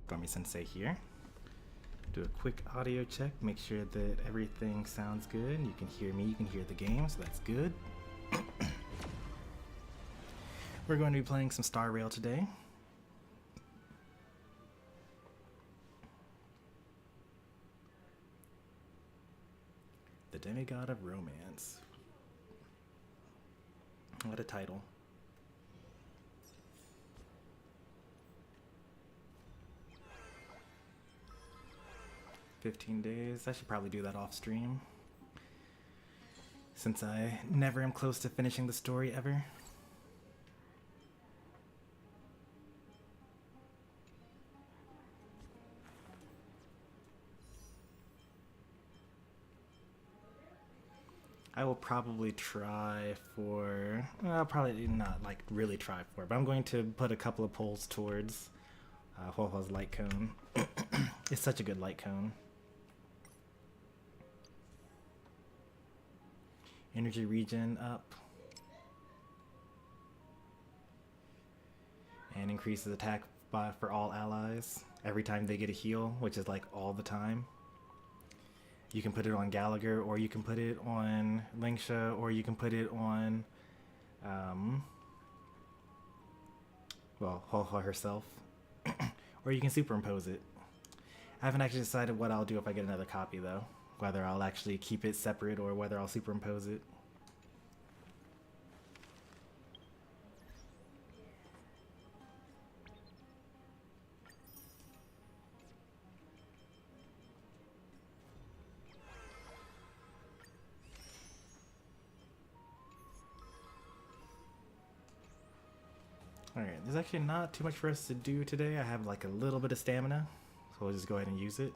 Stormy Sensei here. Do a quick audio check, make sure that everything sounds good. You can hear me, you can hear the game, so that's good. We're going to be playing some Star Rail today. The Demigod of Romance. What a title. "15 days. I should probably do that off stream, since I never am close to finishing the story ever. I will probably try for, well, probably not like really try for, but I'm going to put a couple of polls towards Huohuo's light cone. It's such a good light cone. Energy regen up. And increases attack for all allies every time they get a heal, which is like all the time. You can put it on Gallagher, or you can put it on Lingsha, or you can put it on, well, Huohuo herself. Or you can superimpose it. I haven't actually decided what I'll do if I get another copy, though. Whether I'll actually keep it separate or whether I'll superimpose it. Alright, there's actually not too much for us to do today. I have like a little bit of stamina, so we'll just go ahead and use it.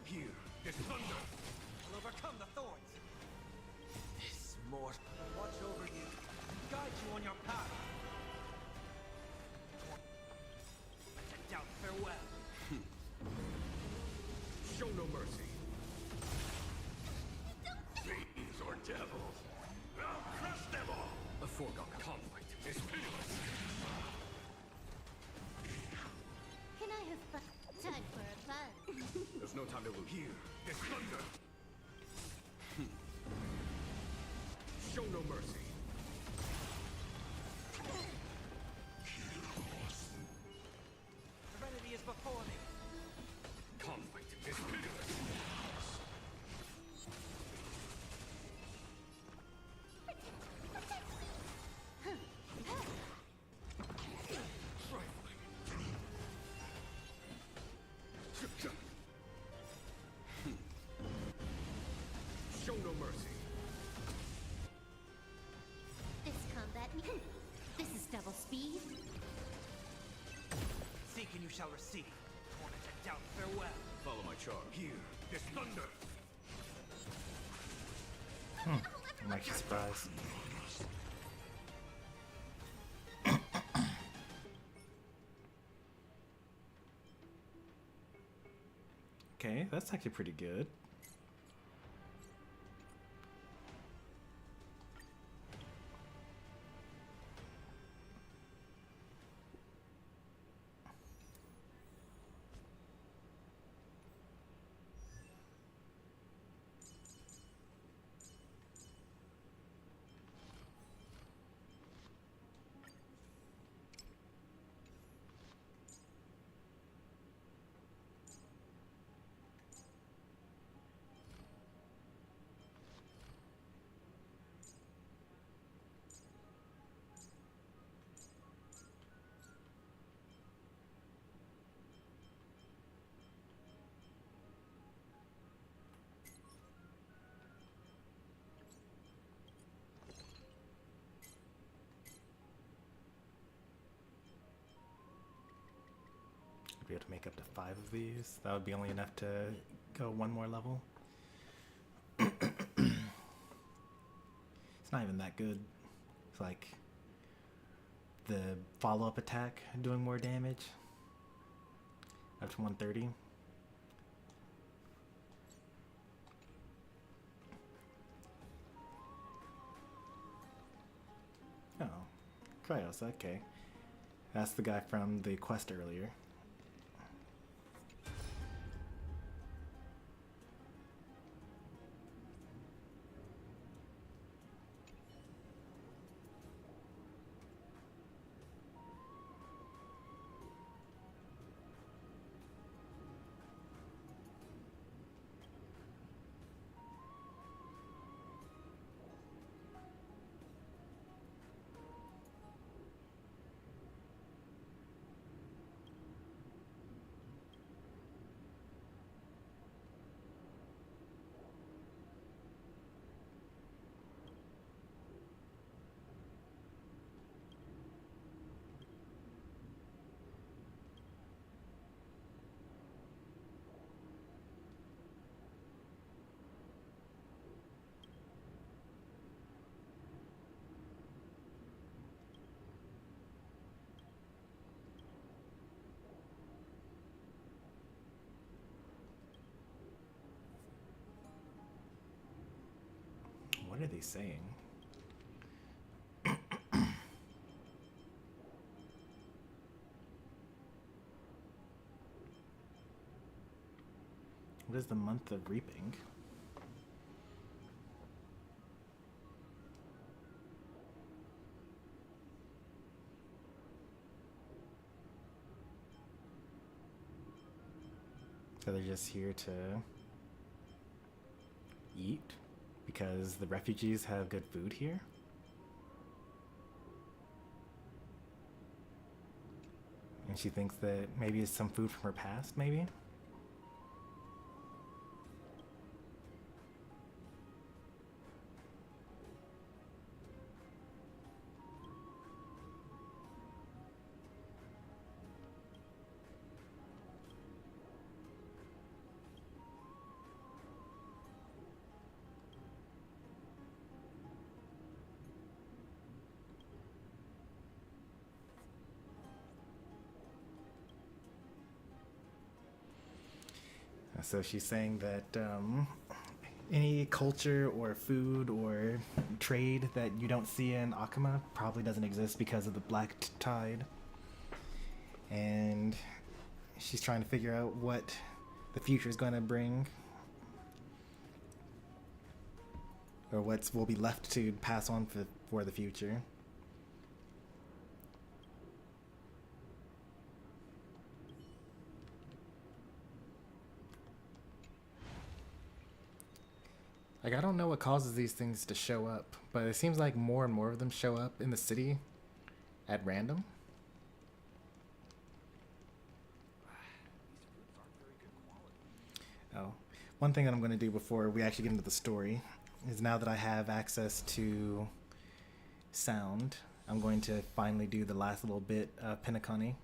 Here, this thunder will overcome the thorns. This mortal will watch over you, guide you on your path. To doubt farewell. Show no mercy. Fiends or devils, I'll crush them all. The foregone conflict is pitiless. Can I have time for a buzz? There's no time to lose. Here, this thunder. Show no mercy. Serenity is before me. Conflict is pitiless. Show no mercy. This combat, this is double speed. Seek and you shall receive. Torment and doubt farewell. Follow my charge. Here, this thunder. I'm actually surprised. Okay, that's actually pretty good. be able to make up to 5 of these. That would be only enough to go one more level. It's not even that good. It's like the follow-up attack doing more damage. Up to 130. Oh, Cryos, okay. That's the guy from the quest earlier. What are they saying? What is the month of reaping? So they're just here to eat because the refugees have good food here? And she thinks that maybe it's some food from her past, maybe? So she's saying that any culture or food or trade that you don't see in Akuma probably doesn't exist because of the black tide. And she's trying to figure out what the future is going to bring, or what will be left to pass on for the future. Like, I don't know what causes these things to show up, but it seems like more and more of them show up in the city at random. Oh, one thing that I'm going to do before we actually get into the story is, now that I have access to sound, I'm going to finally do the last little bit of Pinaconi.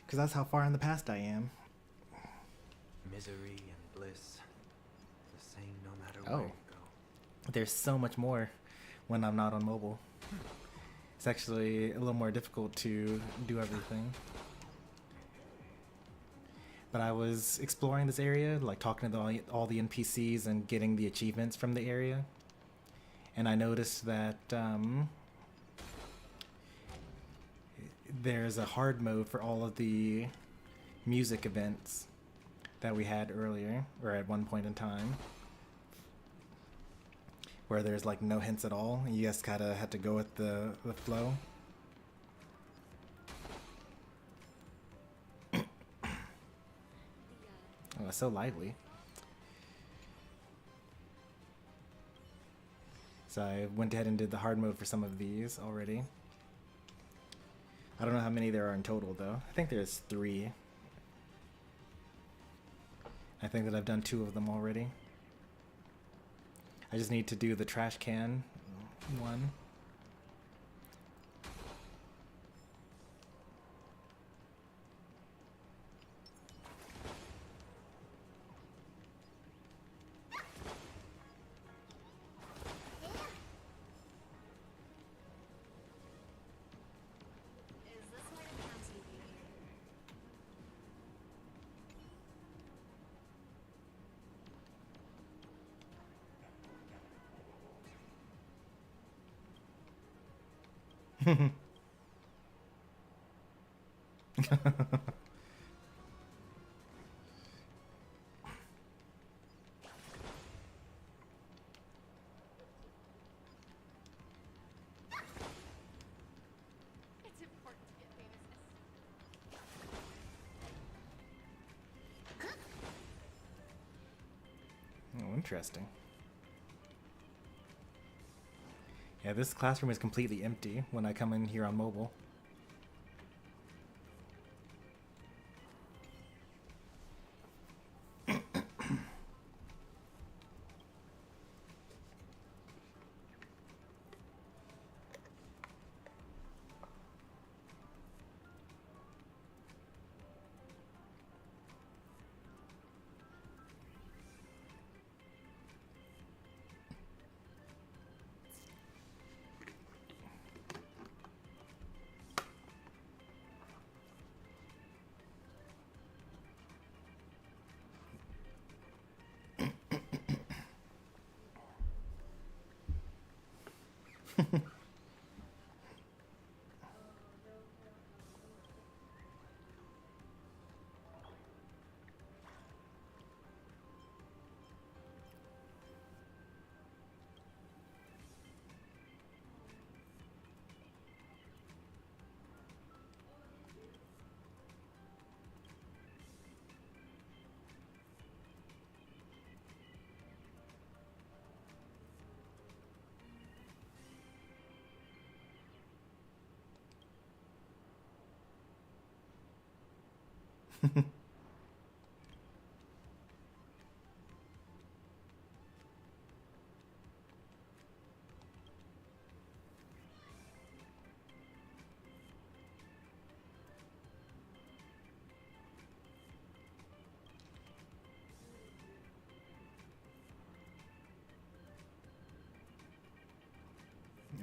Because that's how far in the past I am. Misery and bliss, the same no matter where you go. There's so much more when I'm not on mobile. It's actually a little more difficult to do everything. But I was exploring this area, like talking to all the NPCs and getting the achievements from the area. And I noticed that there's a hard mode for all of the music events that we had earlier, or at one point in time, where there's like no hints at all. You just kind of had to go with the flow. Oh, it's so lively. So I went ahead and did the hard mode for some of these already. I don't know how many there are in total, though. I think there's 3. I think that I've done 2 of them already. I just need to do the trash can one. Is this my account TV? It's important to get famous. Oh, interesting. Yeah, this classroom is completely empty when I come in here on mobile.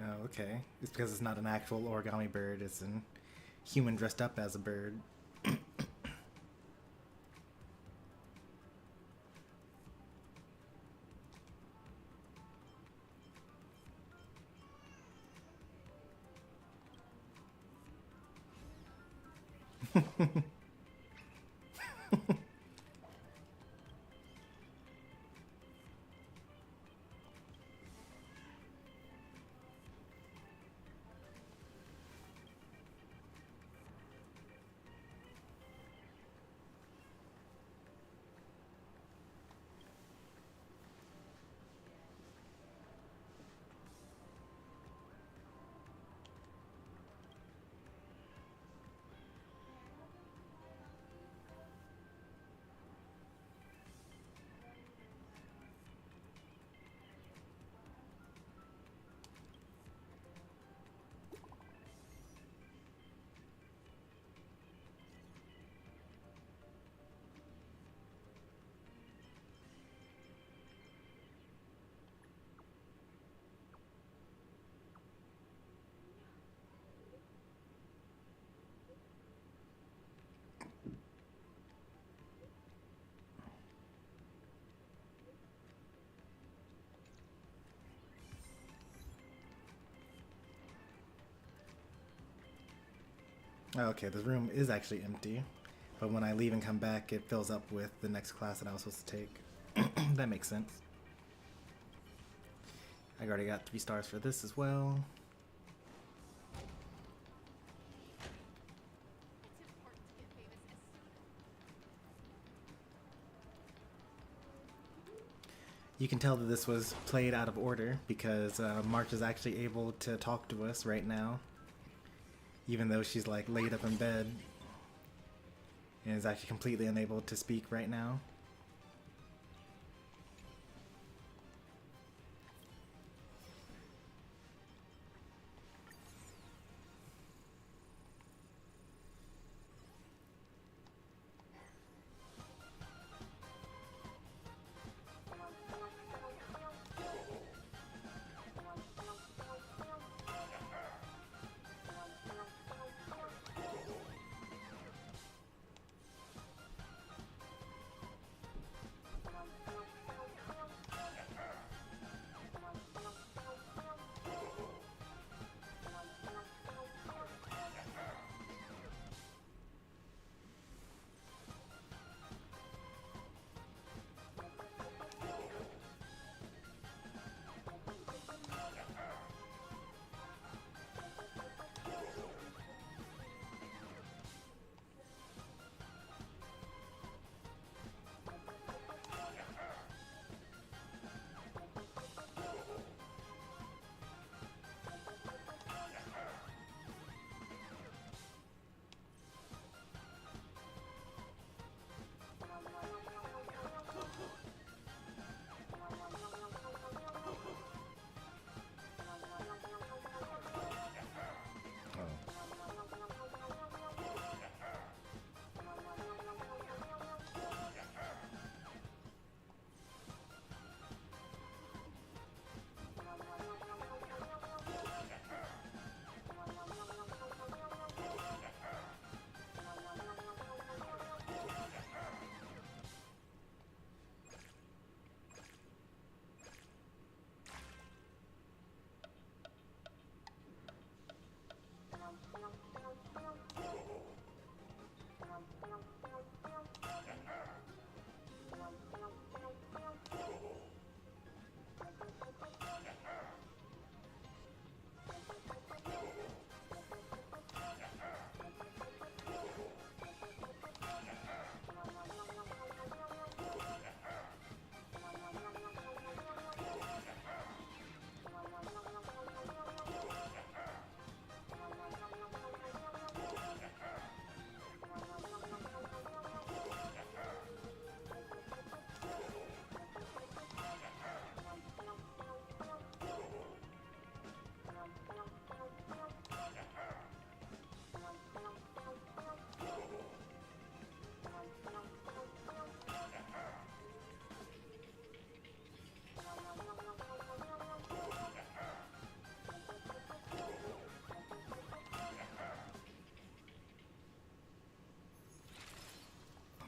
Oh, okay. It's because it's not an actual origami bird, it's a human dressed up as a bird. Okay, this room is actually empty, but when I leave and come back, it fills up with the next class that I was supposed to take. That makes sense. I already got 3 stars for this as well. It's important to get famous. You can tell that this was played out of order because March is actually able to talk to us right now, even though she's like laid up in bed and is actually completely unable to speak right now.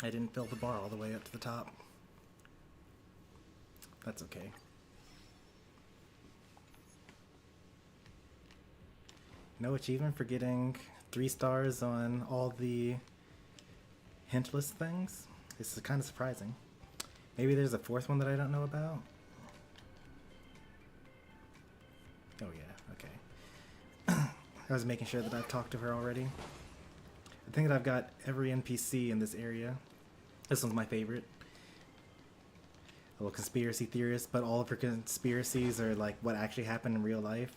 I didn't fill the bar all the way up to the top. That's okay. No achievement for getting 3 stars on all the hint list things? This is kind of surprising. Maybe there's a 4th one that I don't know about? Oh yeah, okay. I was making sure that I've talked to her already. I think that I've got every NPC in this area. This one's my favorite. A little conspiracy theorist, but all of her conspiracies are like what actually happened in real life.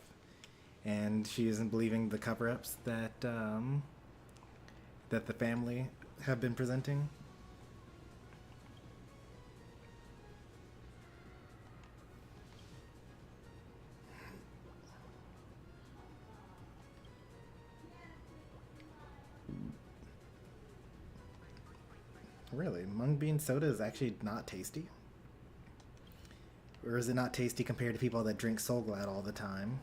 And she isn't believing the cover-ups that that the family have been presenting. Really? Mung bean soda is actually not tasty? Or is it not tasty compared to people that drink Soul Glad all the time?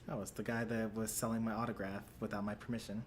Oh, it's the guy that was selling my autograph without my permission.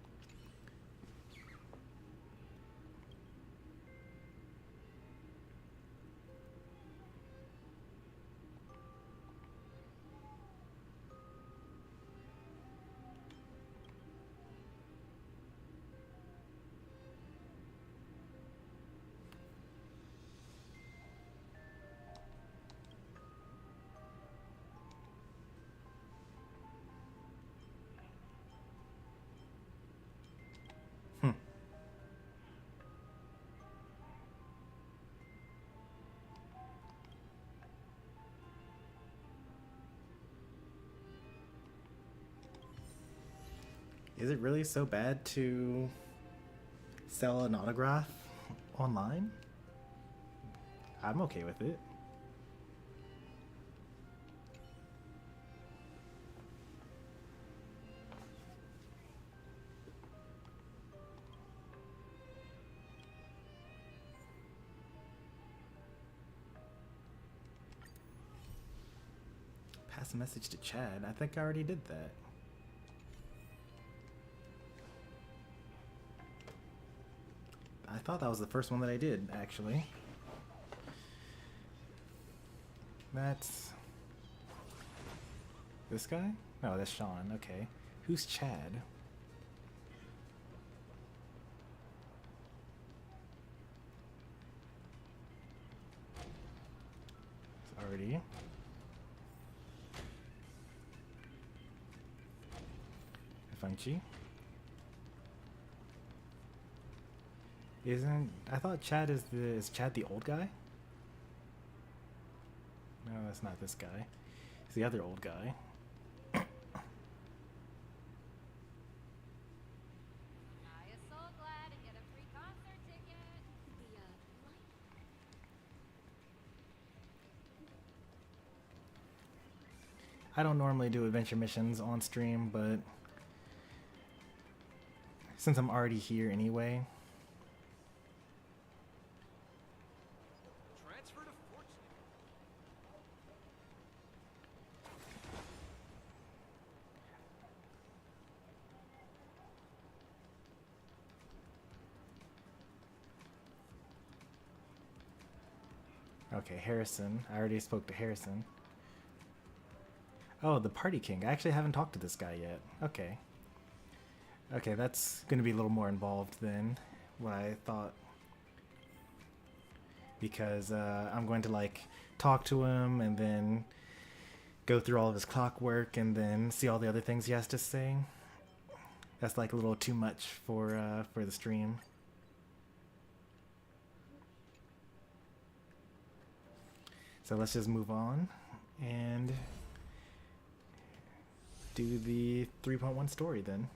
Is it really so bad to sell an autograph online? I'm okay with it. Pass a message to Chad. I think I already did that. I thought that was the first one that I did, actually. That's... this guy? No, that's Sean. Okay. Who's Chad? It's already... Funky. Isn't... I thought Chad is the... Is Chad the old guy? No, that's not this guy. It's the other old guy. I is so glad to get a free concert ticket. I don't normally do adventure missions on stream, but since I'm already here anyway... Transfer to fortune. Okay, Harrison. I already spoke to Harrison. Oh, the Party King. I actually haven't talked to this guy yet. Okay. Okay, that's going to be a little more involved than what I thought. Because I'm going to, like, talk to him and then go through all of his clockwork and then see all the other things he has to say. That's, like, a little too much for the stream. So let's just move on and do the 3.1 story then.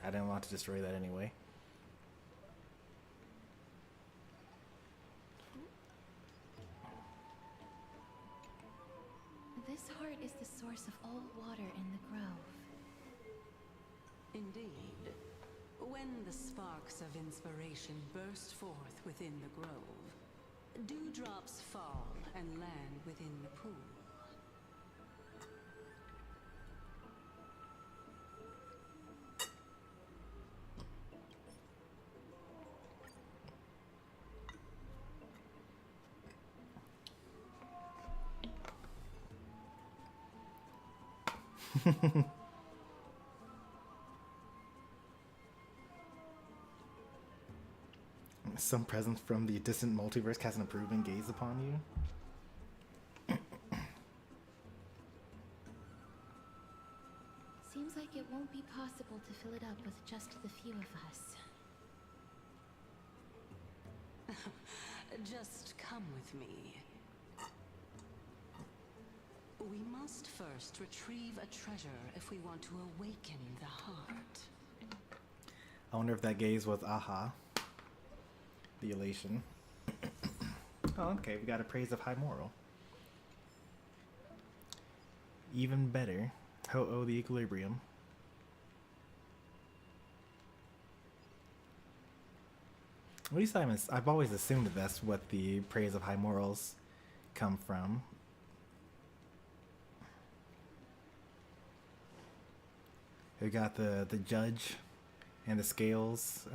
I didn't want to destroy that anyway. This heart is the source of all water in the grove. Indeed. When the sparks of inspiration burst forth within the grove, dewdrops fall and land within the pool. Some presence from the distant multiverse cast an approving gaze upon you. Seems like it won't be possible to fill it up with just the few of us. Just come with me. We must first retrieve a treasure if we want to awaken the heart. I wonder if that gaze was aha. The elation. Oh, okay, we got a praise of high moral. Even better. Ho-oh the equilibrium. At least I've always assumed that that's what the praise of high morals come from. We got the judge and the scales.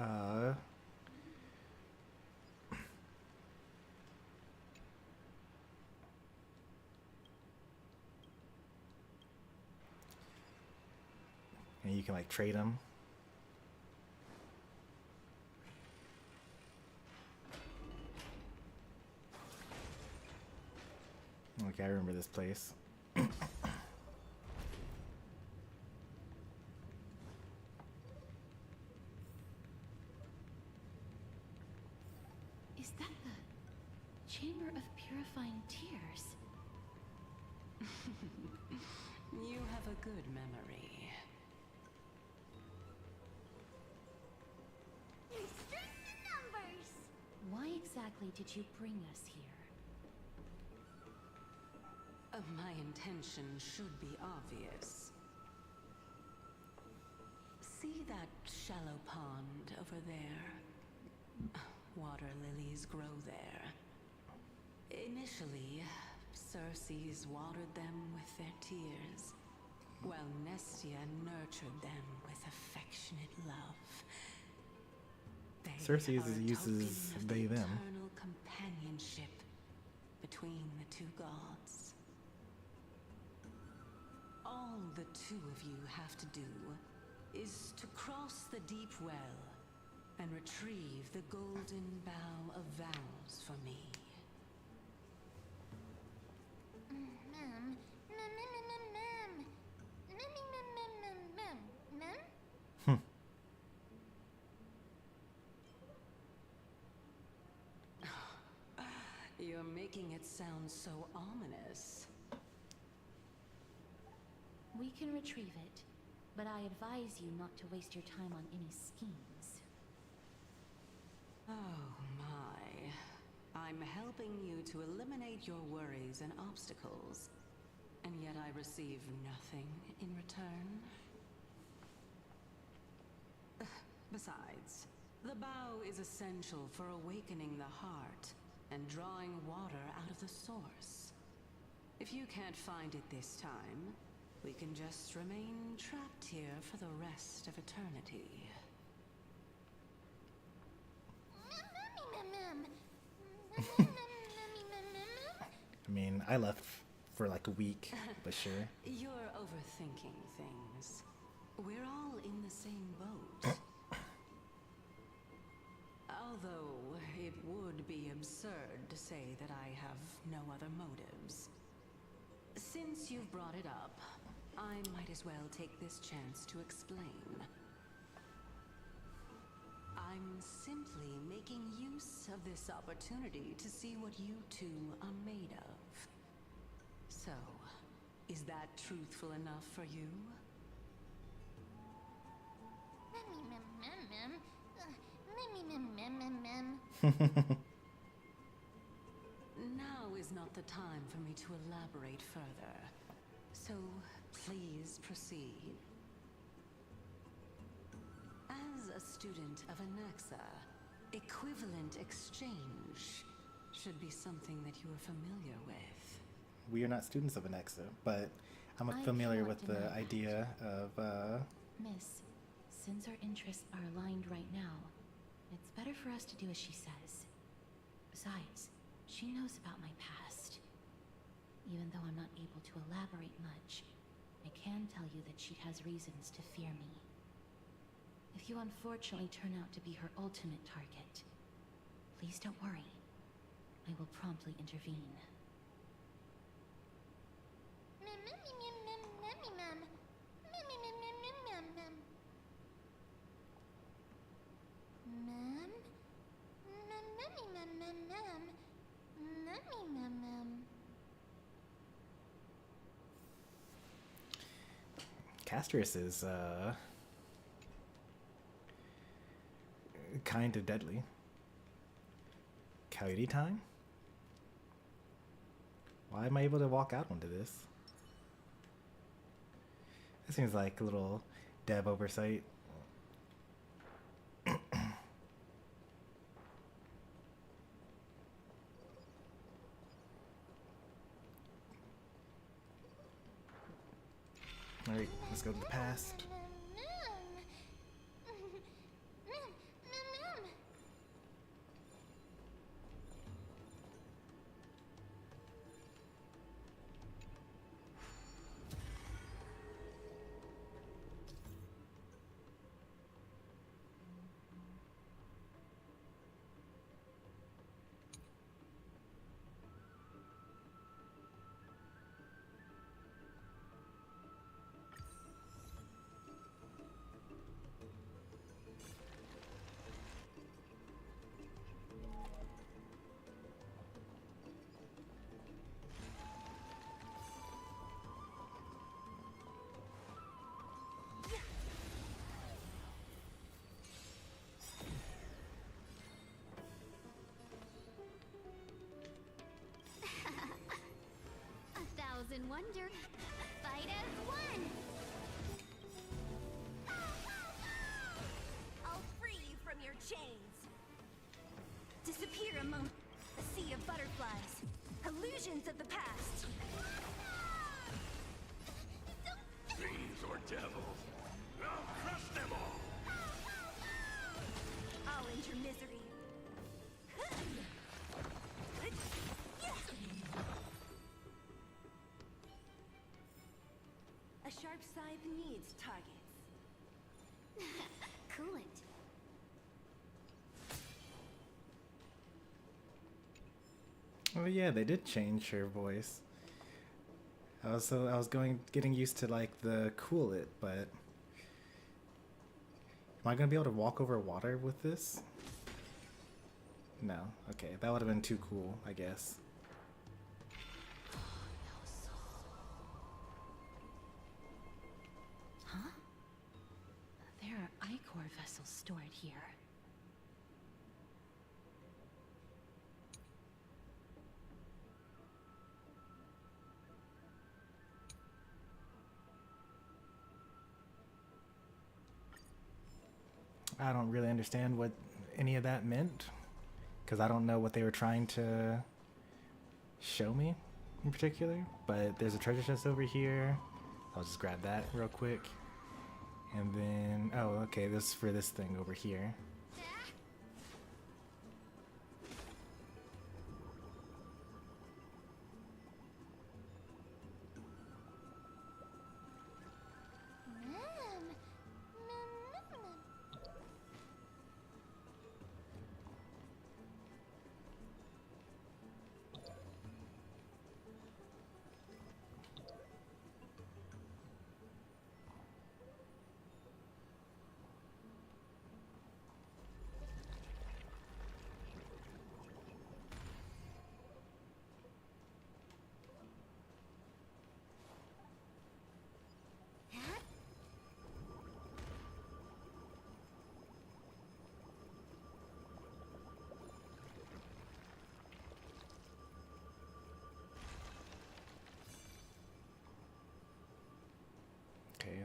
And you can like trade them. Okay, I remember this place. Is that the Chamber of Purifying Tears? You have a good memory. Restrict numbers! Why exactly did you bring us here? My intention should be obvious. See that shallow pond over there? Water lilies grow there. Initially, Circes watered them with their tears, while Nestia nurtured them with affectionate love. They Circes are a uses token of they, the them. eternal companionship between the two gods. All the two of you have to do is to cross the deep well and retrieve the golden bough of vows for me. Mem. You're making it sound so ominous. We can retrieve it, but I advise you not to waste your time on any schemes. Oh my. I'm helping you to eliminate your worries and obstacles, and yet I receive nothing in return. Besides, the bow is essential for awakening the heart and drawing water out of the source. If you can't find it this time, we can just remain trapped here for the rest of eternity. I mean, I left for like a week, but sure. You're overthinking things. We're all in the same boat. Although it would be absurd to say that I have no other motives. Since you've brought it up, I might as well take this chance to explain. I'm simply making use of this opportunity to see what you two are made of. So, is that truthful enough for you? Now is not the time for me to elaborate further. So, please proceed. As a student of Anaxa, equivalent exchange should be something that you are familiar with. We are not students of Anexa, but I'm I familiar cannot with the deny that. idea of, Miss, since our interests are aligned right now, it's better for us to do as she says. Besides, she knows about my past. Even though I'm not able to elaborate much, I can tell you that she has reasons to fear me. If you unfortunately turn out to be her ultimate target, please don't worry. I will promptly intervene. Castrus is kind of deadly. Coyote time? Why am I able to walk out onto this? That seems like a little dev oversight. Alright, let's go to the past. In wonder, fight as one. I'll free you from your chains. Disappear among a sea of butterflies, illusions of the past. Fiends or devils, I'll crush them all. I'll end your misery. A sharp scythe needs targets. Coolant. Oh yeah, they did change her voice. I was getting used to like the cool it, but am I gonna be able to walk over water with this? No. Okay, that would have been too cool, I guess. Huh? There are ichor vessels stored here. I don't really understand what any of that meant, because I don't know what they were trying to show me in particular, but there's a treasure chest over here. I'll just grab that real quick. And then, oh, okay, this is for this thing over here.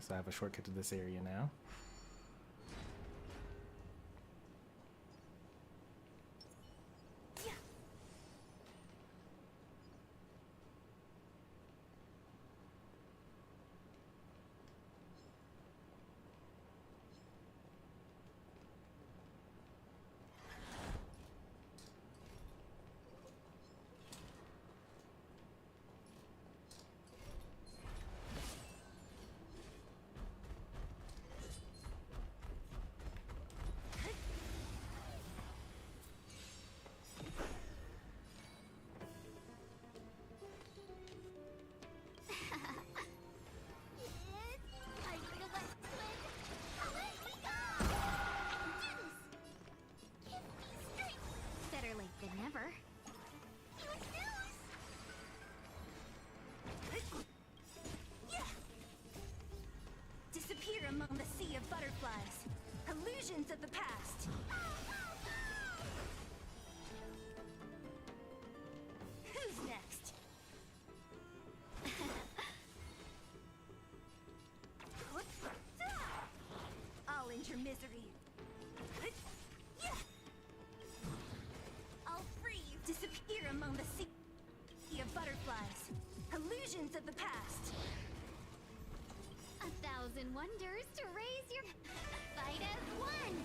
So I have a shortcut to this area now. Better late than never. Disappear among the sea of butterflies. Illusions of the past. Who's next? I'll end your misery. I'll free you. Disappear among the sea of butterflies. Illusions of the past. 1,000 wonders to raise your fight as one.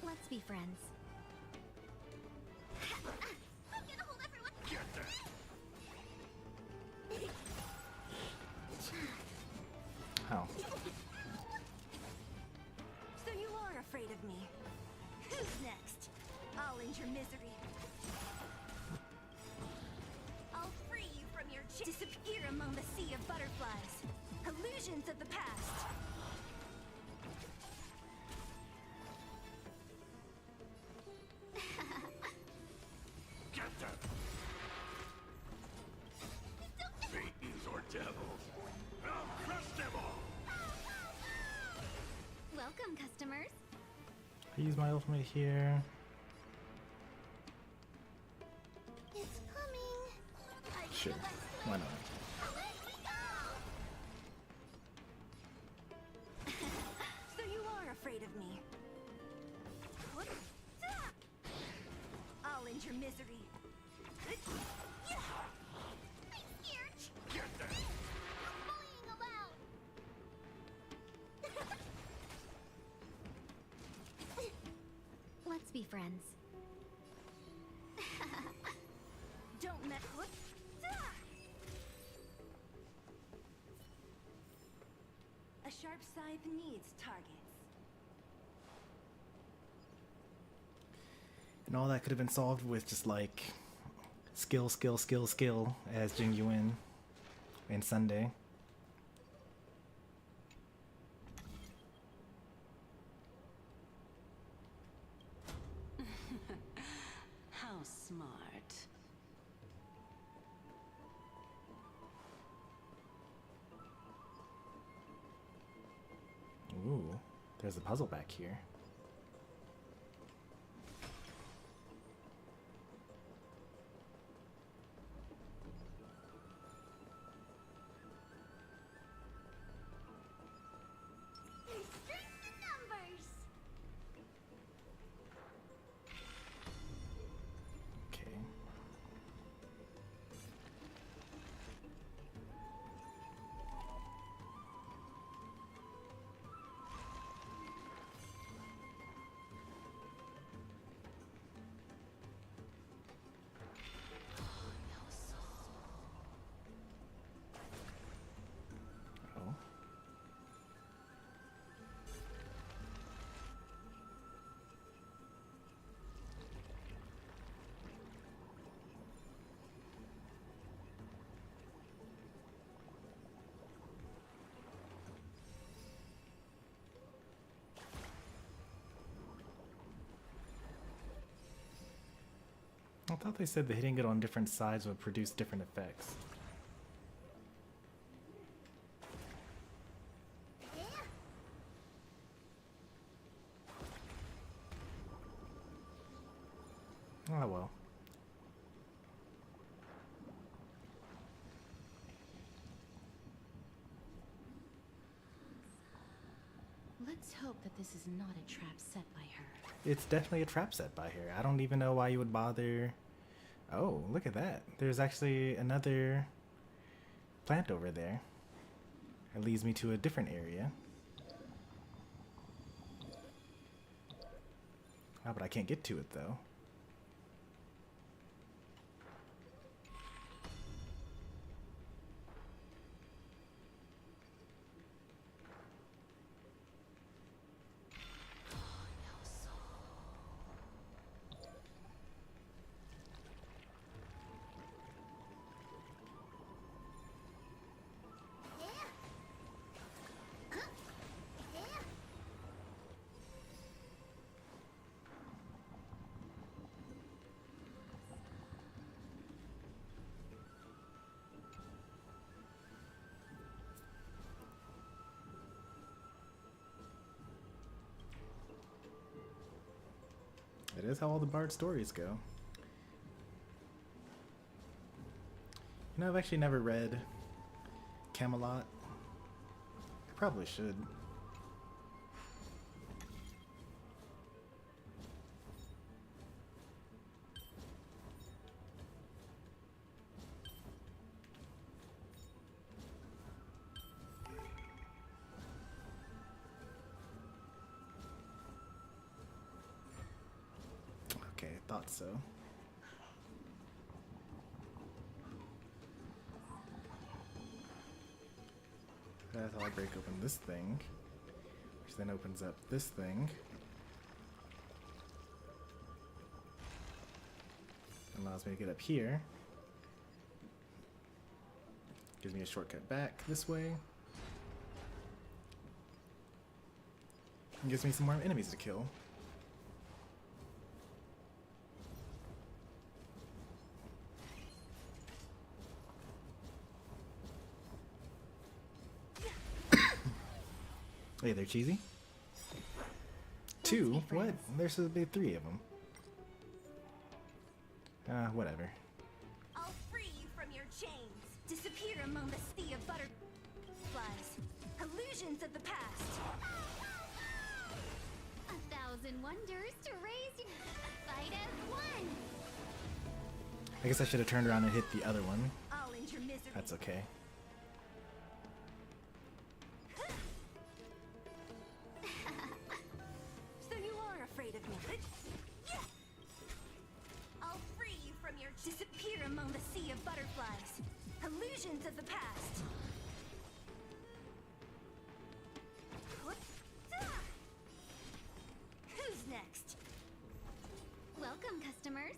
Let's be friends. I'm gonna hold everyone. Get there! How? So you are afraid of me. Who's next? I'll end your misery. I'll free you from your disappear among the sea of butterflies. Illusions of the past. Get them! Satans or devils! I'll crush them all! Welcome, customers. I use my ultimate here. It's coming. Sure, why not? So you are afraid of me. I'll end your misery. I'm scared. Get them! Bullying allowed. Let's be friends. Don't mess with. A sharp scythe needs targets. And all that could have been solved with just like skill, skill, skill, skill as Jing Yuan and Sunday. How smart. Ooh, there's a puzzle back here. Strength in numbers. Okay. Oh. I thought they said that hitting it on different sides would produce different effects. Oh well. Let's hope that this is not a trap set by her. It's definitely a trap set by her. I don't even know why you would bother. Oh, look at that. There's actually another plant over there. It leads me to a different area. Oh, but I can't get to it though. It is how all the Bard stories go. You know, I've actually never read Camelot. I probably should. Okay, thought so. That's how I break open this thing, which then opens up this thing. Allows me to get up here. Gives me a shortcut back this way. And gives me some more enemies to kill. Hey, they're cheesy. Two? What? There's supposed to be 3 of them. Whatever. I'll free you from your chains. Disappear among the sea of butterflies. Illusions of the past. 1,000 wonders to raise you. Fight as one. I guess I should have turned around and hit the other one. I'll end your misery. That's okay. So you are afraid of me. I'll free you from your disappear among the sea of butterflies. Illusions of the past. Who's next? Welcome, customers.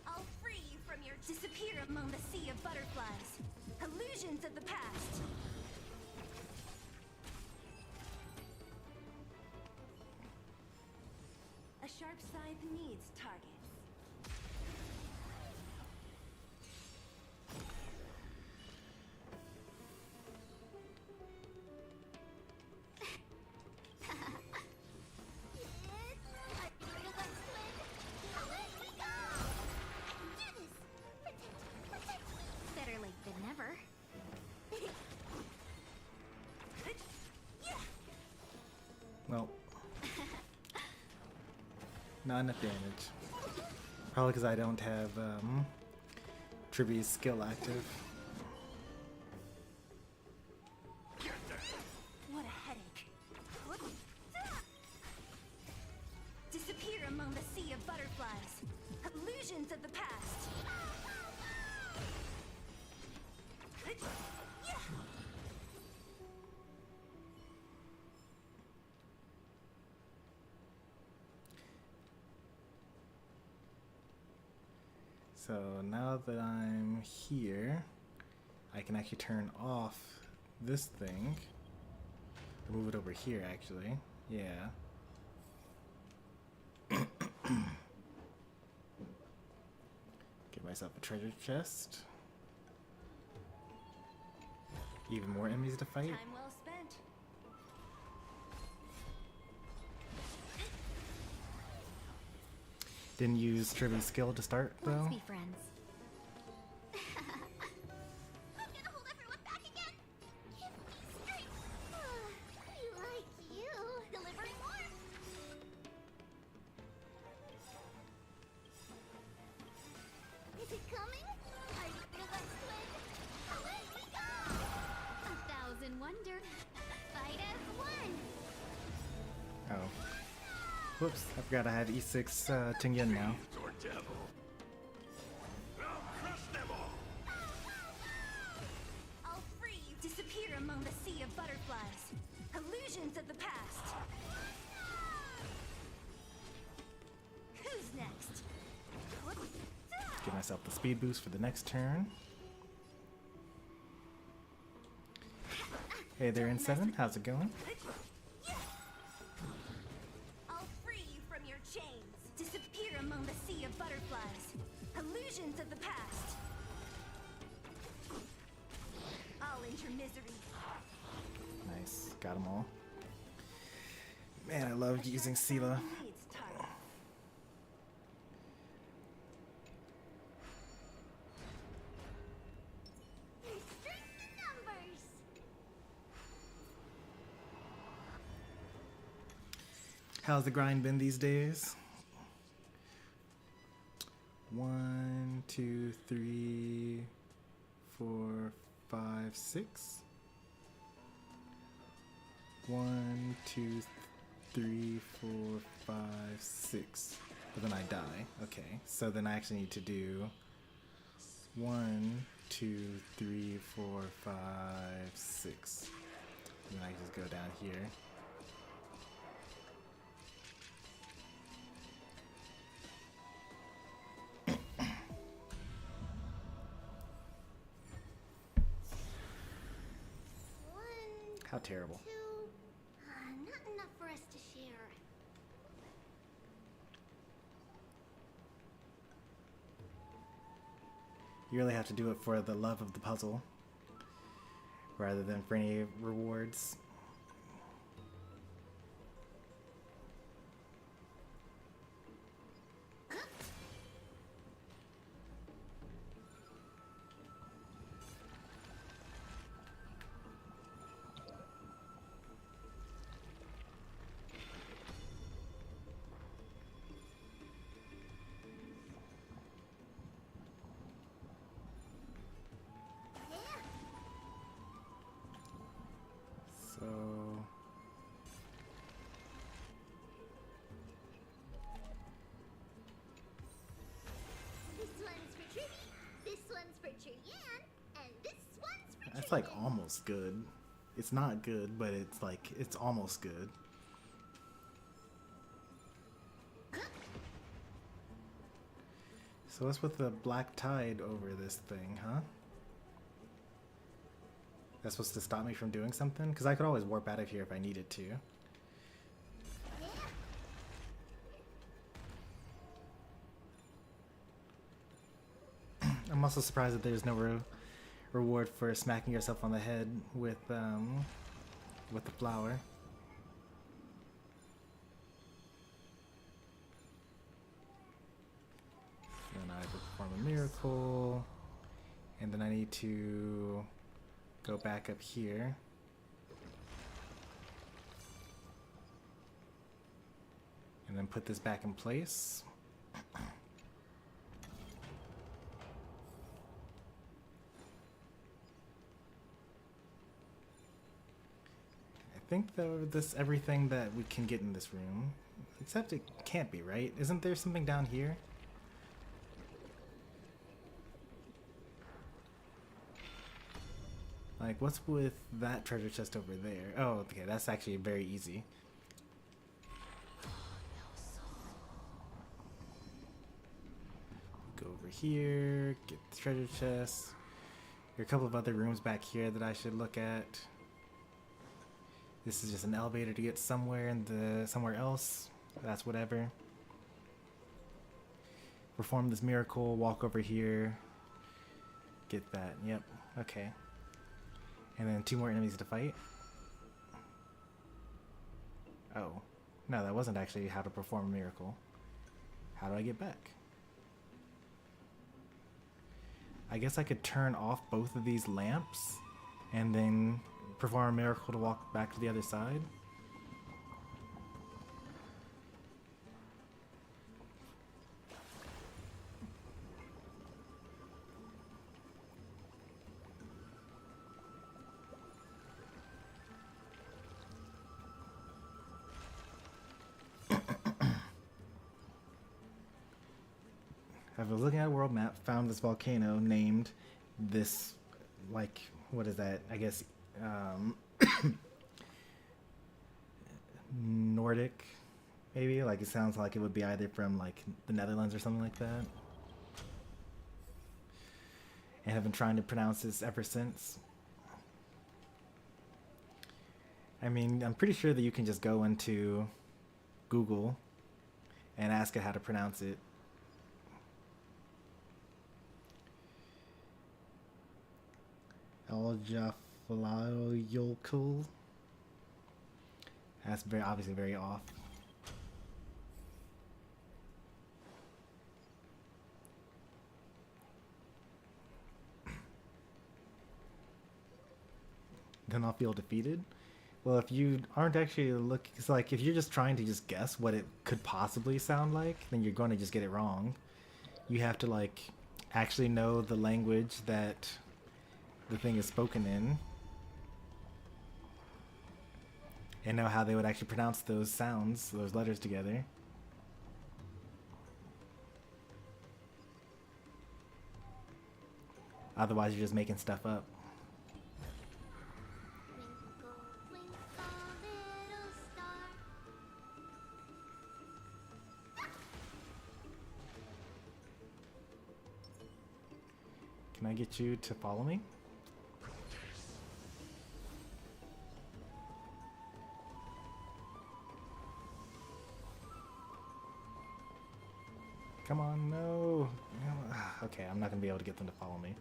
I'll free you from your disappear among the sea of butterflies. Illusions of the past. A sharp scythe needs targets. Better late than never. Well, not enough damage. Probably because I don't have Trivia's skill active. What a headache. Disappear among the sea of butterflies. Illusions of the past. So now that I'm here, I can actually turn off this thing. Or move it over here, actually. Yeah. Get myself a treasure chest. Even more enemies to fight. Time well spent. Didn't use Trivia's skill to start, though. Let's be friends. I'll get a hold everyone. Whoops, I forgot I had E6 Tingyan now. Or devil. I'll crush them all. I'll free you. Disappear among the sea of butterflies. Illusions of the past. Who's next? Give myself the speed boost for the next turn. Hey there, N7. How's it going? I'll free you from your chains. Disappear among the sea of butterflies. Illusions of the past. I'll enter misery. Nice. Got them all. Man, I love using Sela. Needs time. Strength in numbers. How's the grind been these days? 1, 2, 3, 4, 5, 6. 1, 2, 3, 4, 5, 6. But then I die. Okay, so then I actually need to do 1, 2, 3, 4, 5, 6. And then I just go down here. One, How terrible. two. Not enough for us to share. You really have to do it for the love of the puzzle rather than for any rewards. So This one's for Trudy, this one's for Cheyenne, and this one's for that's like almost good. It's not good, but it's like it's almost good. So what's with the black tide over this thing, huh? That's supposed to stop me from doing something? Because I could always warp out of here if I needed to. I'm also surprised that there's no reward for smacking yourself on the head with the flower. Then I perform a miracle, and then I need to go back up here. And then put this back in place. I think though this everything that we can get in this room, except it can't be, right? Isn't there something down here? Like, what's with that treasure chest over there? Oh, okay, that's actually very easy. Go over here, get the treasure chest. There are a couple of other rooms back here that I should look at. This is just an elevator to get somewhere somewhere else. That's whatever. Perform this miracle, walk over here. Get that. Yep. Okay. And then 2 more enemies to fight. Oh. No, that wasn't actually how to perform a miracle. How do I get back? I guess I could turn off both of these lamps and then perform a miracle to walk back to the other side. I was looking at a world map, found this volcano named this, like, what is that? I guess, Nordic, maybe? Like, it sounds like it would be either from, like, the Netherlands or something like that. And have been trying to pronounce this ever since. I mean, I'm pretty sure that you can just go into Google and ask it how to pronounce it. Eljaflajökull. That's very obviously very off. Then I'll feel defeated. Well, if you aren't actually looking, it's like if you're just trying to just guess what it could possibly sound like, then you're going to just get it wrong. You have to like actually know the language that the thing is spoken in and know how they would actually pronounce those sounds, those letters together. Otherwise, you're just making stuff up. Twinkle, twinkle, little star. Can I get you to follow me? Come on, no. Okay, I'm not gonna be able to get them to follow me.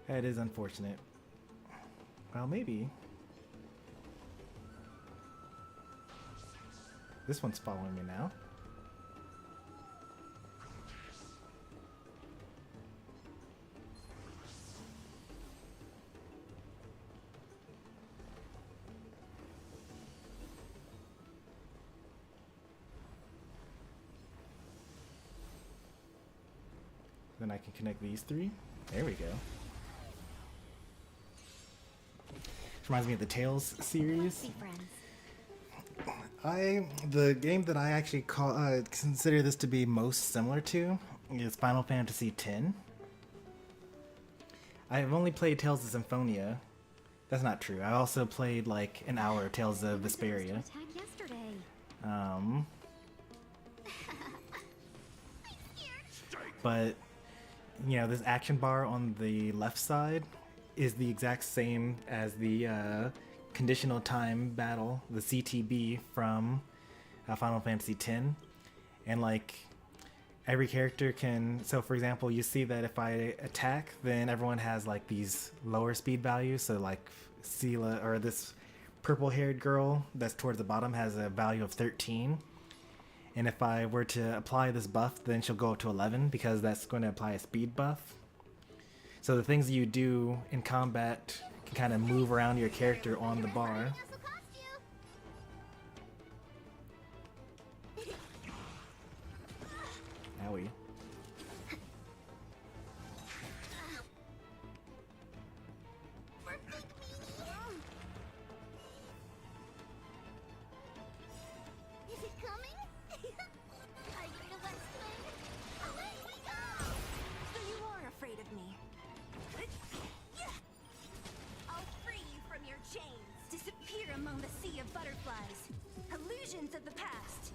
That is unfortunate. Well, maybe. This one's following me now. Then I can connect these three. There we go. This reminds me of the Tales series. Be friends. The game that I actually consider this to be most similar to is Final Fantasy X. I've only played Tales of Symphonia. That's not true. I also played like an hour of Tales of Vesperia. Attack yesterday. But you know, this action bar on the left side is the exact same as the conditional time battle, the CTB from Final Fantasy X. And like every character can, so for example, you see that if I attack, then everyone has like these lower speed values. So like Sela, or this purple haired girl that's towards the bottom, has a value of 13. And if I were to apply this buff, then she'll go up to 11 because that's going to apply a speed buff. So the things that you do in combat can kind of move around your character on the bar. This'll cost you. Owie. For big meanie. Is it coming? Are you the best friend? Away we go! So you are afraid of me. I'll free you from your chains. Disappear among the sea of butterflies. Illusions of the past.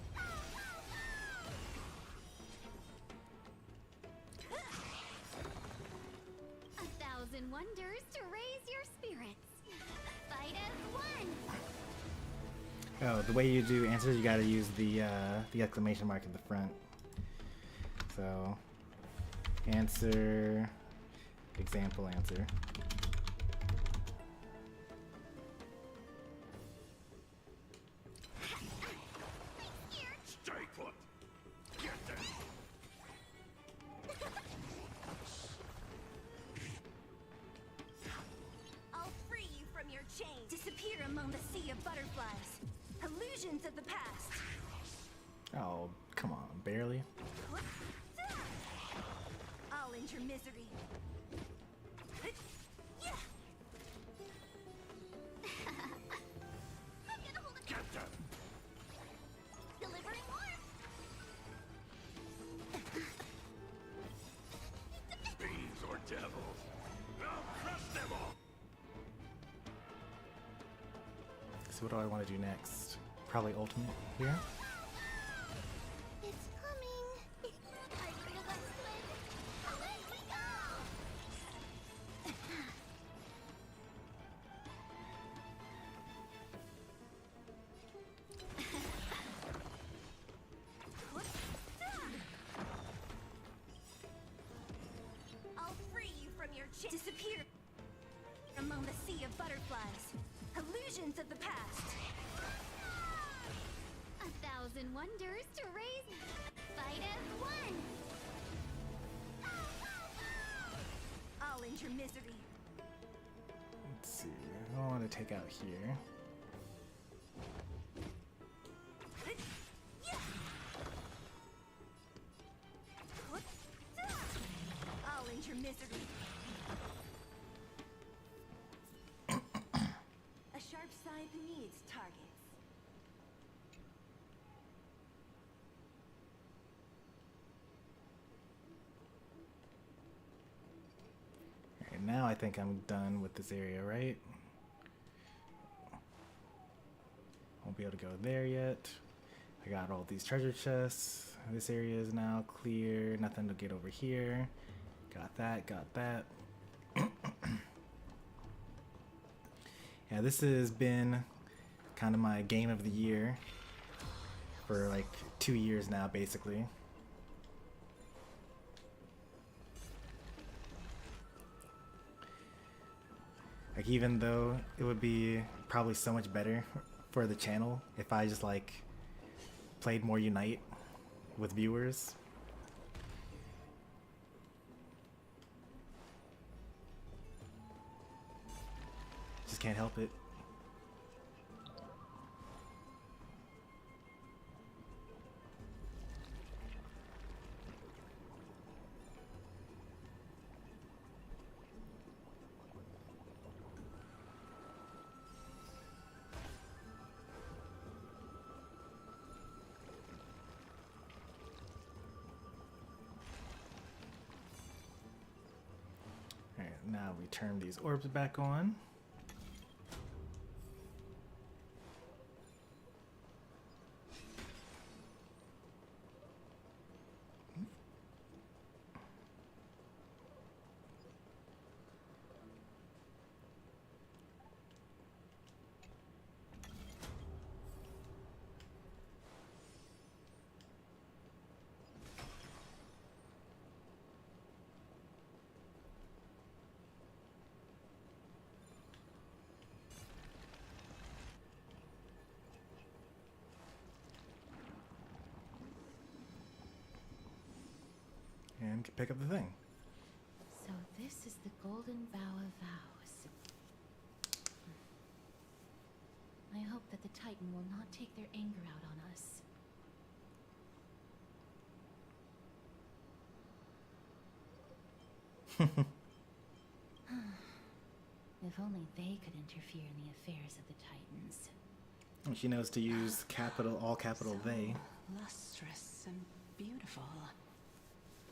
A thousand wonders to raise your spirits. Fight as one. Oh, the way you do answers, you gotta use the exclamation mark at the front. So, answer, example answer. Stay put. Get them. I'll free you from your chains. Disappear among the sea of butterflies. Illusions of the past. Oh, come on, barely. I'll end your misery. Get a hold of Get them. delivering warmth. So what do I want to do next? Probably ultimate here. It's coming. Are you gonna let slip? Away we go! I'll free you from your chains. Disappear among the sea of butterflies. Illusions of the past. 1,000 wonders to raise. Fight as one. I'll end your misery. Let's see. I want to take out here. I'll end your misery. A sharp scythe needs targets. Alright, now I think I'm done with this area, right? Won't be able to go there yet. I got all these treasure chests. This area is now clear. Nothing to get over here. Got that, got that. Yeah, this has been kind of my game of the year for like 2 years now, basically. Like, even though it would be probably so much better for the channel if I just like played more Unite with viewers. Just can't help it. Alright, now we turn these orbs back on. And pick up the thing. So this is the golden vow of vows. I hope that the Titan will not take their anger out on us. If only they could interfere in the affairs of the Titans. She knows to use capital, all capital they. Lustrous and beautiful.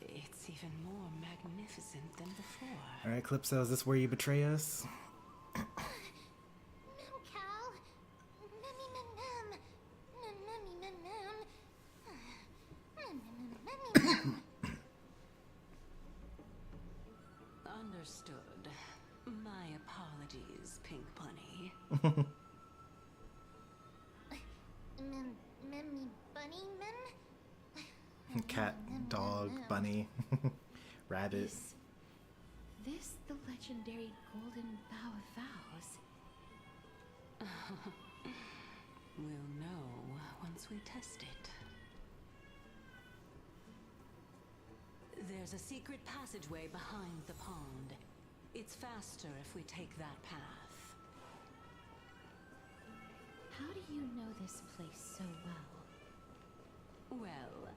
It's even more magnificent than before. Alright, Calypso, is this where you betray us? Mem cow. Memmy mem mem. Memmy mem mem. Memmy mem. Understood. My apologies, Pink Bunny. Memmy bunny mem. Cat, dog, bunny, rabbit. This the legendary golden vow of vows. We'll know once we test it. There's a secret passageway behind the pond. It's faster if we take that path. How do you know this place so well? Well,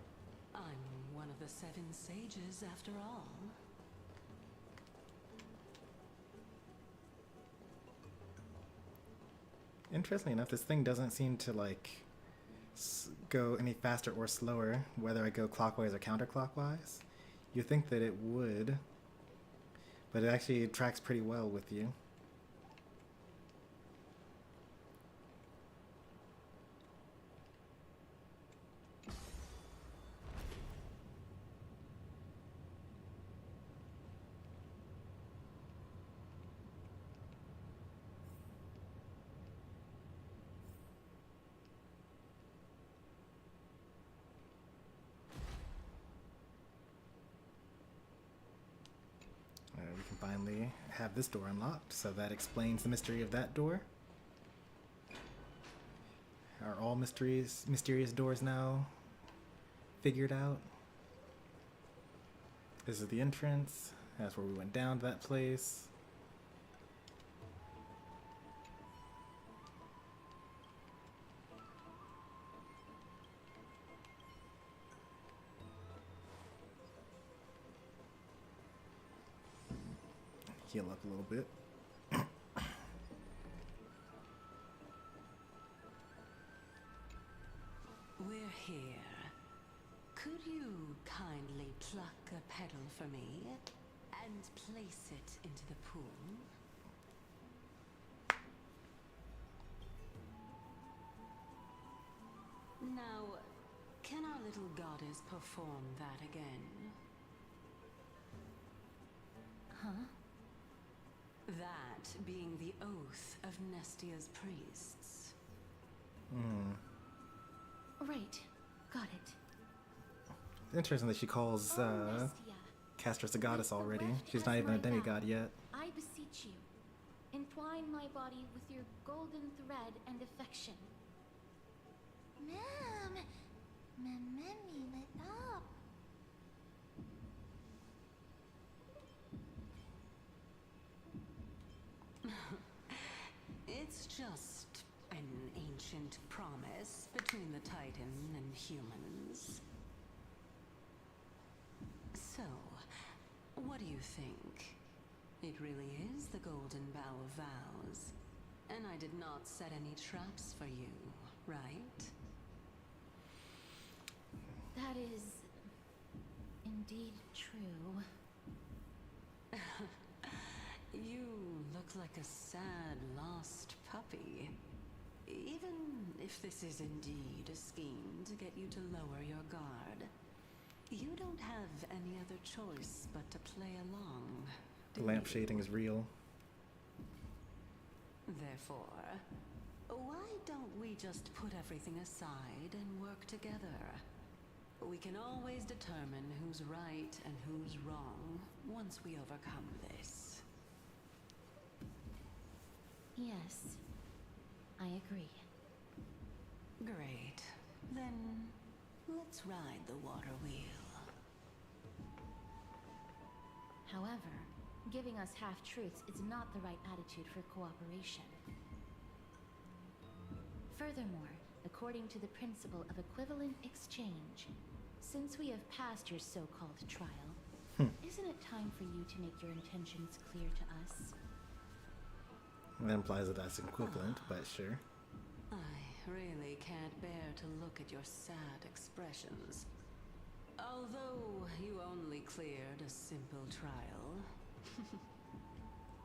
I'm one of the 7 sages after all. Interestingly enough, this thing doesn't seem to like go any faster or slower, whether I go clockwise or counterclockwise. You'd think that it would, but it actually tracks pretty well with you. finally have this door unlocked, so that explains the mystery of that door. Are all mysterious doors now figured out? This is the entrance. That's where we went down to that place. Heal up a little bit. We're here. Could you kindly pluck a petal for me and place it into the pool? Now, can our little goddess perform that again? Huh? That being the oath of Nestia's priests. Right. Got it. Interesting that she calls Nestia, Castress a goddess make the already. left She's as not even a right now. demigod yet. I beseech you, entwine my body with your golden thread and affection. Ma'am, Mammy, let up. It's just an ancient promise between the Titan and humans. So, what do you think? It really is the Golden Bough of Vows, and I did not set any traps for you, right? That is indeed true. You look like a sad, lost puppy. Even if this is indeed a scheme to get you to lower your guard, you don't have any other choice but to play along. The do lamp you? shading is real. Therefore, why don't we just put everything aside and work together? We can always determine who's right and who's wrong once we overcome this. Yes, I agree. Great. Then, let's ride the water wheel. However, giving us half-truths is not the right attitude for cooperation. Furthermore, according to the principle of equivalent exchange, since we have passed your so-called trial, isn't it time for you to make your intentions clear to us? That implies that that's equivalent, but sure. I really can't bear to look at your sad expressions. Although you only cleared a simple trial,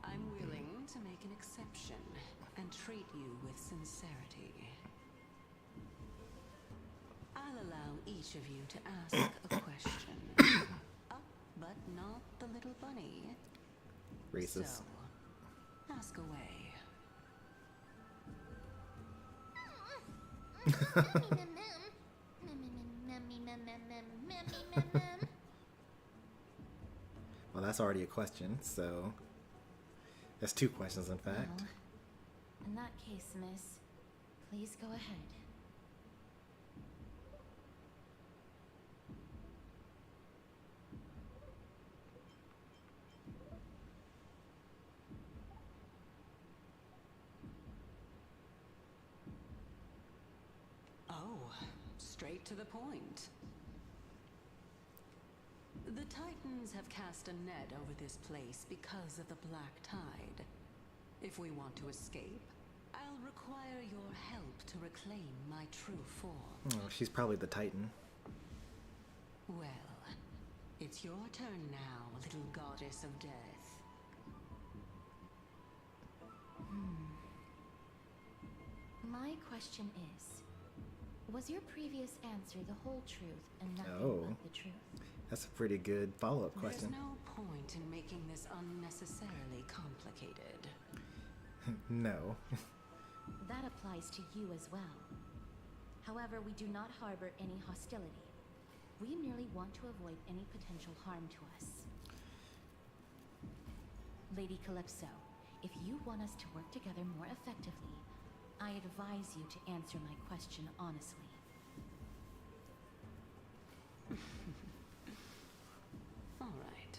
I'm willing to make an exception and treat you with sincerity. I'll allow each of you to ask a question. Up, but not the little bunny. Racist. So, ask away. Well, that's already a question, so that's two questions, in fact. Well, in that case, miss, please go ahead. Oh, straight to the point. The Titans have cast a net over this place because of the Black Tide. If we want to escape, I'll require your help to reclaim my true form. Oh, she's probably the Titan. Well, it's your turn now, little goddess of death. My question is, was your previous answer the whole truth and nothing Oh. but the truth? That's a pretty good follow-up question. There's no point in making this unnecessarily complicated. No. That applies to you as well. However, we do not harbor any hostility. We merely want to avoid any potential harm to us. Lady Calypso, if you want us to work together more effectively, I advise you to answer my question honestly. All right.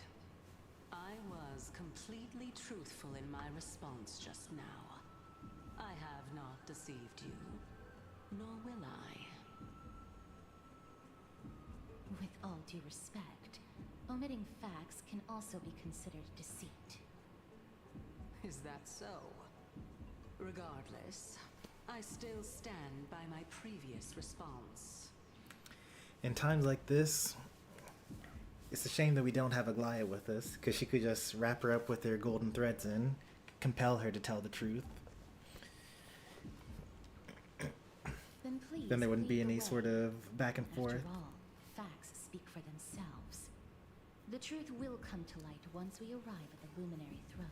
I was completely truthful in my response just now. I have not deceived you, nor will I. With all due respect, omitting facts can also be considered deceit. Is that so? Regardless, I still stand by my previous response. In times like this, it's a shame that we don't have Aglaia with us, because she could just wrap her up with her golden threads and compel her to tell the truth. Then please. Then there wouldn't be lead the any way. sort of back and forth. After all, facts speak for themselves. The truth will come to light once we arrive at the Luminary Throne.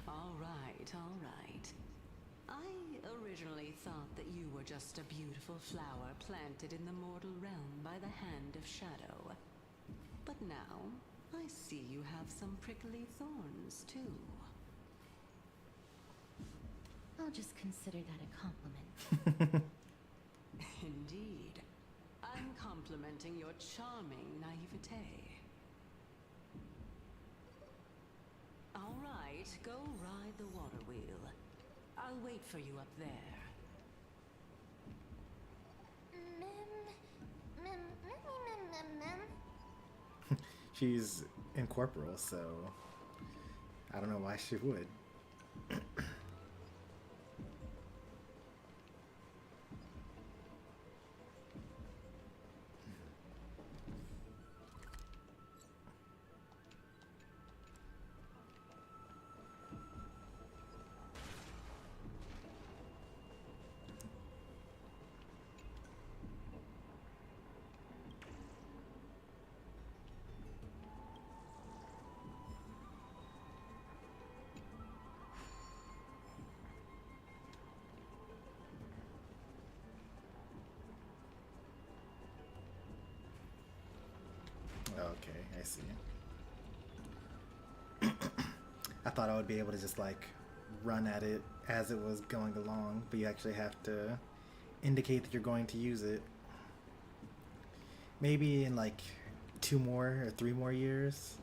All right, all right. I originally thought that you were just a beautiful flower planted in the mortal realm by the hand of shadow. But now, I see you have some prickly thorns, too. I'll just consider that a compliment. Indeed. I'm complimenting your charming naivete. All right, go ride the water wheel. I'll wait for you up there. She's incorporeal, so I don't know why she would. Okay, I see. I thought I would be able to just like run at it as it was going along, but you actually have to indicate that you're going to use it. Maybe in like 2 more or 3 more years,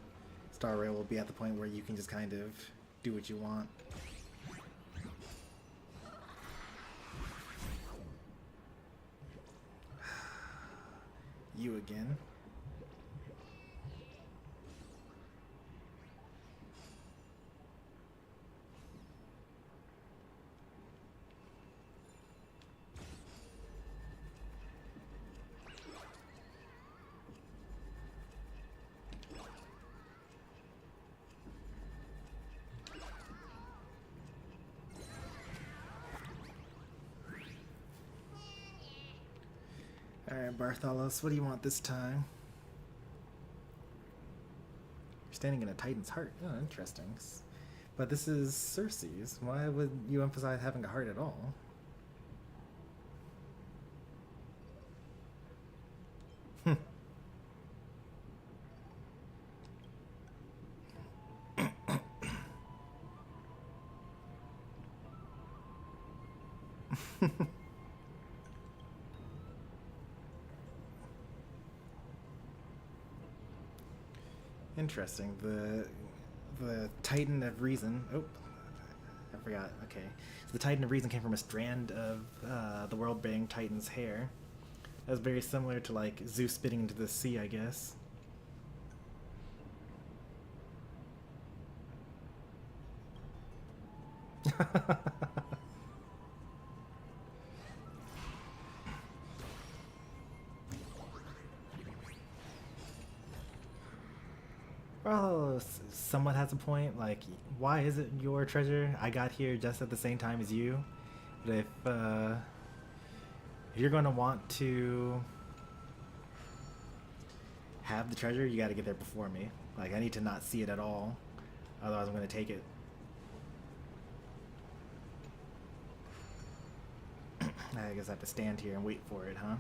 Star Rail will be at the point where you can just kind of do what you want. You again. Alright, Bartholos, what do you want this time? You're standing in a Titan's heart. Oh, interesting. But this is Cersei's. Why would you emphasize having a heart at all? Interesting. The Titan of Reason. Oh, I forgot. Okay, so the Titan of Reason came from a strand of the world-bearing Titan's hair. That's very similar to like Zeus spitting into the sea, I guess. Oh, someone has a point. Like, why is it your treasure? I got here just at the same time as you. But if you're going to want to have the treasure, you got to get there before me. Like, I need to not see it at all. Otherwise, I'm going to take it. I guess I have to stand here and wait for it, huh?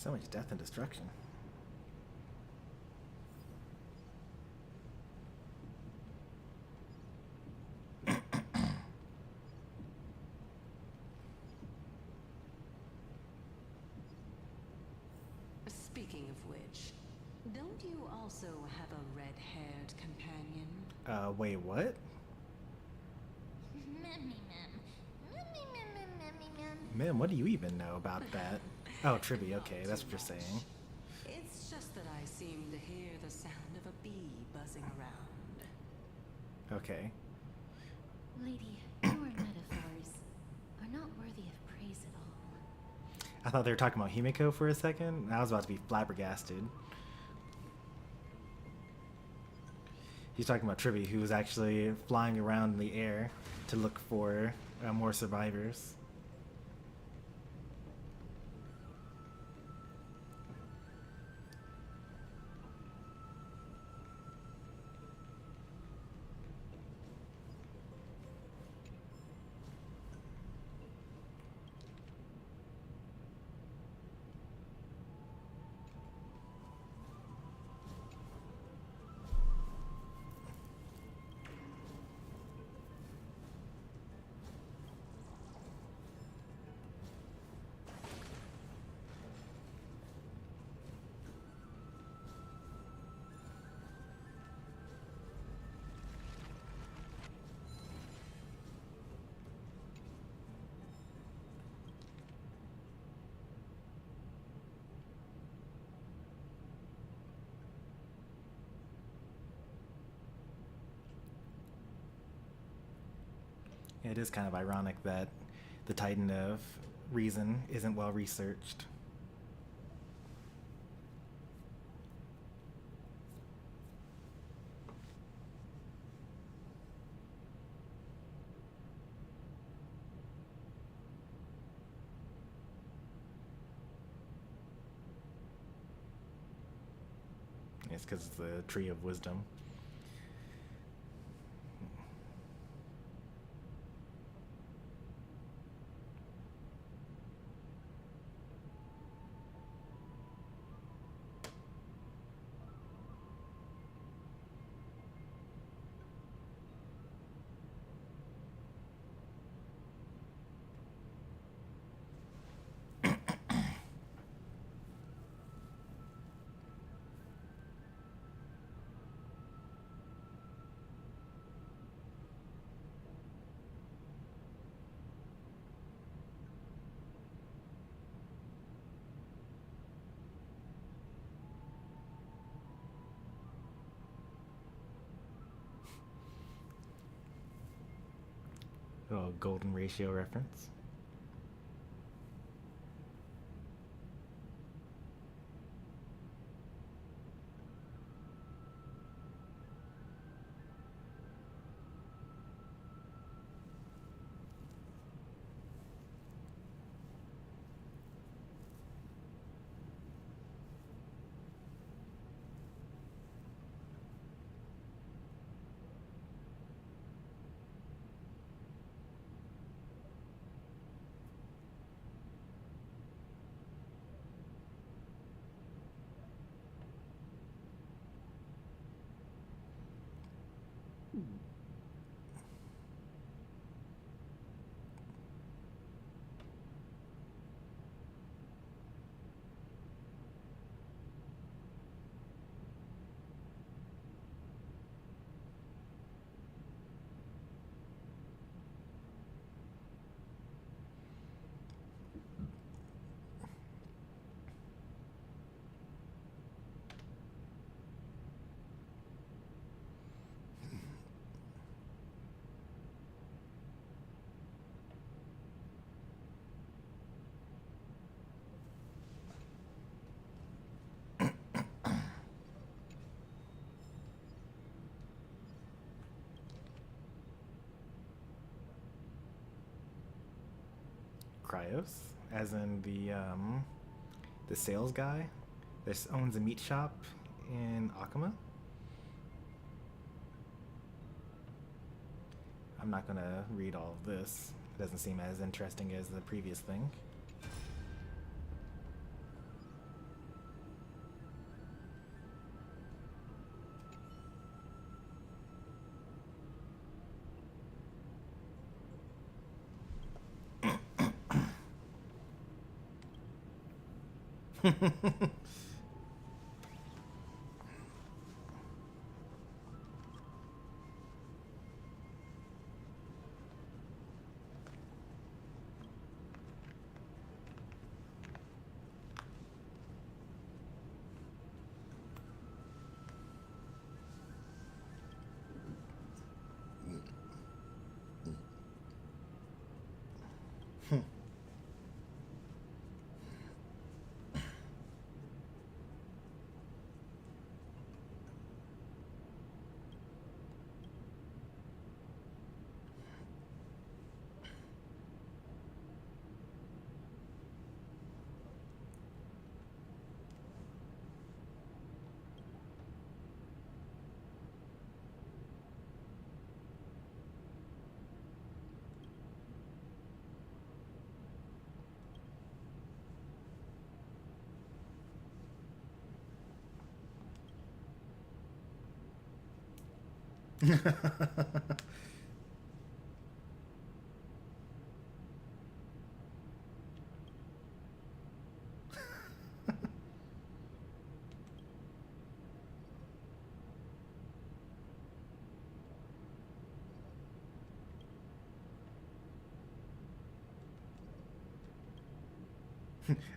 So much death and destruction. Speaking of which, don't you also have a red-haired companion? Wait, what? Mim, what do you even know about that? Oh, Tribby, okay, that's what you're saying. It's just that I seem to hear the sound of a bee buzzing around. Okay. Lady, your metaphors are not worthy of praise at all. I thought they were talking about Himiko for a second, and I was about to be flabbergasted. He's talking about Tribby, who was actually flying around in the air to look for more survivors. It is kind of ironic that the Titan of Reason isn't well researched. It's because it's the Tree of Wisdom. Oh, golden ratio reference. Cryos, as in the sales guy that owns a meat shop in Akama. I'm not gonna read all of this. It doesn't seem as interesting as the previous thing.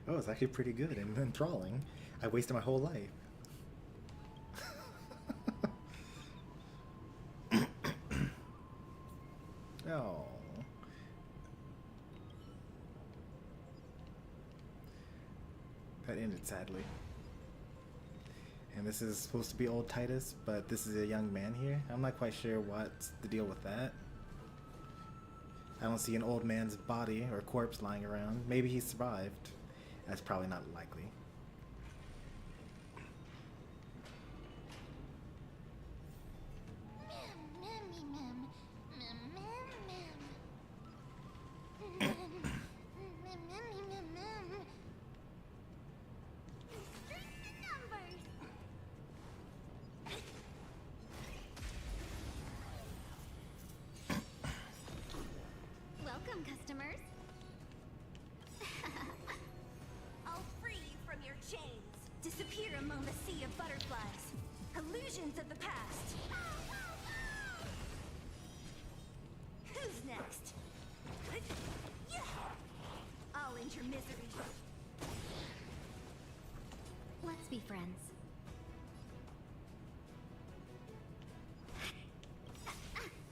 Oh, it's actually pretty good and enthralling. I wasted my whole life. Oh. That ended sadly. And this is supposed to be old Titus, but this is a young man here. I'm not quite sure what's the deal with that. I don't see an old man's body or corpse lying around. Maybe he survived. That's probably not likely. Welcome, customers. I'll free you from your chains. Disappear among the sea of butterflies. Illusions of the past. Who's next? I'll end your misery. Let's be friends.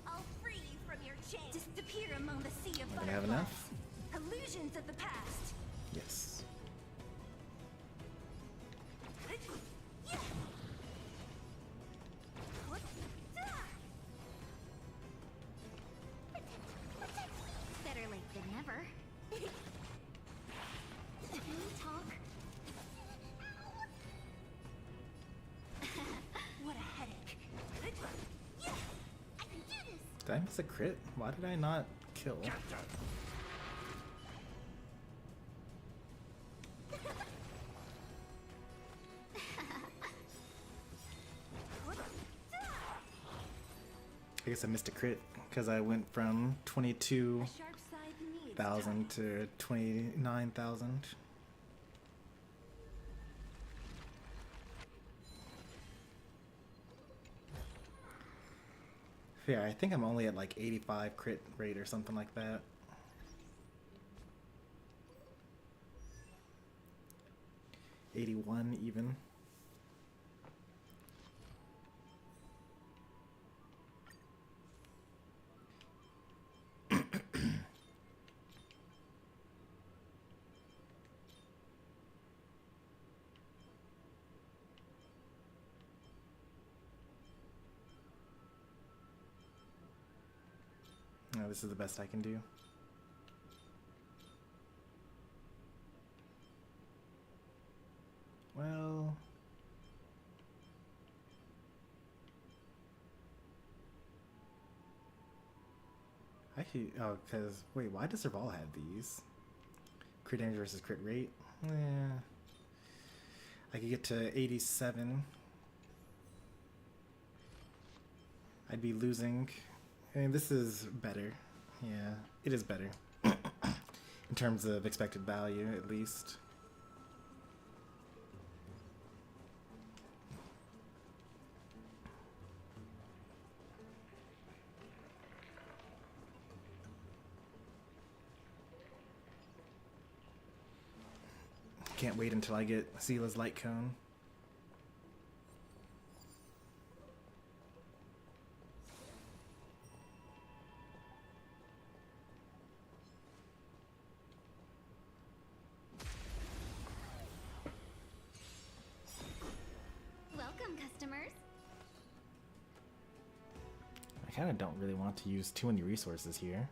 I'll free you from your chains. Disappear among the sea of Gonna butterflies. have enough? Illusions of the past. Yes. Better late than never. Can we talk? What a headache. I can do this. Did I miss a crit? Why did I not kill? I guess I missed a crit because I went from 22,000 Sharp side needs to 29,000. Yeah, I think I'm only at like 85 crit rate or something like that. '81 even. No, this is the best I can do. Well, actually, oh, because wait, why does Serval have these? Crit damage versus crit rate? Yeah, I could get to 87. I'd be losing. I mean, this is better. Yeah, it is better. In terms of expected value, at least. can't wait until I get Sela's light cone. Welcome, customers. I kind of don't really want to use too many resources here.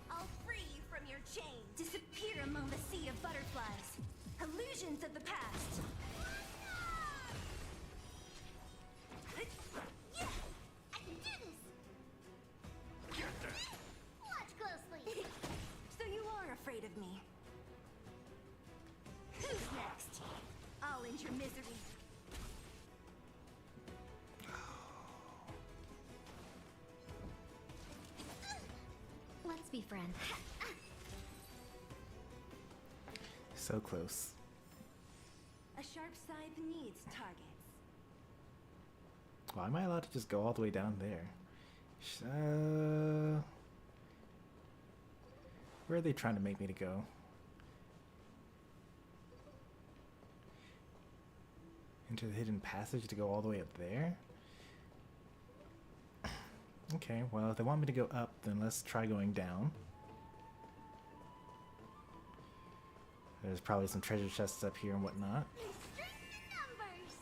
I'll free you from your chains. Disappear among the sea of butterflies. Illusions of the past. Yeah, I can do this. Watch closely. So you are afraid of me. Who's next? I'll end your misery. Let's be friends. So close. A sharp scythe needs targets. Well, am I allowed to just go all the way down there? Where are they trying to make me to go? Into the hidden passage to go all the way up there? Okay, well, if they want me to go up, then let's try going down. There's probably some treasure chests up here and whatnot. Strength in numbers.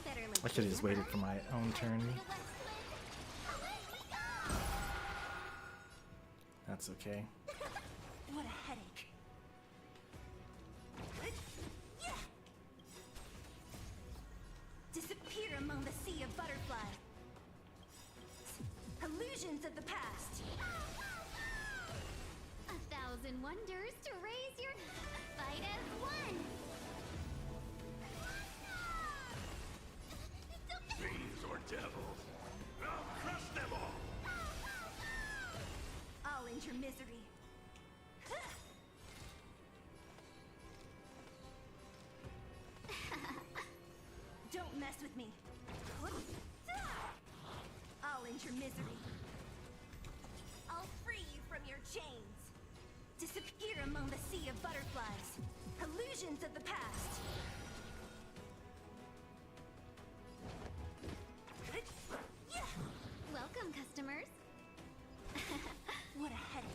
Better look I should have just waited for my own turn. That's okay. What a headache. Disappear among the sea of butterflies. Illusions of the past. 1,000 wonders to raise your fight as one. Fiends or devils, I'll crush them all. I'll end your misery. Don't mess with me. I'll end your misery. I'll free you from your chains. Disappear among the sea of butterflies. Illusions of the past. Welcome, customers. What a headache.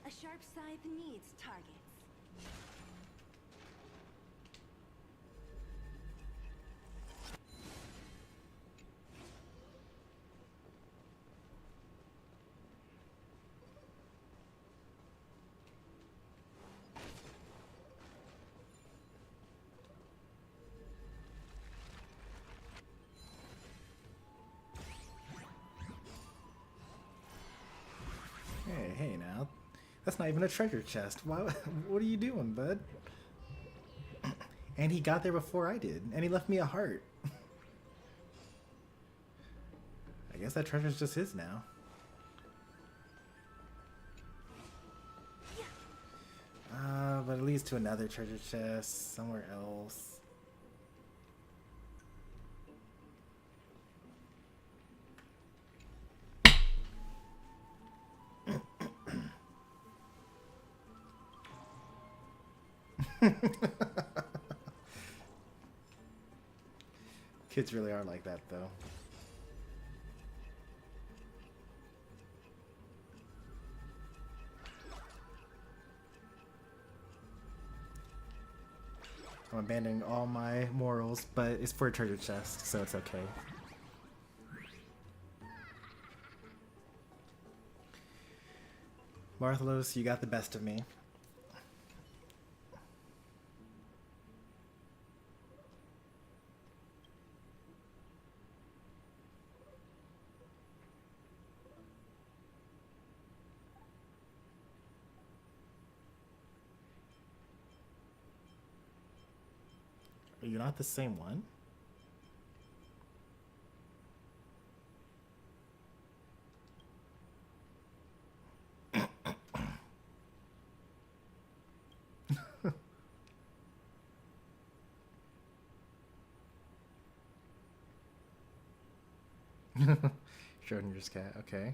A sharp scythe needs targets. Hey now. That's not even a treasure chest. Why, what are you doing, bud? And he got there before I did. And he left me a heart. I guess that treasure's just his now. But it leads to another treasure chest somewhere else. Kids really are like that, though. I'm abandoning all my morals, but it's for a treasure chest, so it's okay. Marthelos, you got the best of me. Are you not the same one? Schrodinger's cat, okay.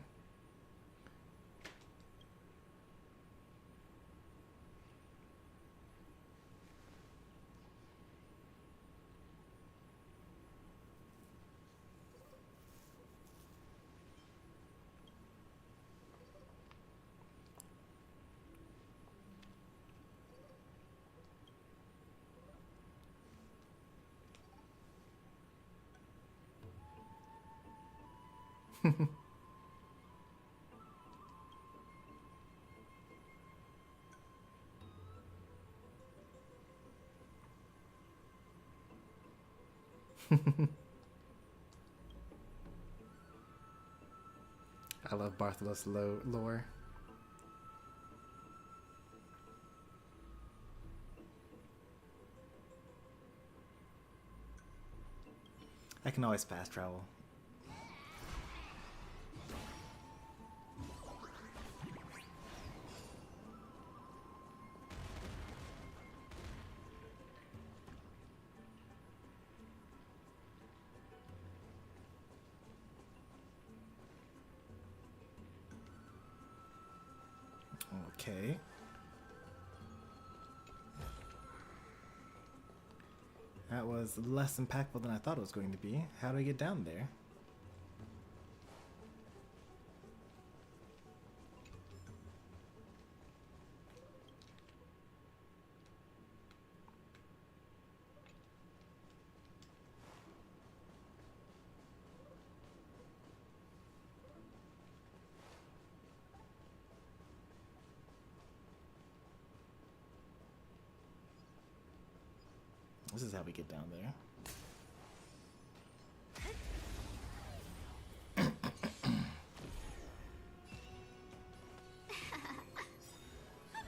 I love Bartholus lore. I can always fast travel. Okay. That was less impactful than I thought it was going to be. How do I get down there? This is how we get down there. I'm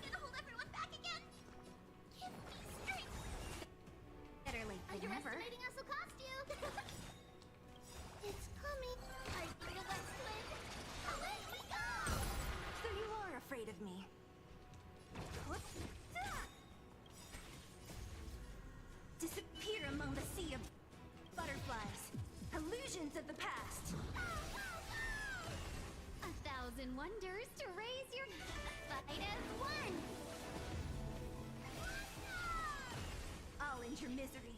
gonna hold everyone back again. Give me strength. Better late than never. Underestimating us will cost you. It's coming. I feel that swing. Away we go. So you are afraid of me. Disappear among the sea of butterflies. Illusions of the past. 1,000 wonders to raise your fight as one. I'll end your misery.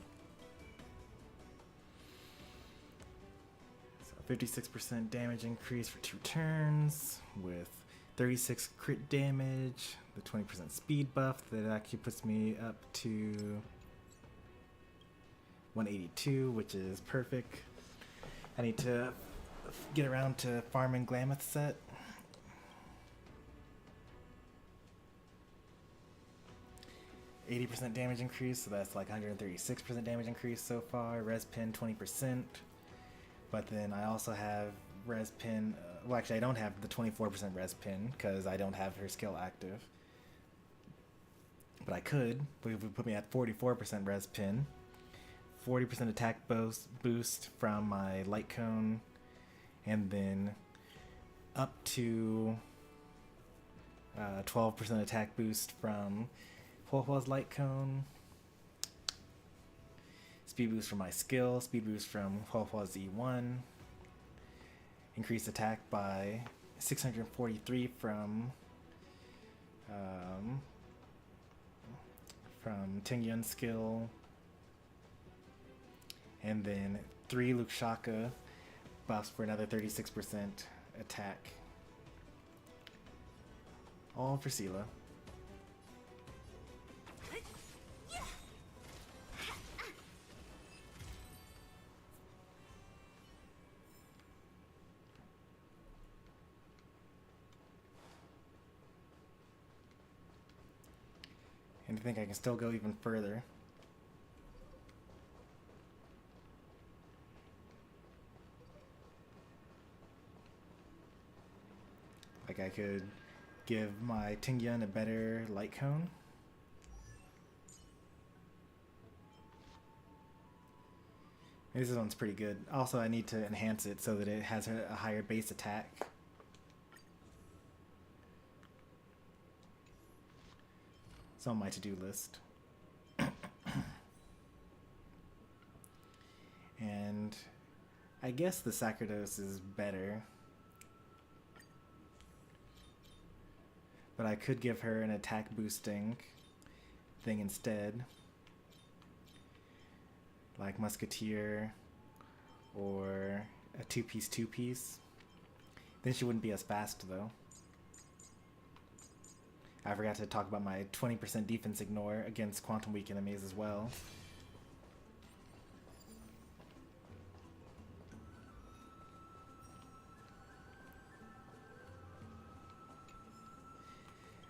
So 56% damage increase for 2 turns with 36 crit damage, the 20% speed buff that actually puts me up to 182, which is perfect. I need to get around to farming Glamoth set. %80 damage increase, so that's like 136% damage increase so far. Res pin 20%, but then I also have res pin. Well, actually, I don't have the 24% res pin because I don't have her skill active. But I could. It would put me at 44% res pin. 40% attack boost from my light cone, and then up to 12% attack boost from Huohua's light cone. Speed boost from my skill, speed boost from Huohua's E1. Increased attack by 643 from Tingyun's skill. And then 3 Lukshaka buffs for another 36% attack. All for Sela. And I think I can still go even further. Like I could give my Tingyun a better light cone. This one's pretty good. Also, I need to enhance it so that it has a higher base attack. It's on my to-do list. And I guess the Sacerdos is better. But I could give her an attack boosting thing instead. Like Musketeer or a two-piece. Then she wouldn't be as fast though. I forgot to talk about my 20% defense ignore against quantum weak enemies as well.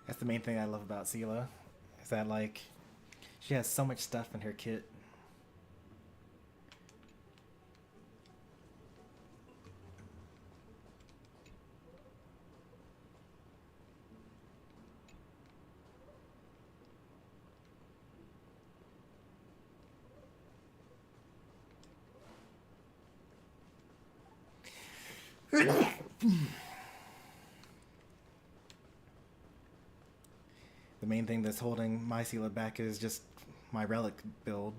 That's the main thing I love about Sela, is that like she has so much stuff in her kit. The main thing that's holding my Sela back is just my relic build.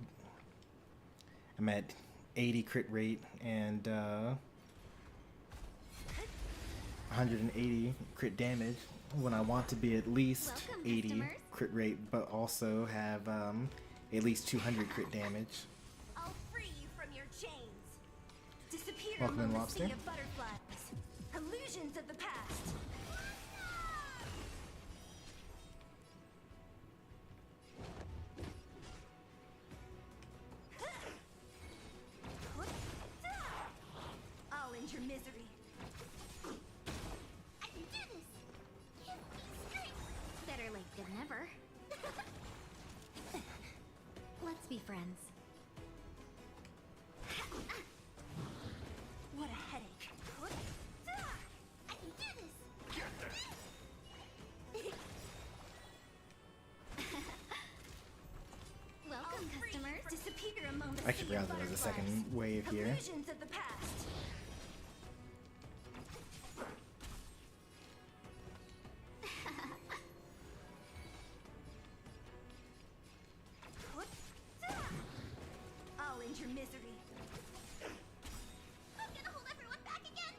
I'm at 80 crit rate and 180 crit damage when I want to be at least Welcome, 80 customers. crit rate, but also have at least 200 crit damage. I'll free you from your chains. Disappear Welcome among in, the Lobster. sea of butterflies. Illusions of the past. I'll end your misery. I can do this! Give me strength! Better late than never. Let's be friends. What a headache. I can do this! Welcome, customers. Disappear among the I should sea of realize there was a butterflies. second wave here. Illusions of the past. I'll end your misery. I'm gonna hold everyone back again!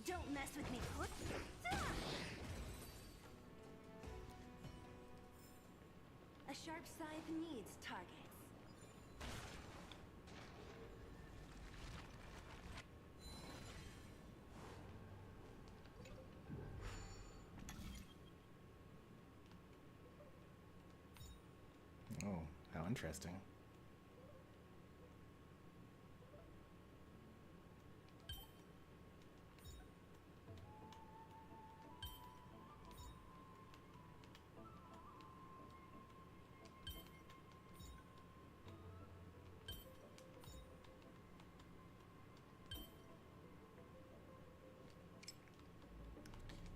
Don't mess with me. A sharp scythe needs targets. Oh, how interesting.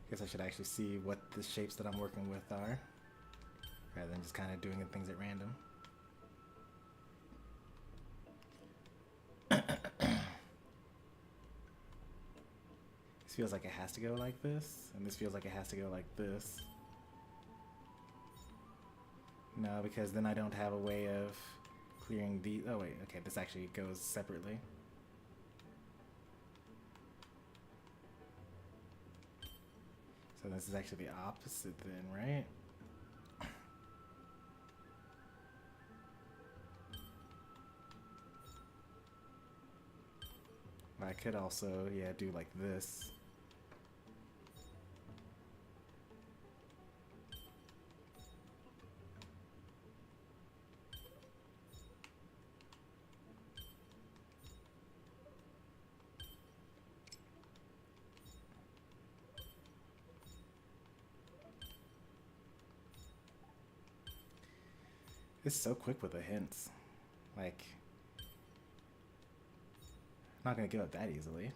Guess I should actually see what the shapes that I'm working with are, rather than just kind of doing things at random. This feels like it has to go like this, and this feels like it has to go like this. No, because then I don't have a way of clearing the... Oh wait, okay, this actually goes separately. So this is actually the opposite then, right? I could also, yeah, do like this. It's so quick with the hints. Like, I'm not gonna give up that easily.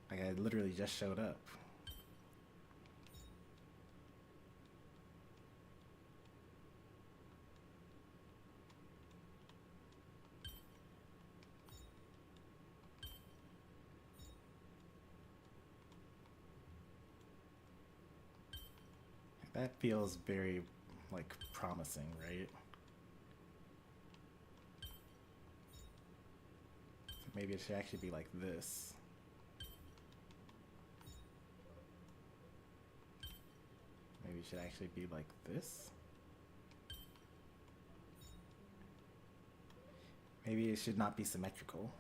Like, I literally just showed up. That feels very, like, promising, right? So maybe it should actually be like this. Maybe it should actually be like this. Maybe it should not be symmetrical.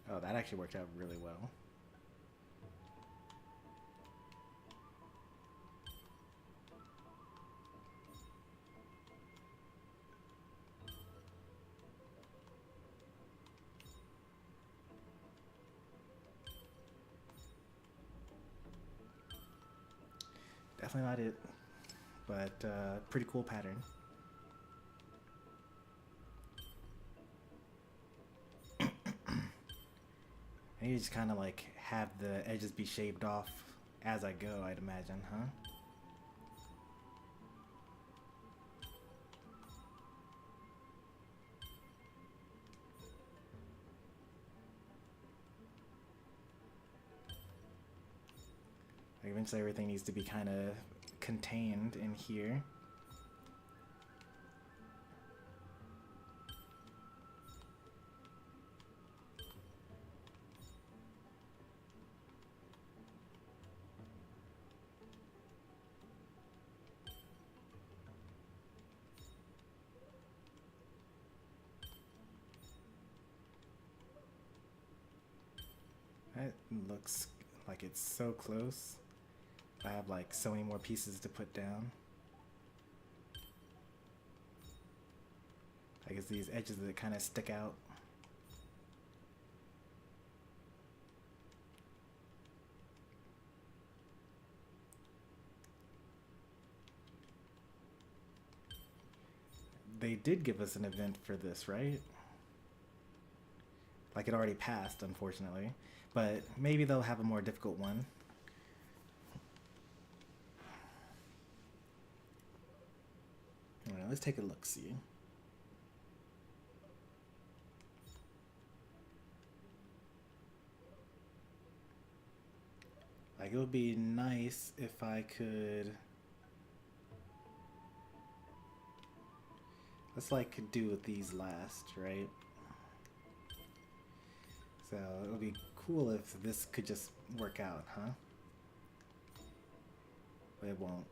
Oh, that actually worked out really well. Definitely not it, but pretty cool pattern. And you just kind of like have the edges be shaved off as I go, I'd imagine, huh? Like eventually everything needs to be kind of contained in here. That looks like it's so close. I have like so many more pieces to put down. I guess these edges that kind of stick out. They did give us an event for this, right? Like it already passed, unfortunately. But maybe they'll have a more difficult one. Alright, let's take a look-see. Like it would be nice if I could... Let's like do with these last, right? So it would be cool if this could just work out, huh? But it won't.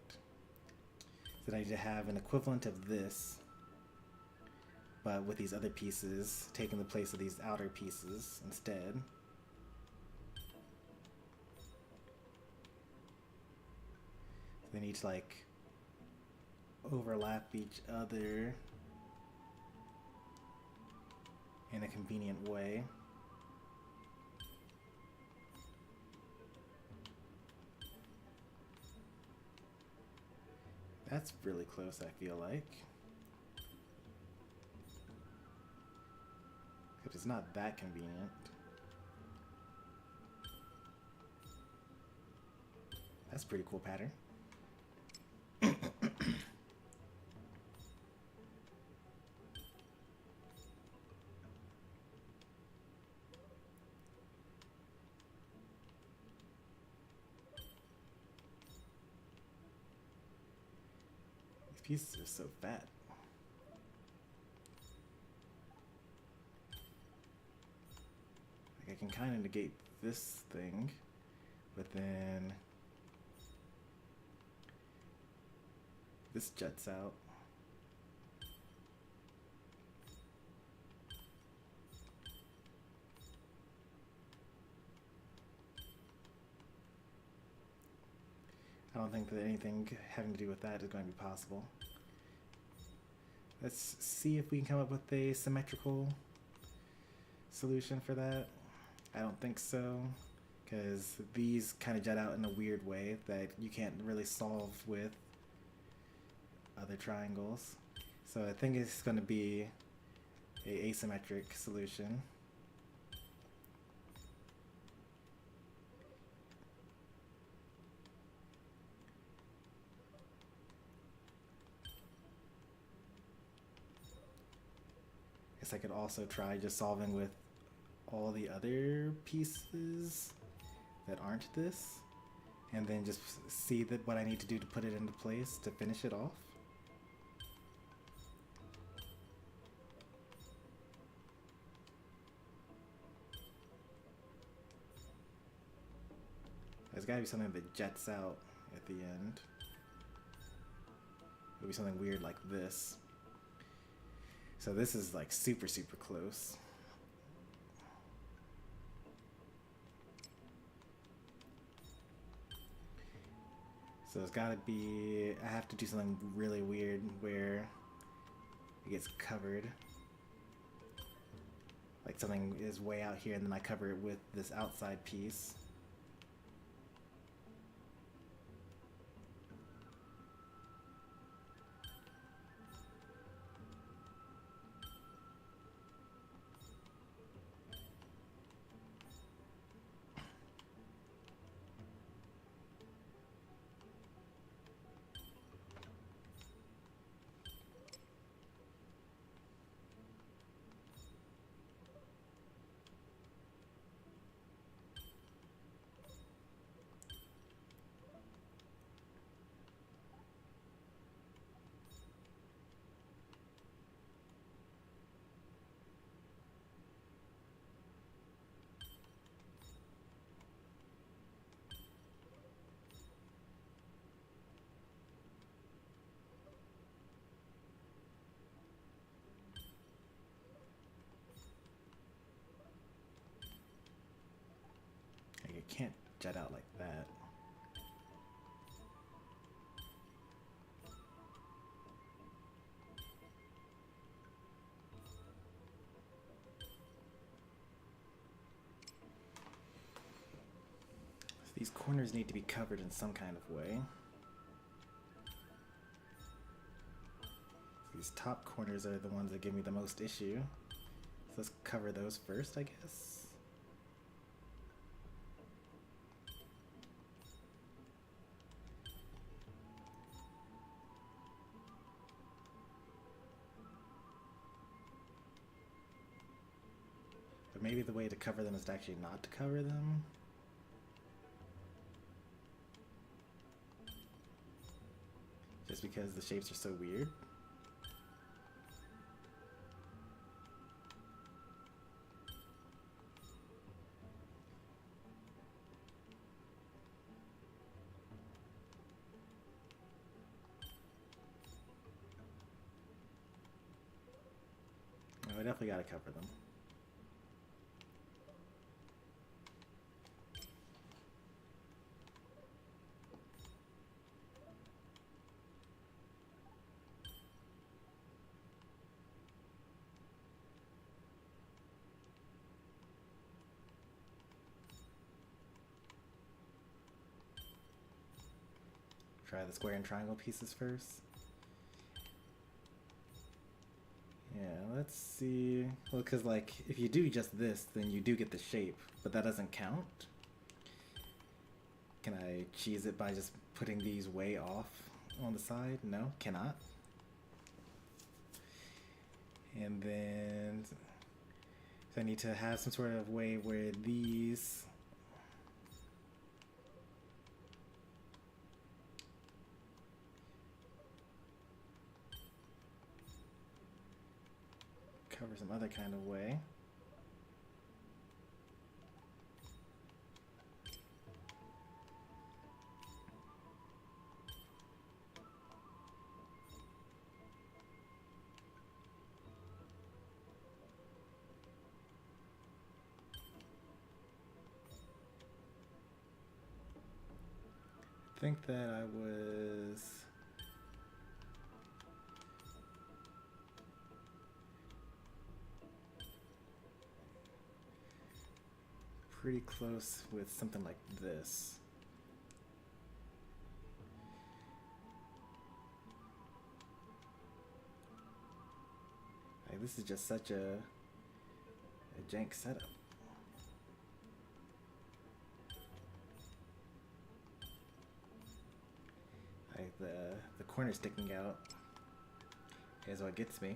So I need to have an equivalent of this, but with these other pieces taking the place of these outer pieces instead. So they need to like overlap each other in a convenient way. That's really close, I feel like. But it's not that convenient. That's a pretty cool pattern. These pieces are so fat. Like I can kind of negate this thing, but then this juts out. I don't think that anything having to do with that is going to be possible. Let's see if we can come up with a symmetrical solution for that. I don't think so, because these kind of jut out in a weird way that you can't really solve with other triangles. So I think it's going to be an asymmetric solution. I could also try just solving with all the other pieces that aren't this and then just see that what I need to do to put it into place to finish it off. There's gotta be something that jets out at the end. It'll be something weird like this. So this is like super, super close. So it's gotta be, I have to do something really weird where it gets covered. Like something is way out here and then I cover it with this outside piece. It can't jet out like that. So these corners need to be covered in some kind of way. These top corners are the ones that give me the most issue. So let's cover those first, I guess. Maybe the way to cover them is to actually not to cover them. Just because the shapes are so weird. Oh, I definitely gotta cover them. Try the square and triangle pieces first. Yeah, let's see. Well, because like if you do just this, then you do get the shape, but that doesn't count. Can I cheese it by just putting these way off on the side? No, cannot. And then so I need to have some sort of way where these cover some other kind of way. I think that I was pretty close with something like this. Like, this is just such a jank setup. Like the corner sticking out is what gets me.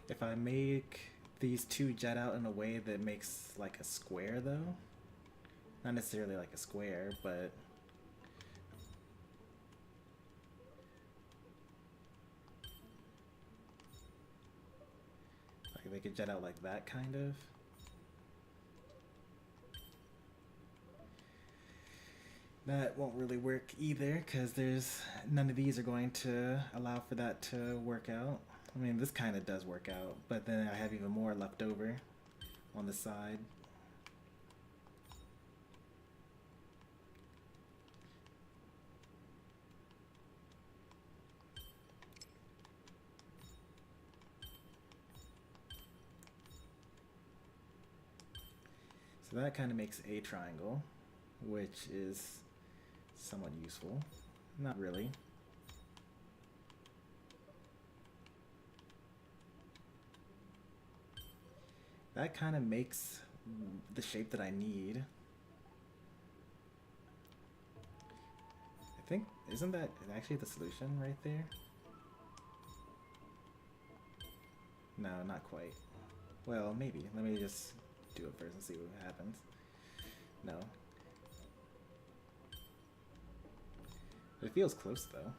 If I make these two jet out in a way that makes like a square though. Not necessarily like a square, but like they could jet out like that kind of. That won't really work either because there's none of these are going to allow for that to work out. I mean, this kind of does work out, but then I have even more left over on the side. So that kind of makes a triangle, which is somewhat useful. Not really. That kind of makes the shape that I need. I think, isn't that actually the solution right there? No, not quite. Well, maybe. Let me just do it first and see what happens. No. It feels close though.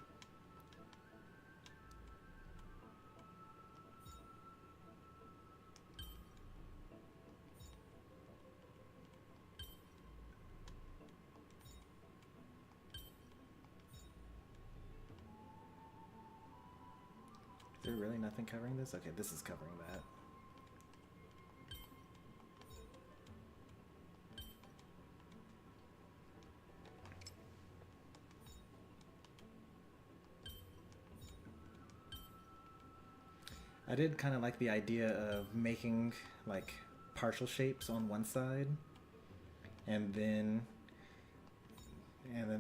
Is there really nothing covering this? Okay, this is covering that. I did kind of like the idea of making like partial shapes on one side and then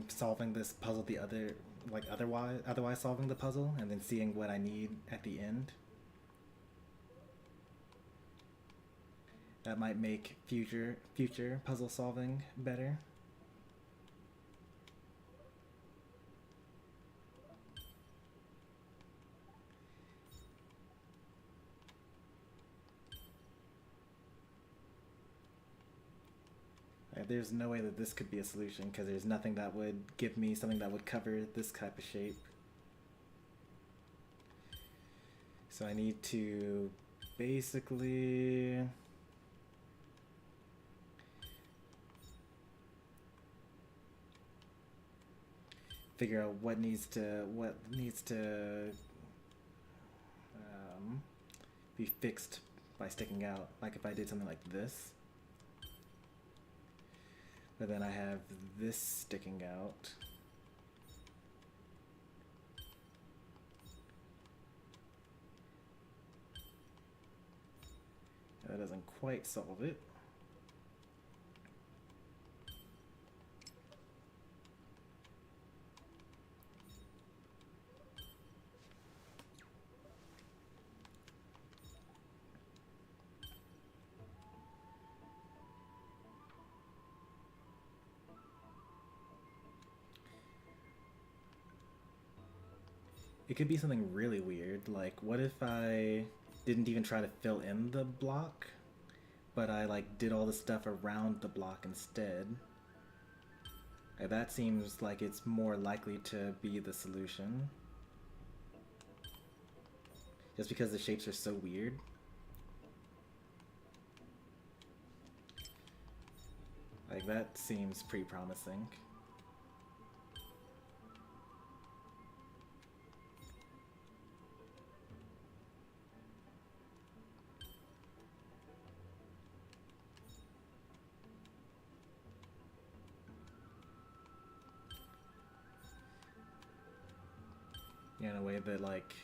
solving this puzzle the other, like otherwise solving the puzzle and then seeing what I need at the end. That might make future puzzle solving better. There's no way that this could be a solution because there's nothing that would give me something that would cover this type of shape. So I need to basically figure out what needs to be fixed by sticking out. Like if I did something like this. But then I have this sticking out. That doesn't quite solve it. It could be something really weird, like what if I didn't even try to fill in the block, but I like did all the stuff around the block instead? That seems like it's more likely to be the solution. Just because the shapes are so weird. Like that seems pretty promising. In a way that, like,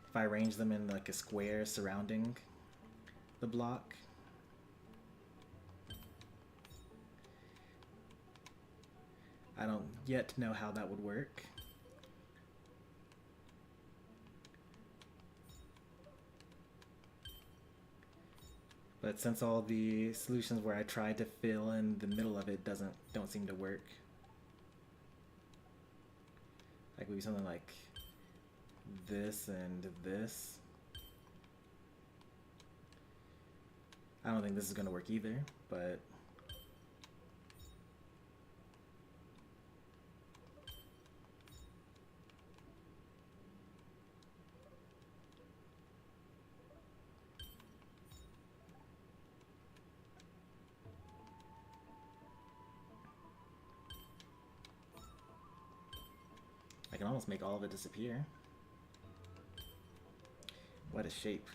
if I arrange them in like a square surrounding the block, I don't yet know how that would work. But since all the solutions where I tried to fill in the middle of it don't seem to work, like maybe something like this and this. I don't think this is gonna work either, but I can almost make all of it disappear. What a shape.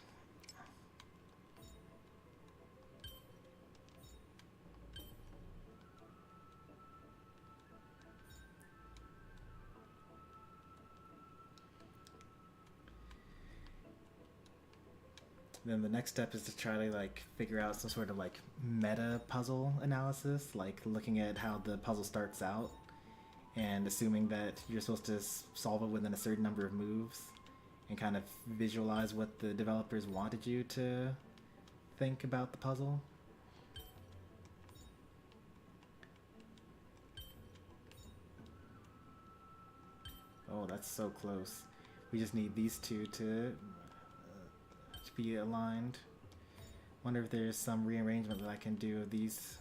Then the next step is to try to like figure out some sort of like meta puzzle analysis, like looking at how the puzzle starts out and assuming that you're supposed to solve it within a certain number of moves and kind of visualize what the developers wanted you to think about the puzzle. Oh, that's so close. We just need these two to be aligned. Wonder if there's some rearrangement that I can do of these.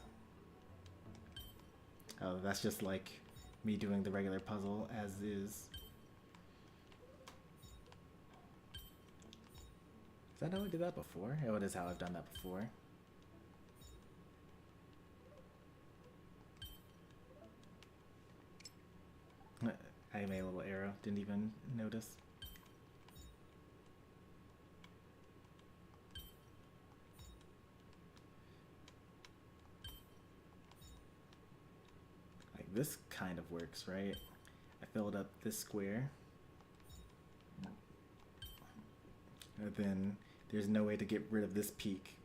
Oh, that's just like me doing the regular puzzle as is. Is that how I did that before? Oh, it is how I've done that before. I made a little arrow, didn't even notice. Like this kind of works, right? I filled up this square. And then there's no way to get rid of this peak.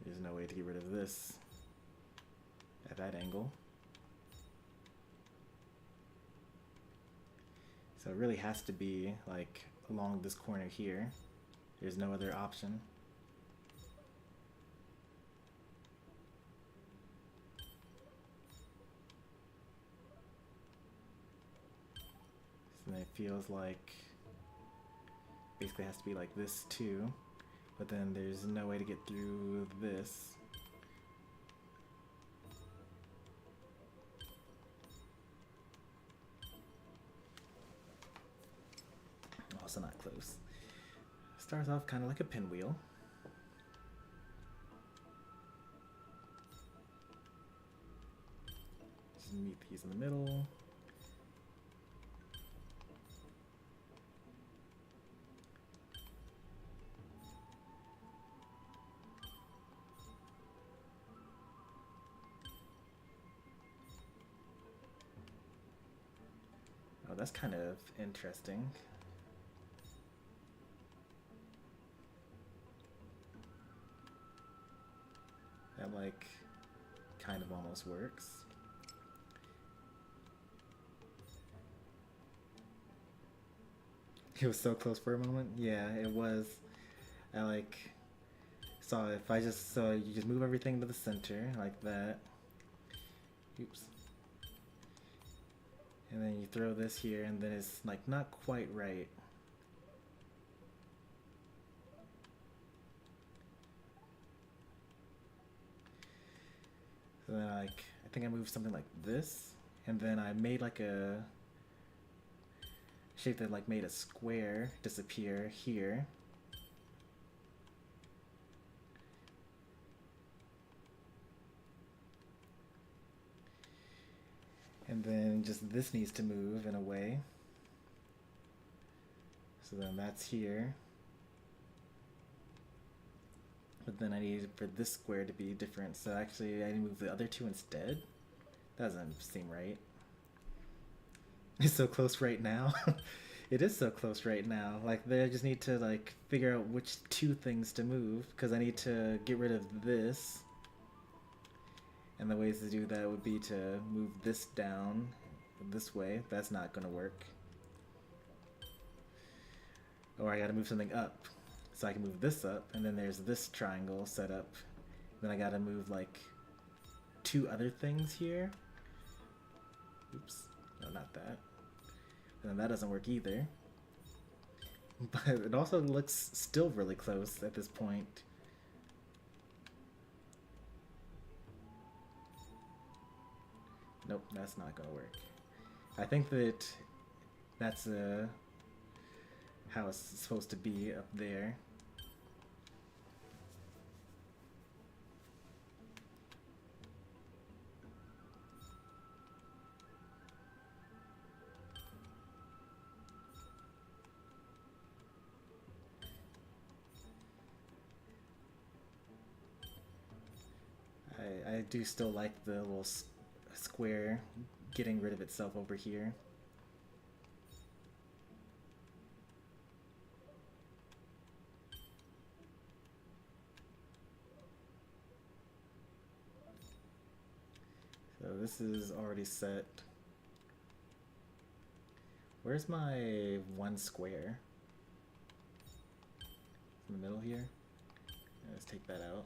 There's no way to get rid of this at that angle. So it really has to be like along this corner here. There's no other option. So then it feels like basically has to be like this too. But then there's no way to get through this. Also not close. Starts off kind of like a pinwheel. Just meet these in the middle. Oh, that's kind of interesting. That like kind of almost works. It was so close for a moment. Yeah, it was. I like saw if I just so you just move everything to the center like that. Oops. And then you throw this here, and then it's like not quite right. So then I think I moved something like this, and then I made like a shape that like made a square disappear here. And then just this needs to move in a way. So then that's here. But then I need for this square to be different. So actually I move the other two instead. That doesn't seem right. It's so close right now. It is so close right now. Like I just need to like figure out which two things to move, because I need to get rid of this. And the ways to do that would be to move this down this way. That's not going to work. Or I got to move something up. So I can move this up, and then there's this triangle set up. Then I got to move like two other things here. Oops. No, not that. then that doesn't work either. But it also looks still really close at this point. Nope, that's not gonna work. I think that that's how it's supposed to be up there. I do still like the little square getting rid of itself over here. So this is already set. Where's my one square? In the middle here? Let's take that out.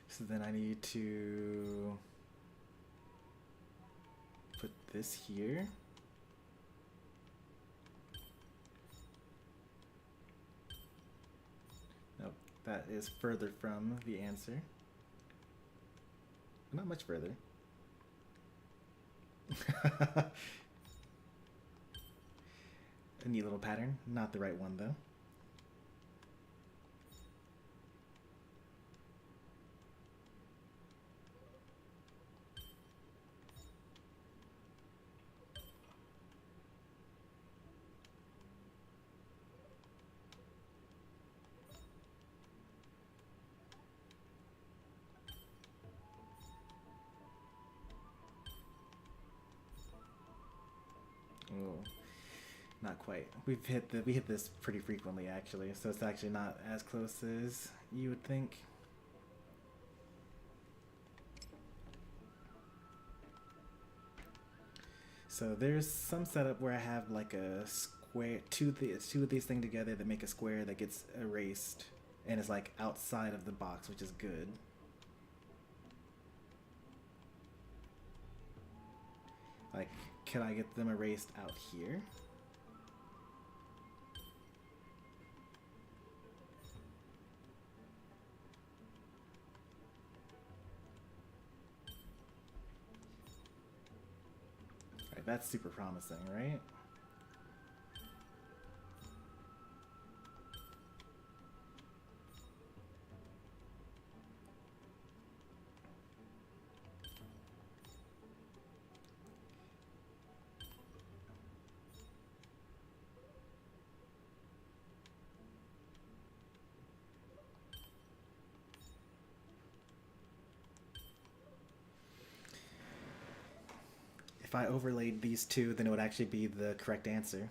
So then I need to put this here. Nope, that is further from the answer. Not much further. A neat little pattern. Not the right one though. Oh, not quite. We hit this pretty frequently actually, so it's actually not as close as you would think. So there's some setup where I have like a square, two of these things together that make a square that gets erased, and it's like outside of the box, which is good. Like, can I get them erased out here? Alright, that's super promising, right? If I overlaid these two, then it would actually be the correct answer.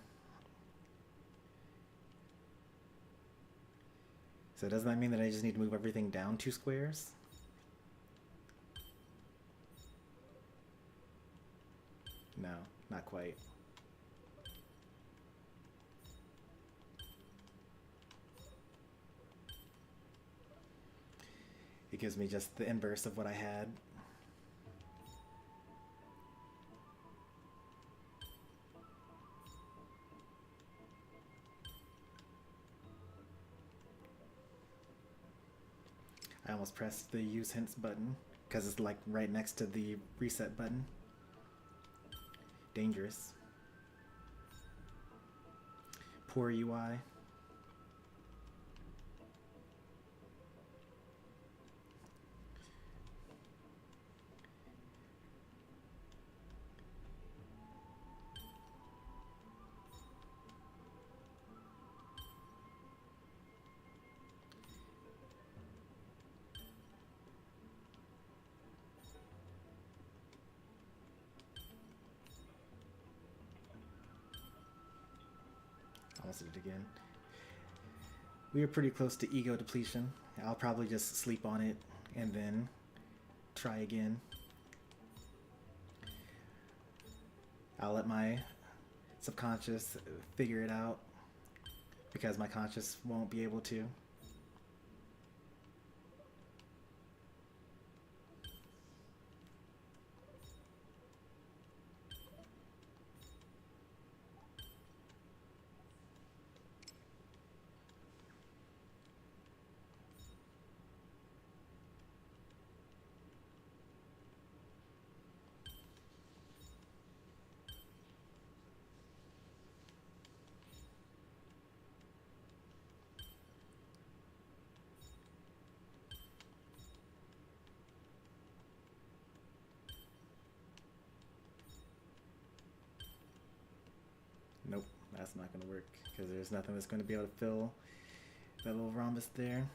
So doesn't that mean that I just need to move everything down 2 squares? No, not quite. It gives me just the inverse of what I had. I almost pressed the use hints button because it's like right next to the reset button. Dangerous. Poor UI. Almost did it again. We are pretty close to ego depletion. I'll probably just sleep on it and then try again. I'll let my subconscious figure it out because my conscious won't be able to. that's not going to work because there's nothing that's going to be able to fill that little rhombus there.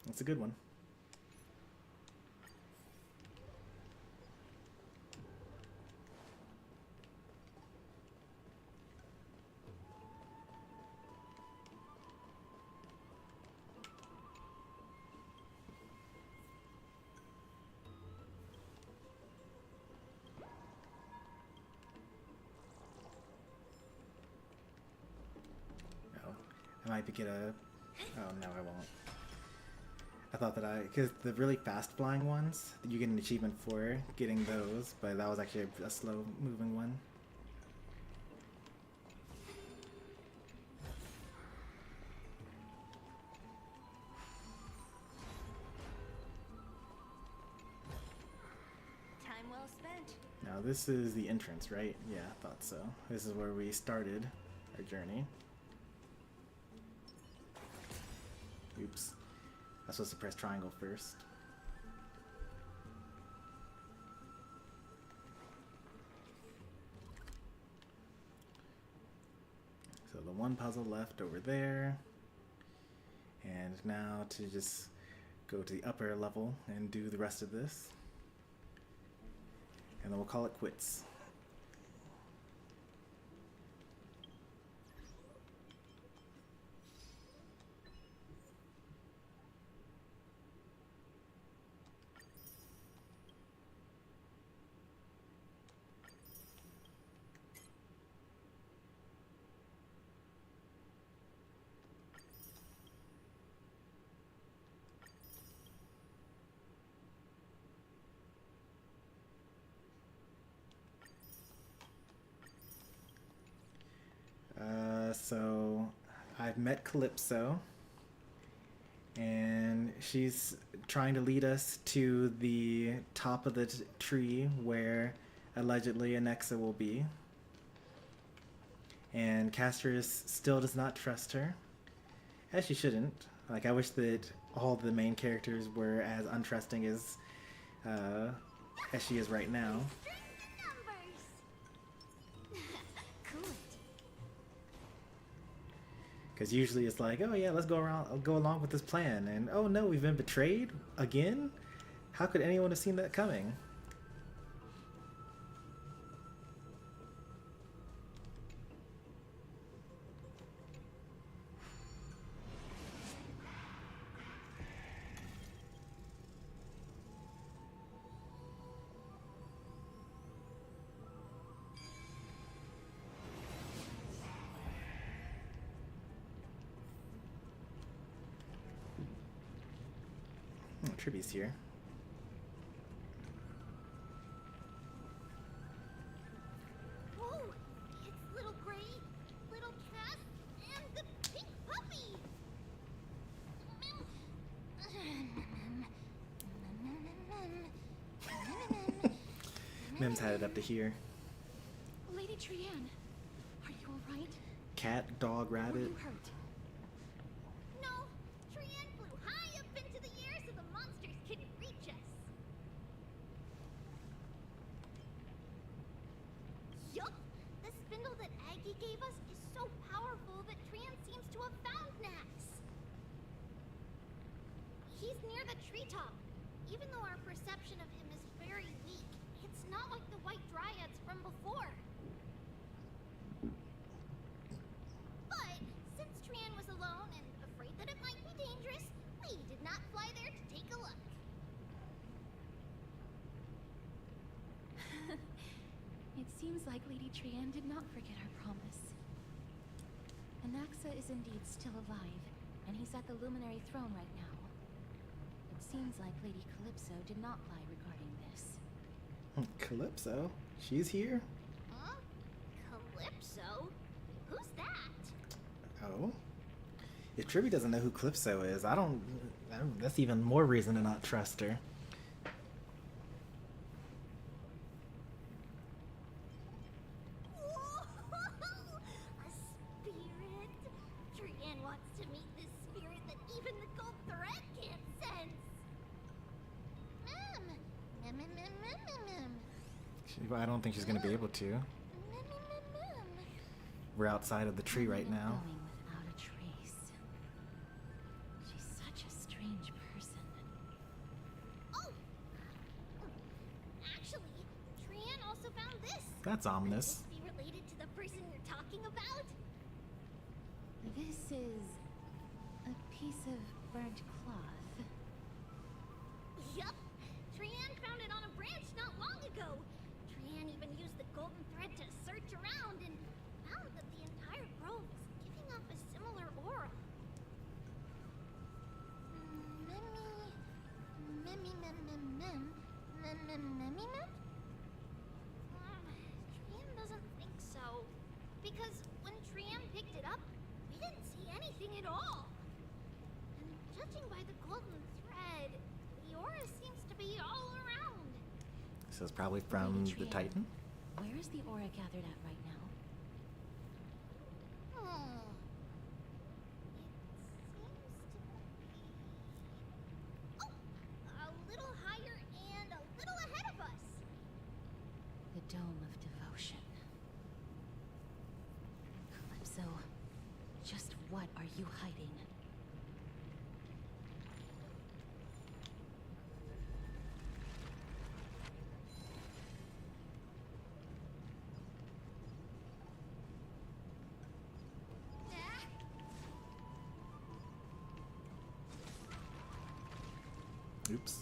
That's a good one. I might get a... Oh, no, I won't. I thought that because the really fast flying ones, you get an achievement for getting those, but that was actually a slow moving one. Time well spent. Now this is the entrance, right? Yeah, I thought so. This is where we started our journey. Oops. I'm supposed to press triangle first. So the one puzzle left over there. And now to just go to the upper level and do the rest of this. And then we'll call it quits. So I've met Calypso, and she's trying to lead us to the top of the tree where allegedly Anexa will be. And Castris still does not trust her, as she shouldn't. Like, I wish that all the main characters were as untrusting as she is right now. Because usually it's like, oh yeah, let's go along with this plan, and oh no, we've been betrayed again? How could anyone have seen that coming? Triby's here. Whoa! It's little Gray, little Cat, and the pink puppy! Mim's had it up to here. Lady Trianne, are you alright? Cat, dog, Were rabbit. you hurt? No, Trianne flew high up into the air so the monsters couldn't reach us. Yup! The spindle that Aggie gave us is so powerful that Trianne seems to have found Nax. He's near the treetop. Even though our perception of him is very weak, it's not like the white dryads from before. But since Trianne was alone and afraid that it might be dangerous, we did not fly there to take a look. It seems like Lady Trianne did not forget our promise. Anaxa is indeed still alive, and he's at the Luminary Throne right now. It seems like Lady Calypso did not lie regarding this. Calypso? She's here? Huh? Calypso? Who's that? Oh? If Triby doesn't know who Calypso is, that's even more reason to not trust her. Whoa! A spirit? Trianne wants to meet this spirit that even the gold thread can't sense. I don't think she's gonna be able to. We're outside of the tree right now. Going without a trace. She's such a strange person. Oh! Actually, Trian also found this. That's ominous. Could this be related to the person you're talking about? This is a piece of burnt cloth. Yup. Trian found it on a branch not long ago. Trian even used the golden thread to search around and found that the entire grove is giving off a similar aura. Trian doesn't think so. Because when Trian picked it up, we didn't see anything at all. And judging by the golden thread, the aura seems to be all around. So it's probably from Lady the Trian, Titan. Where is the aura gathered at right now? Hmm. It seems to be... Oh! A little higher and a little ahead of us. The Dome of Devotion. Calypso, just what are you hiding? Oops.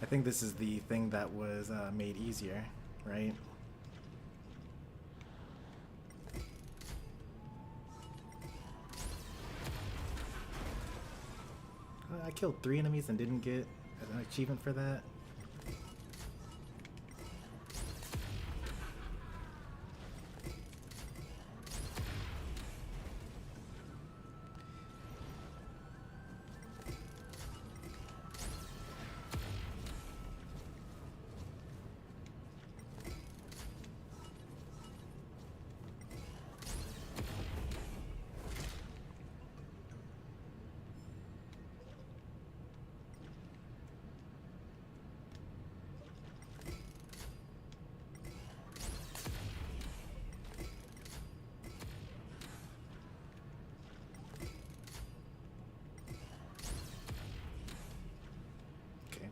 I think this is the thing that was made easier, right? I killed 3 enemies and didn't get an achievement for that.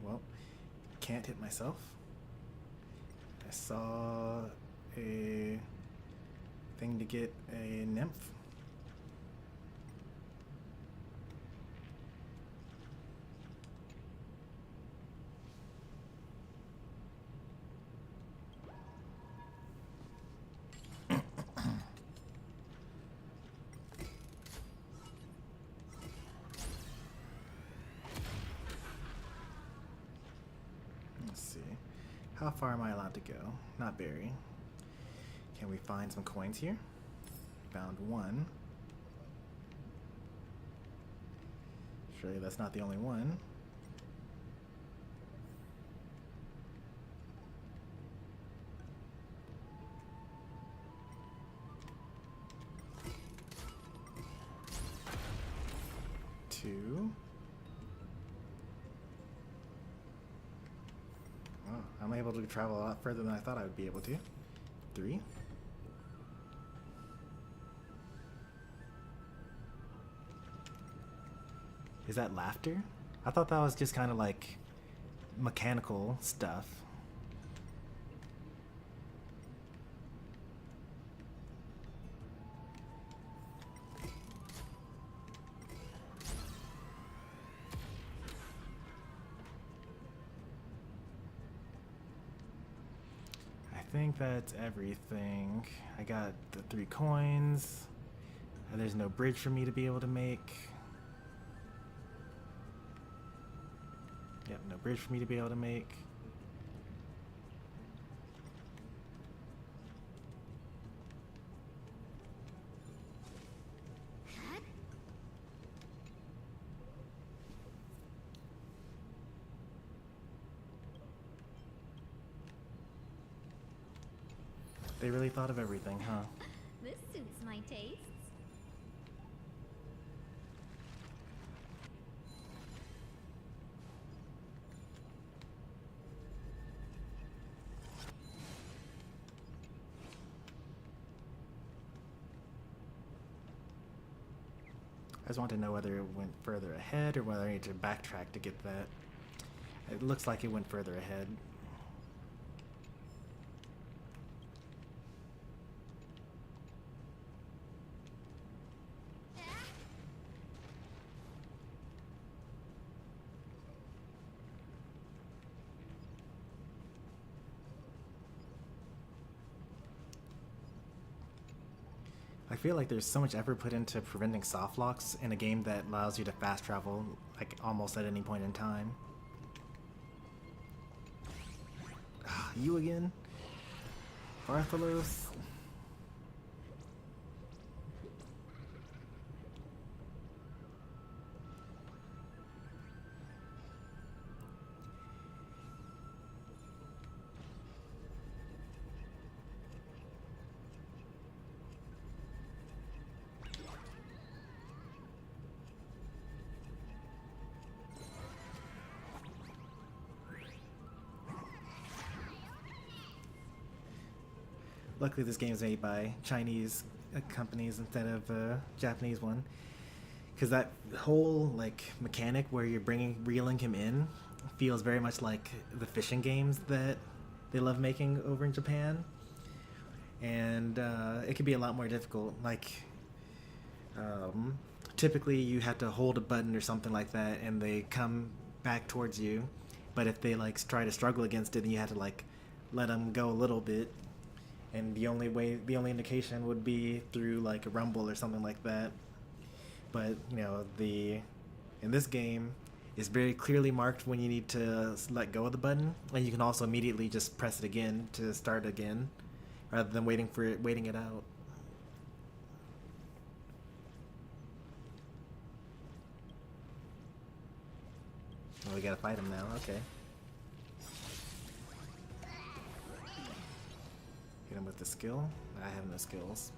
Well, can't hit myself. I saw a thing to get a nymph. How far am I allowed to go? Not very. Can we find some coins here? Found 1. Surely that's not the only one. Two. Oh, I'm able to travel a lot further than I thought I would be able to. 3. Is that laughter? I thought that was just kind of like mechanical stuff. I think that's everything. I got the 3 coins. There's no bridge for me to be able to make. Yep, no bridge for me to be able to make. They really thought of everything, huh? This suits my tastes. I just want to know whether it went further ahead or whether I need to backtrack to get that. It looks like it went further ahead. I feel like there's so much effort put into preventing soft locks in a game that allows you to fast travel like almost at any point in time. You again? Bartholos? Luckily, this game is made by Chinese companies instead of a Japanese one, because that whole like mechanic where you're reeling him in feels very much like the fishing games that they love making over in Japan, and it can be a lot more difficult. Like, typically you have to hold a button or something like that, and they come back towards you. But if they like try to struggle against it, then you have to like let them go a little bit. And the only indication would be through like a rumble or something like that. But you know, in this game, it's very clearly marked when you need to let go of the button, and you can also immediately just press it again to start again, rather than waiting it out. Oh, we gotta fight him now. Okay. Hit him with the skill. I have no skills.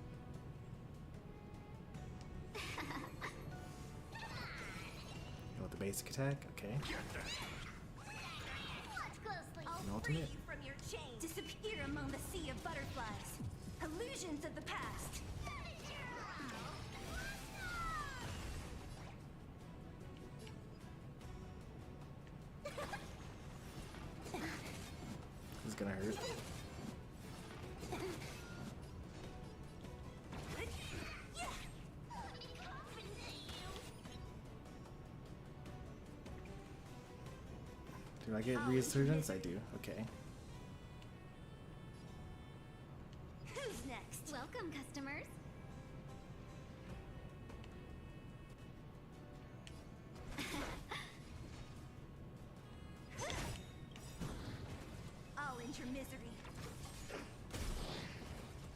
With the basic attack. Okay. An ultimate. You from your chains. Disappear among the sea of butterflies. Illusions of the past. This is gonna hurt. Do I get resurgence? I do. Okay. Who's next? Welcome, customers. I'll end your misery.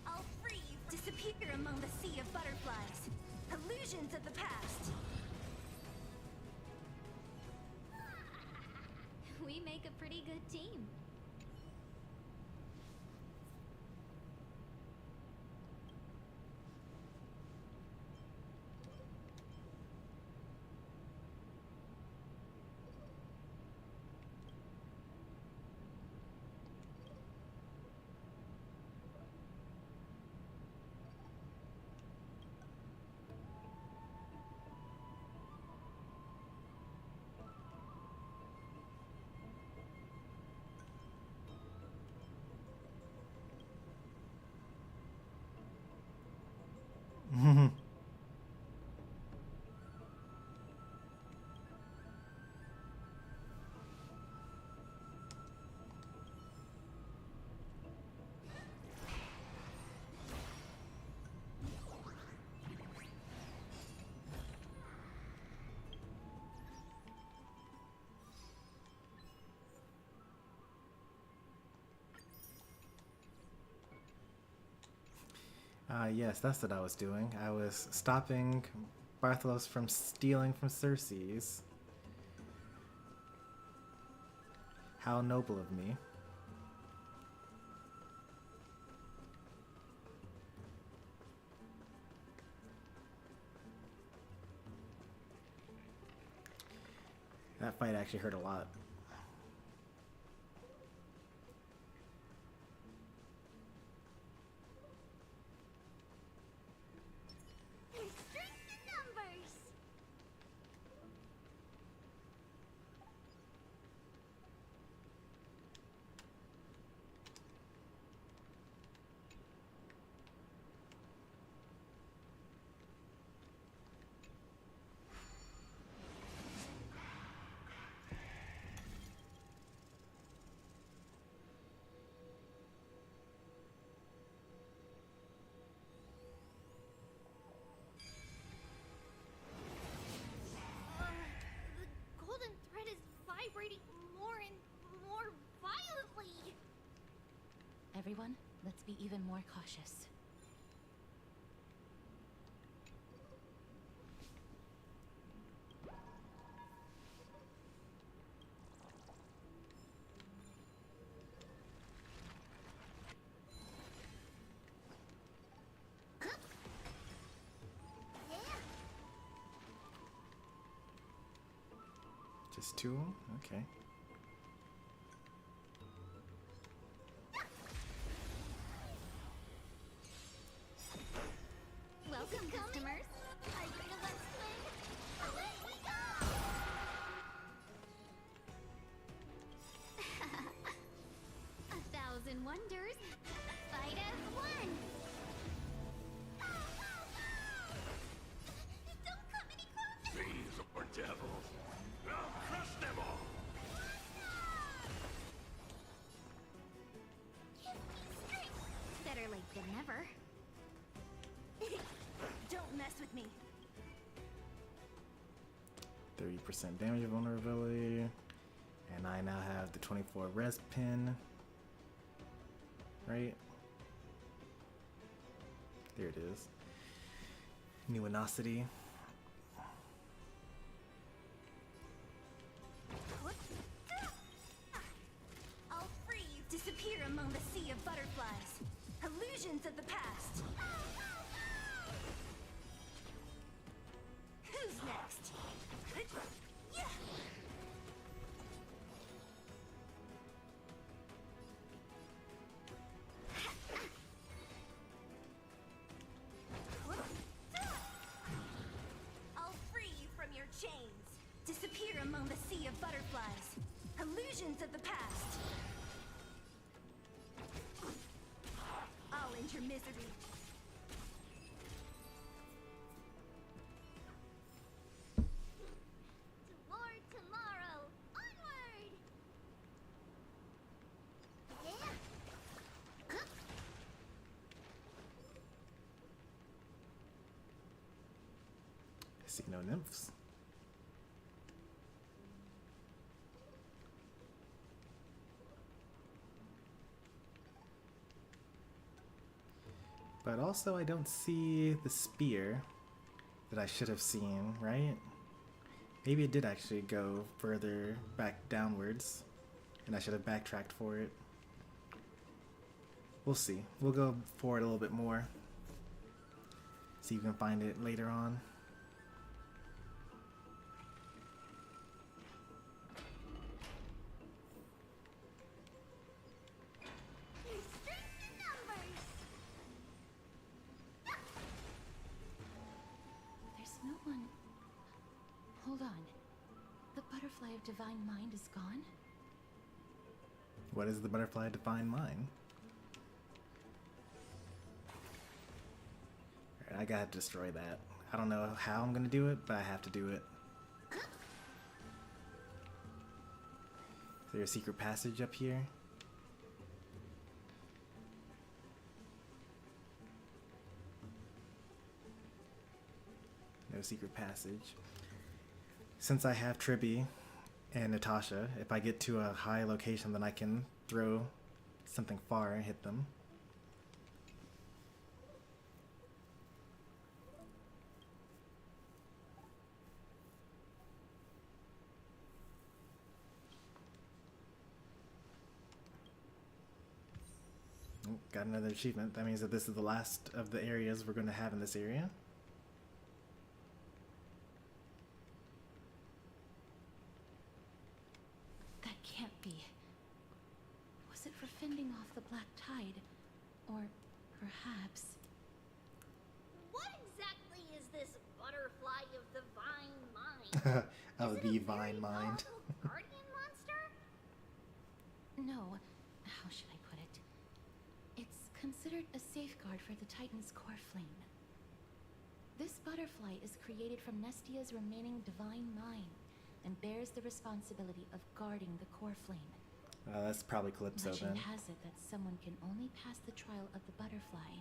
I'll free you. Disappear among the sea of butterflies. Illusions of the past. We make a pretty good team. Yes, that's what I was doing. I was stopping Bartholos from stealing from Cersei's. How noble of me. fight actually hurt a lot. There's strength in numbers. The golden thread is vibrating more and more violently. Everyone, let's be even more cautious. Yeah. Just two? Okay. Welcome, customers. Are you ready to let's swing? Away we go! 1,000 wonders. Fight as one. Don't come any closer. Fiends or devils. I'll crush them all. Give me strength. Better late than never. Don't mess with me. 30% damage vulnerability. And I now have the 24 res pin. Right? There it is. Numinosity. I'll free you. Disappear among the sea of butterflies. Illusions of the past. Who's next? Yeah. I'll free you from your chains. Disappear among the sea of butterflies. Illusions of the past. I'll end your misery. Toward tomorrow. Onward! Yeah. I see no nymphs. But also I don't see the spear that I should have seen, right? Maybe it did actually go further back downwards, and I should have backtracked for it. We'll see. We'll go forward a little bit more. See if we can find it later on. There's strength in numbers. There's no one. Hold on. The butterfly of divine mind is gone? What is the butterfly divine mind? Alright, I gotta destroy that. I don't know how I'm gonna do it, but I have to do it. Is there a secret passage up here? No secret passage. Since I have Tribby and Natasha, if I get to a high location, then I can throw something far and hit them. Oh, got another achievement. That means that this is the last of the areas we're going to have in this area. of the Black Tide. Or perhaps... What exactly is this butterfly of the vine mind? Oh, Is it the a Vine very Mind. powerful guardian monster? No, how should I put it? It's considered a safeguard for the Titan's core flame. This butterfly is created from Nestia's remaining divine mind and bears the responsibility of guarding the core flame. That's probably Calypso Legend then. has it that someone can only pass the trial of the butterfly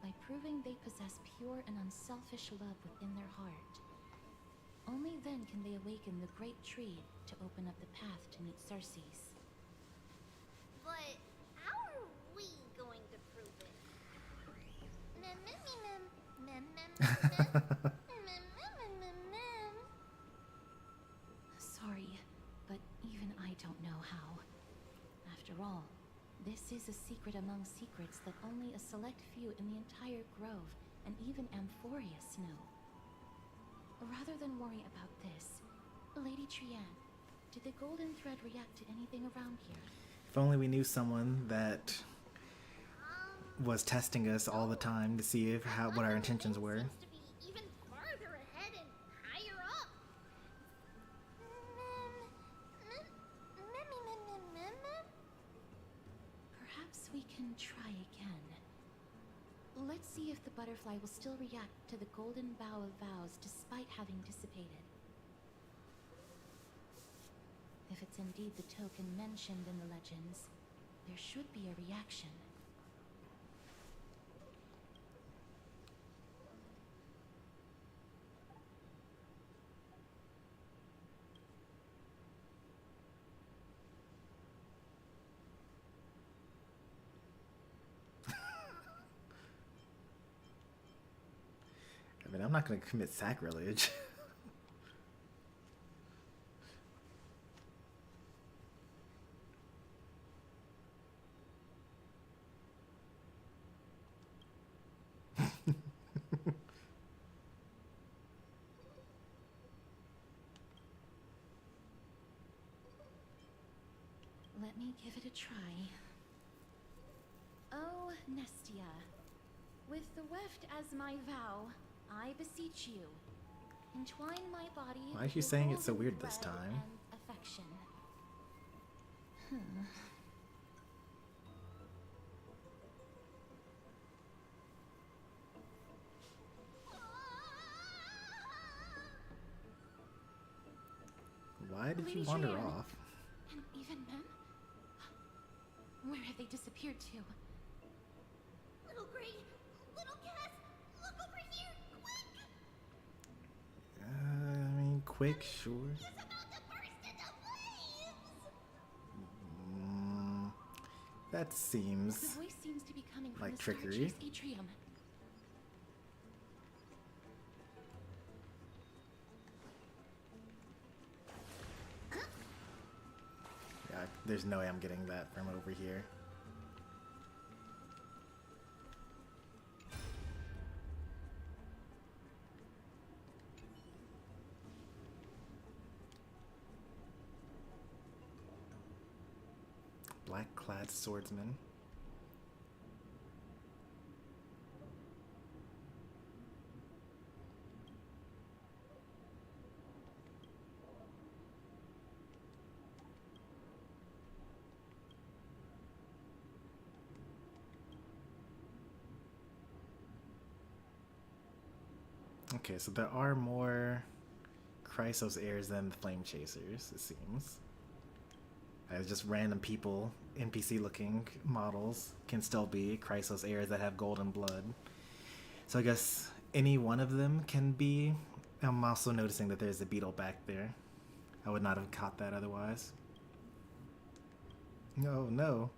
by proving they possess pure and unselfish love within their heart. Only then can they awaken the great tree to open up the path to meet Circes. But how are we going to prove it? Mem, mem, mem, mem, mem, mem, mem, mem, mem, mem. Sorry, but even I don't know how. After all, this is a secret among secrets that only a select few in the entire grove and even Amphorius know. Rather than worry about this, Lady Trianne, did the golden thread react to anything around here? If only we knew someone that was testing us all the time to see if what our intentions were. Seems to be even farther ahead and higher up. Mem, mem, mem, mem, mem, mem. Perhaps we can try again. Let's see if the butterfly will still react to the golden bough of vows despite having dissipated. If it's indeed the token mentioned in the legends, there should be a reaction. I mean, I'm not going to commit sacrilege. Let me give it a try. Oh, Nestia, with the weft as my vow, I beseech you, entwine my body. Why is she with saying it so golden weird this thread time? And affection. Why did you Lady wander Trianne. off? And even Mem? Where have they disappeared to? Little Gray, little Cass, look over here, quick! I mean, quick, sure. He's about to burst into flames! That The seems... voice seems to be coming from Like the trickery. Starchase atrium. Yeah, there's no way I'm getting that from over here. Black-clad swordsman. Okay, so there are more Chrysos heirs than the Flame Chasers, it seems. Just random people, NPC-looking models, can still be Chrysos heirs that have golden blood. So I guess any one of them can be. I'm also noticing that there's a beetle back there. I would not have caught that otherwise. No, no.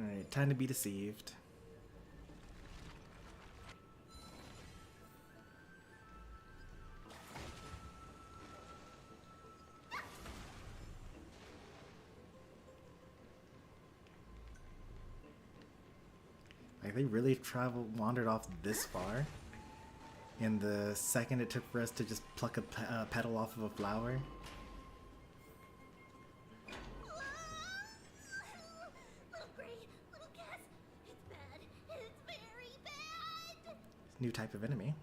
Alright, time to be deceived. Like, they really wandered off this far? In the second it took for us to just pluck a petal off of a flower? Little Gray, little Cass, it's bad. It's very bad. New type of enemy.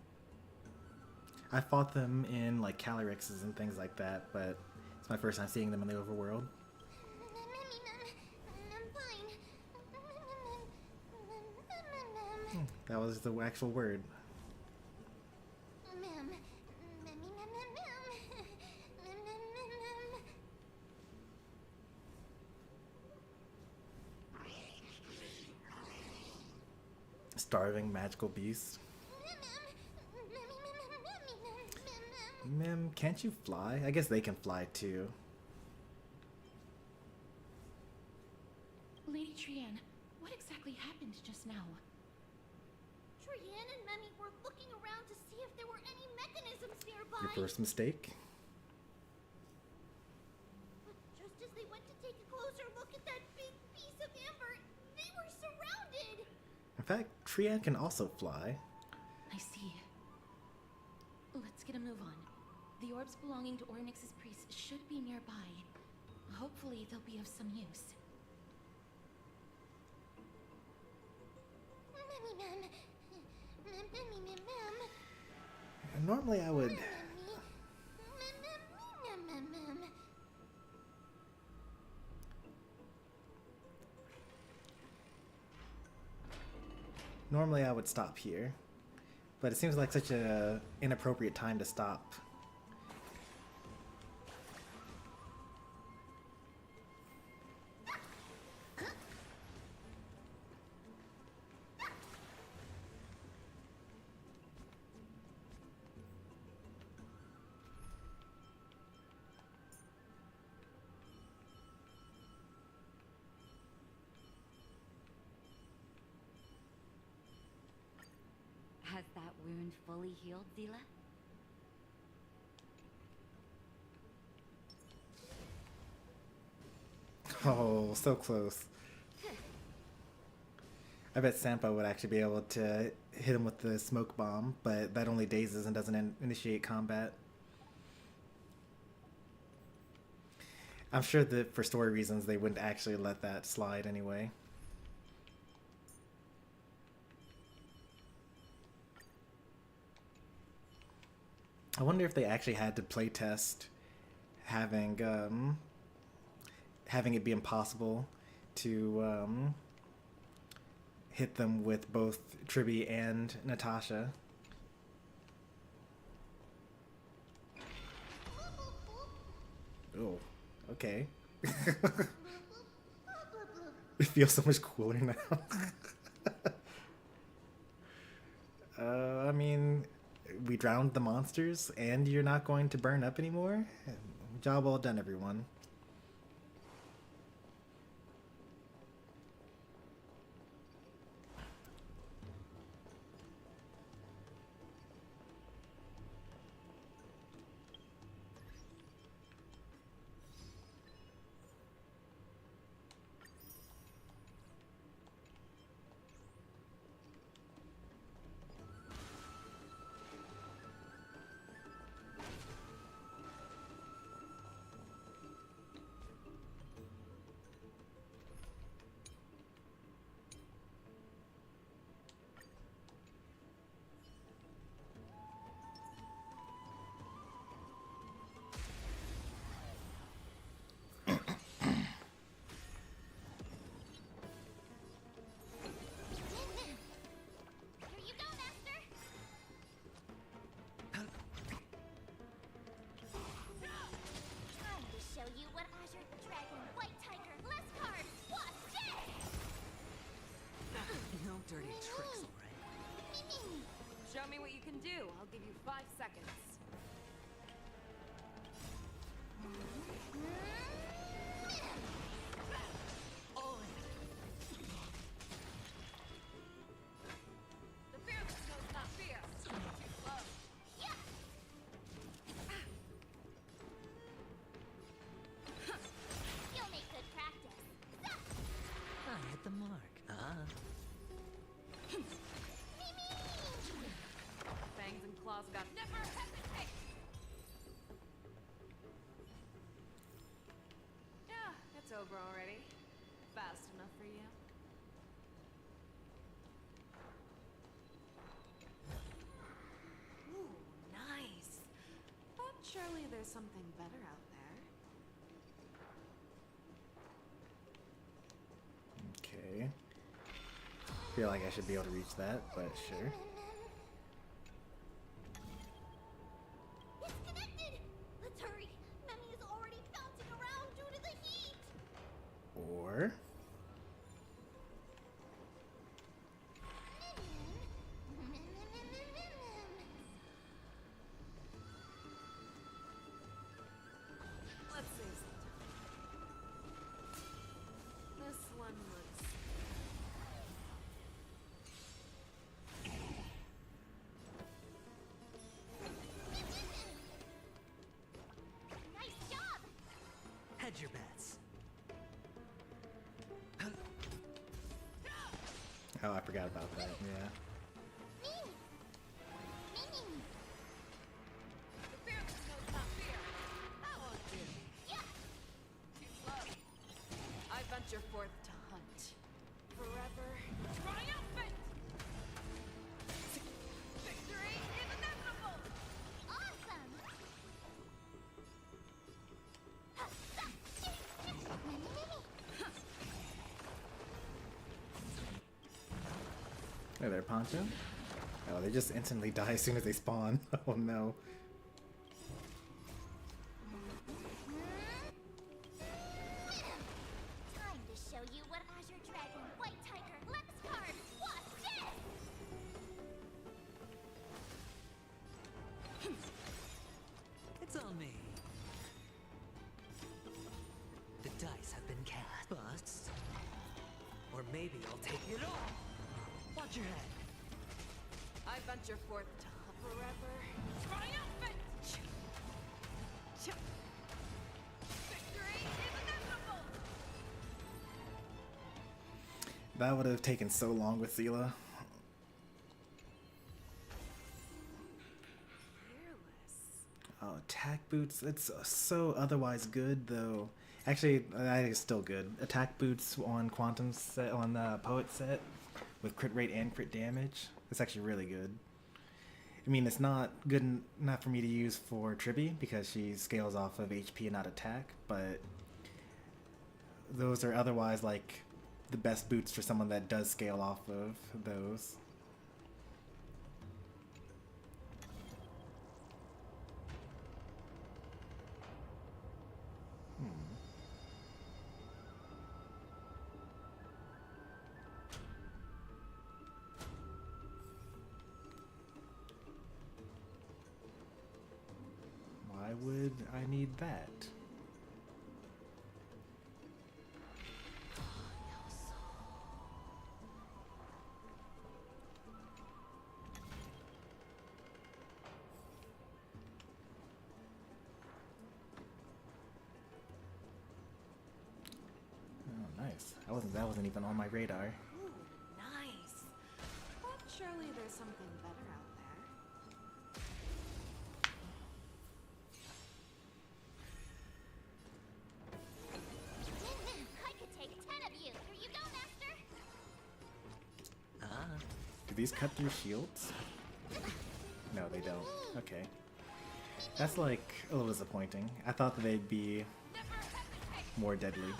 I fought them in like Calyrixes and things like that, but it's my first time seeing them in the overworld. I'm fine. That was the actual word. Starving magical beast. Mem, can't you fly? I guess they can fly too. Lady Trian, what exactly happened just now? Trian and Memmy were looking around to see if there were any mechanisms nearby. Your first mistake? But just as they went to take a closer look at that big piece of amber, they were surrounded. In fact, Trian can also fly. I see. Let's get a move on. The orbs belonging to Ornyx's priests should be nearby. Hopefully they'll be of some use. Normally I would... Normally I would stop here, but it seems like such a inappropriate time to stop. Has that wound fully healed, Zila? Oh, so close. I bet Sampo would actually be able to hit him with the smoke bomb, but that only dazes and doesn't initiate combat. I'm sure that for story reasons they wouldn't actually let that slide anyway. I wonder if they actually had to playtest having it be impossible to hit them with both Tribby and Natasha. Oh, okay. It feels so much cooler now. I mean, we drowned the monsters and you're not going to burn up anymore? Job well done, everyone. Fangs and claws got never hesitate. Yeah, it's over already. Fast enough for you. Ooh, nice. But surely there's something better out there. Okay. Feel like I should be able to reach that, but sure. It's connected! Let's hurry! Memmy is already bouncing around due to the heat! Or Let's save some time. This one looks... Nice job! Hedge your bets. oh, I forgot about that. Yeah. Me! Me! The fearless knows not fear. That won't do. Yeah! Too slow. I venture forth to hunt. Forever triumphant! Victory is inevitable! Awesome! Hey there, Poncho. Oh, they just instantly die as soon as they spawn. Oh no. Time to show you what Azure Dragon, White Tiger, Lepus Card, watch this! It's on me. The dice have been cast. Bust. Or maybe I'll take it all. Watch your head. I venture forth to hunt. Forever triumphant! Victory is inevitable! That would have taken so long with Zila. Fearless. Oh, attack boots. It's so otherwise good though. Actually, that is still good. Attack boots on Quantum set on the Poet set with crit rate and crit damage. It's actually really good. I mean, it's not good enough for me to use for Tribby because she scales off of HP and not attack, but those are otherwise like the best boots for someone that does scale off of those. Why would I need that? Oh, nice. That wasn't even on my radar. Ooh, nice. But surely there's something better out there. I could take 10 of you! Here you go, Master! Do these cut through shields? No, they don't. Okay. That's like a little disappointing. I thought that they'd be Never hesitate! more deadly.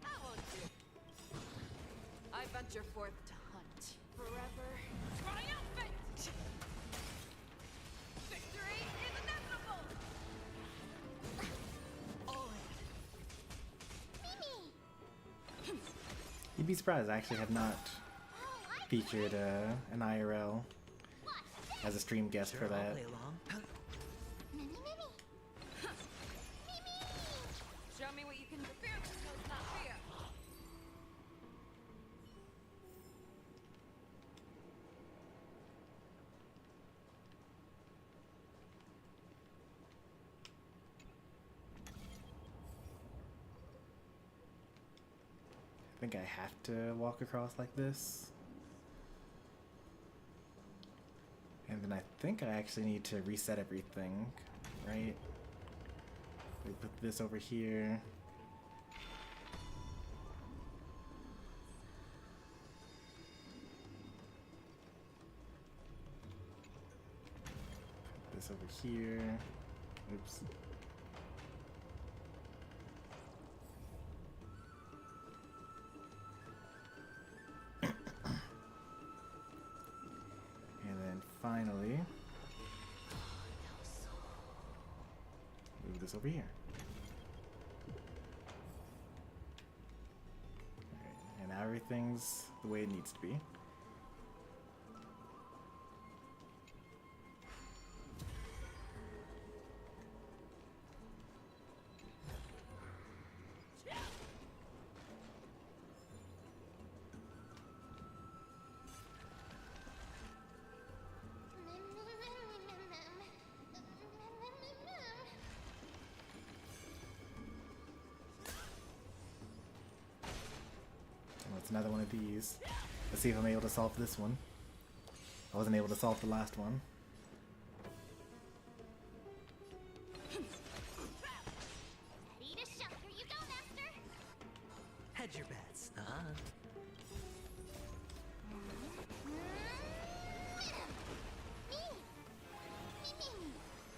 That won't do. I venture forth to hunt. Forever triumphant! Victory is inevitable! All in. You'd be surprised, I actually have not featured an IRL as a stream guest Sure, for I'll that. play along. Show me what you can do. Fearless knows not fear. think I have to walk across like this. And then I think I actually need to reset everything, right? We put this over here. Put this over here. Oops. And then finally, move this over here. Alright, and now everything's the way it needs to be. It's another one of these. Let's see if I'm able to solve this one. I wasn't able to solve the last one. Ready to shout. Here you go, Master. Hedge your bets.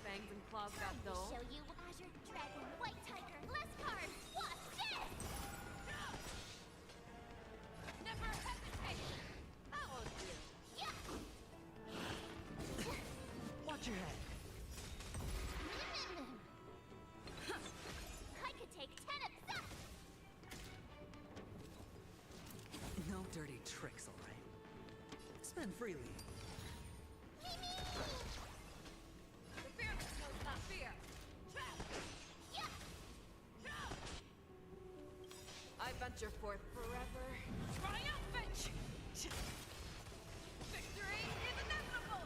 Fangs and claws got dull. Show you Azure Dragon, White Tiger, less cards. Watch this. Never hesitate. That won't do. Yeah. Watch your head. I could take 10 of that. No dirty tricks, all right? Spend freely. The fearless knows not fear. Yeah. I venture forth forever. Triumphant! Victory is inevitable!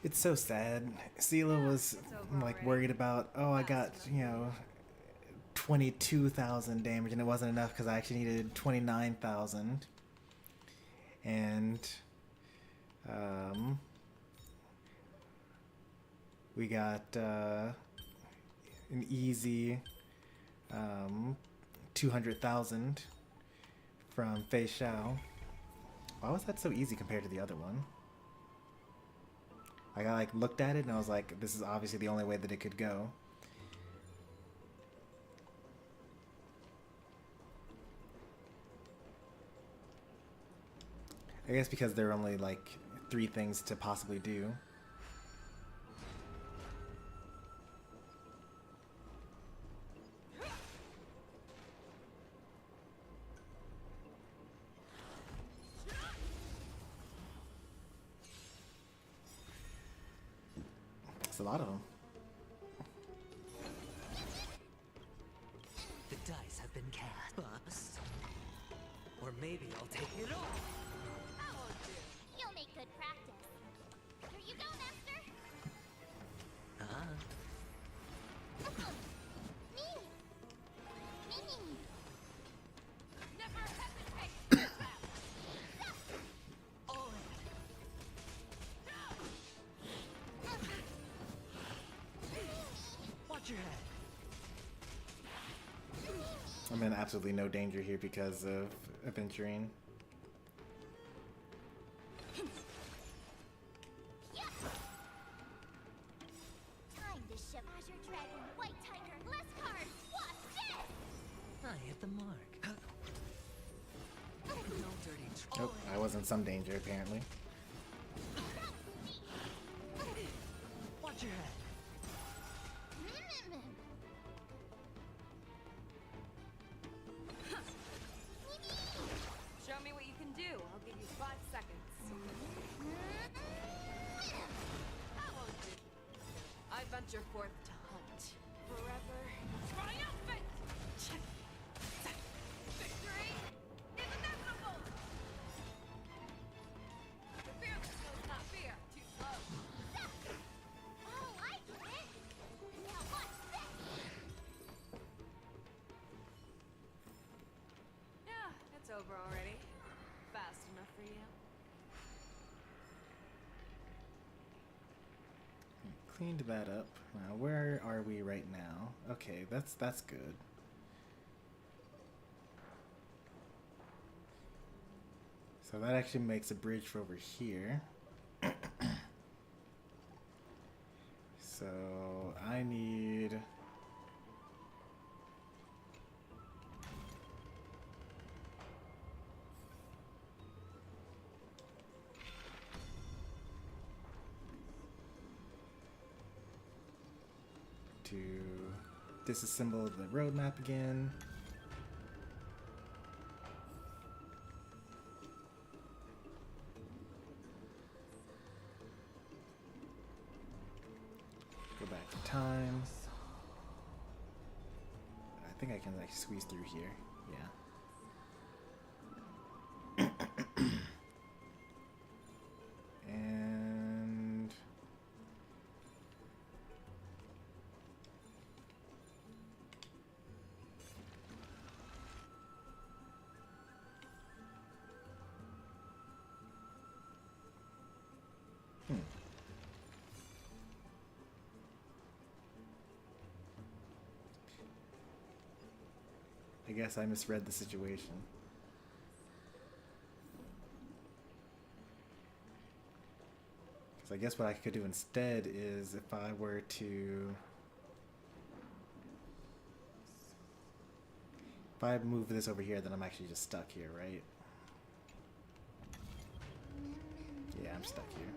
It's so sad. Sela was it's over like already. worried about, oh, I got, you know, 22,000 damage, and it wasn't enough because I actually needed 29,000. And we got an easy 200,000 from Fei Xiao. Why was that so easy compared to the other one? I like looked at it and I was like, this is obviously the only way that it could go. I guess because there are only like 3 things to possibly do. It's a lot of them. The dice have been cast. Bust. Or maybe I'll take it all. That won't do. You'll make good practice. Here you go, Master. Me. Never hesitate! All Watch your head. I'm in absolutely no danger here because of adventuring. Time to ship Azure Dragon, White Tiger, less cards. Watch this. I hit the mark. No dirty tricks. Oh, I was in some danger apparently. Watch your head. Show me what you can do. I'll give you 5 seconds. That won't do. I venture forth to hunt. Forever triumphant! Victory is inevitable! The fearless knows not fear. Too slow. Oh, I get it. Now watch this. over already. Fast enough for you? Cleaned that up. Now, where are we right now? Okay, that's good. So that actually makes a bridge for over here. So I need... to disassemble the roadmap again. Go back to time. I think I can like squeeze through here. Yeah. And I guess I misread the situation. Because I guess what I could do instead is if I were to... If I move this over here, then I'm actually just stuck here, right? Yeah, I'm stuck here.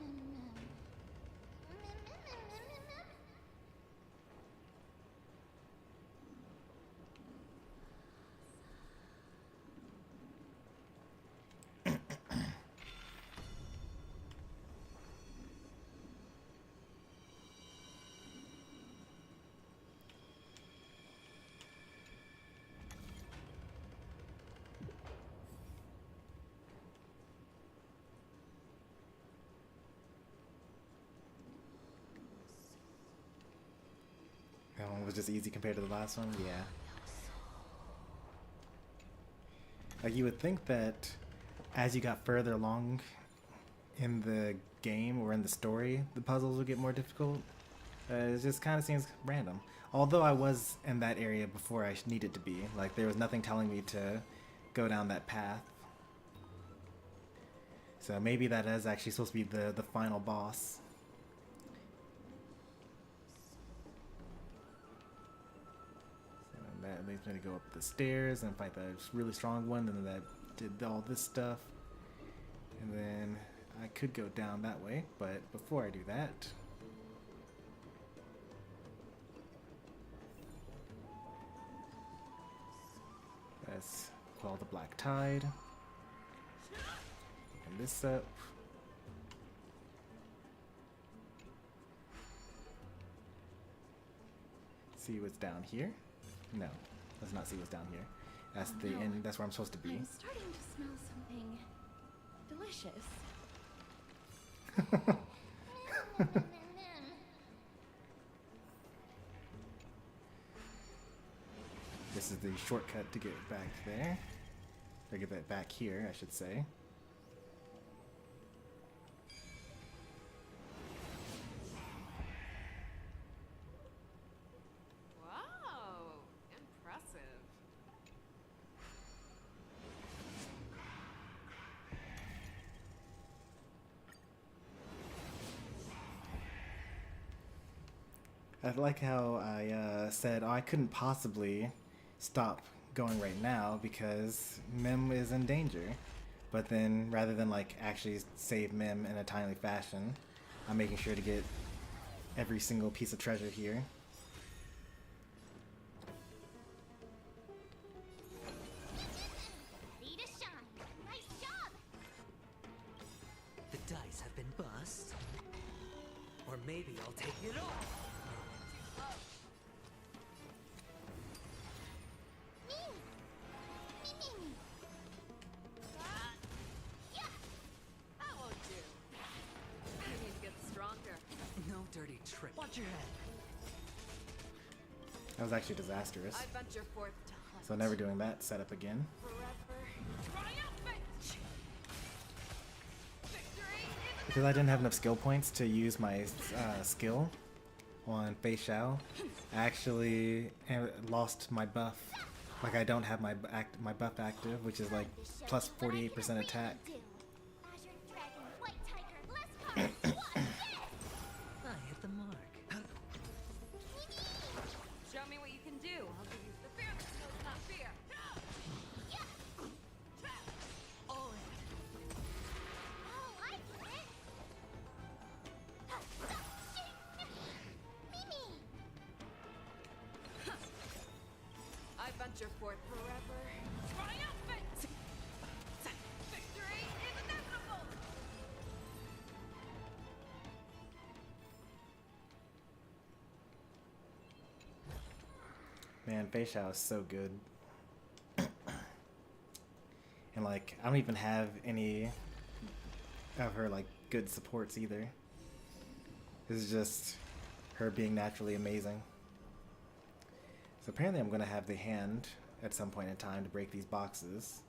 That one was just easy compared to the last one? Yeah. Like, you would think that as you got further along in the game or in the story, the puzzles would get more difficult. It just kind of seems random. Although I was in that area before I needed to be. Like, there was nothing telling me to go down that path. So maybe that is actually supposed to be the final boss. That leads me to go up the stairs and fight that really strong one, and then that did all this stuff. And then I could go down that way, but before I do that, let's quell the black tide. Open this up. See what's down here. No, let's not see what's down here. That's the end. That's where I'm supposed to be. I'm starting to smell something delicious. This is the shortcut to get back there. Or get that back here, I should say. I like how I said, oh, I couldn't possibly stop going right now because Mim is in danger. But then, rather than like actually save Mim in a timely fashion, I'm making sure to get every single piece of treasure here. Ready to shine. Nice job. The dice have been bust. Or maybe I'll take it all. Dirty trick. Watch your head. That was actually disastrous. I venture forth to hunt. So never doing that setup again. Forever. Because I didn't have enough skill points to use my skill on Fei Xiao, I actually lost my buff. Like I don't have my buff active, which is like plus 48% attack. Azure Dragon, White Tiger, let's party! I hit the mark. Show me what you can do. I'll give you the fear that knows not fear. Oh, Oh, I get it! Mimi! I venture forth forever. Triumphant! Victory is inevitable! Man, Fei Xiao is so good. And like, I don't even have any of her like good supports either. This is just her being naturally amazing. So apparently I'm gonna have the hand at some point in time to break these boxes.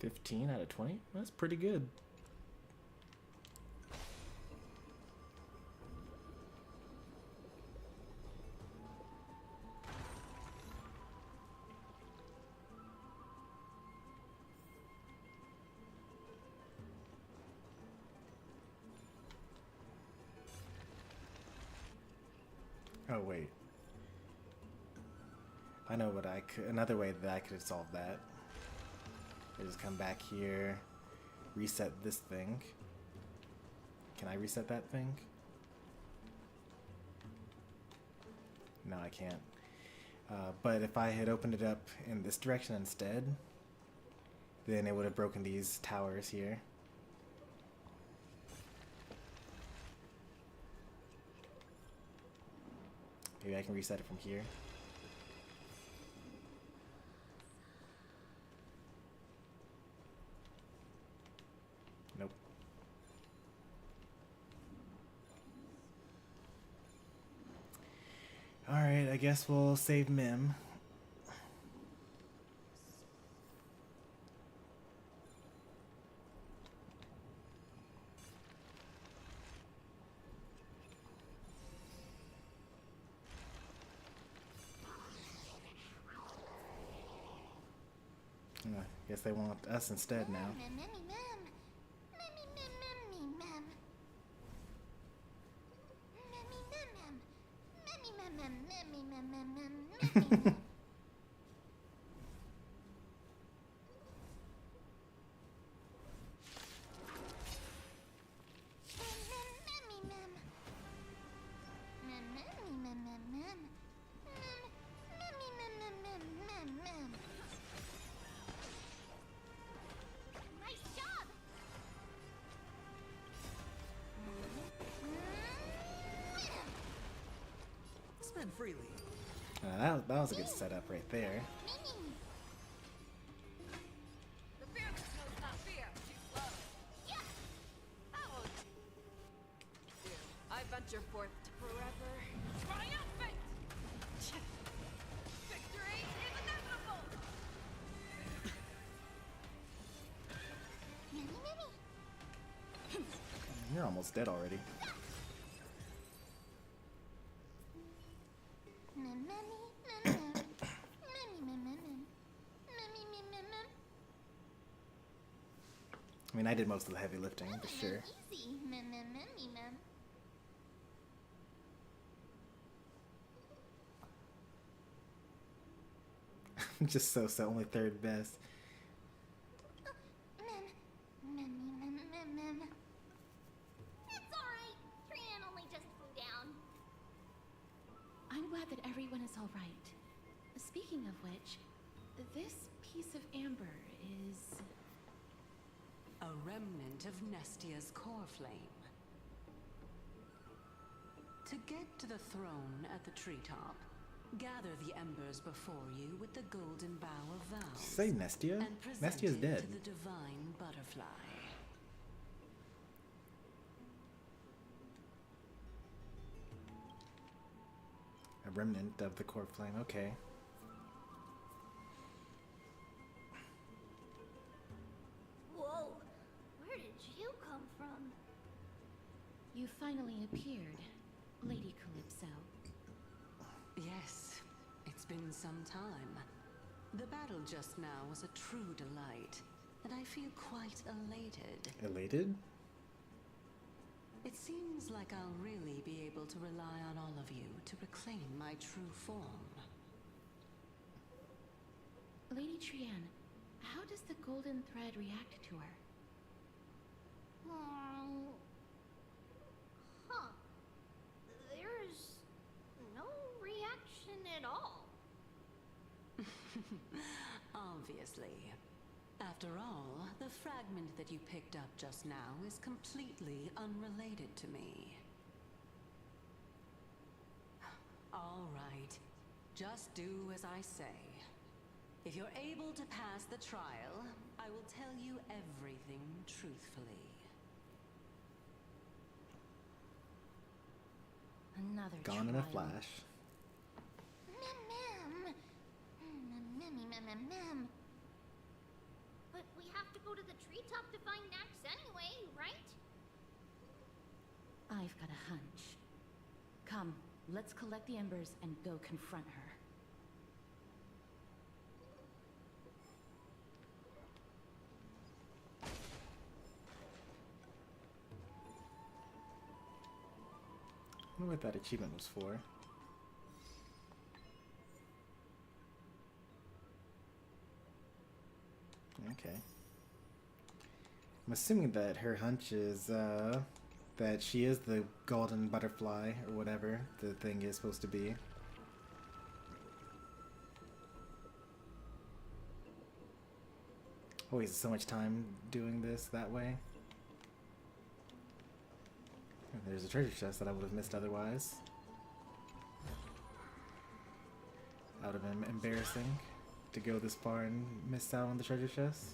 $15 out of 20? That's pretty good. Oh wait. I know what I could, another way that I could have solved that. I just come back here, reset this thing. Can I reset that thing? No, I can't. But if I had opened it up in this direction instead, then it would have broken these towers here. Maybe I can reset it from here. Nope. Alright, I guess we'll save Mim. Guess they want us instead now. Spend freely. That was a good setup right there. The fear that knows not fear. Too slow. How will do? I venture forth to forever. Triumphant! Victory is inevitable! You're almost dead already. I mean, I did most of the heavy lifting, for sure. I'm just so only third best. It's alright. Tran only just flew down. I'm glad that everyone is all right. Speaking of which, this piece of amber is... A remnant of Nestia's core flame. To get to the throne at the treetop, gather the embers before you with the golden bough of vows. Say Nestia? And present Nestia's it dead. to the divine butterfly. A remnant of the core flame, okay. Whoa, where did you come from? You finally appeared, Lady Calypso. Yes, it's been some time. The battle just now was a true delight, and I feel quite elated. Elated? It seems like I'll really be able to rely on all of you to reclaim my true form. Lady Trian, how does the golden thread react to her? Huh. There's no reaction at all. Obviously. After all, the fragment that you picked up just now is completely unrelated to me. All right. Just do as I say. If you're able to pass the trial, I will tell you everything truthfully. Another Gone in a trial. flash. Mem. But we have to go to the treetop to find Nax anyway, right? I've got a hunch. Come, let's collect the embers and go confront her. I wonder what that achievement was for. Okay. I'm assuming that her hunch is that she is the golden butterfly or whatever the thing is supposed to be. I wasted so much time doing this that way. And there's a treasure chest that I would have missed otherwise. That would have been embarrassing to go this far and miss out on the treasure chest.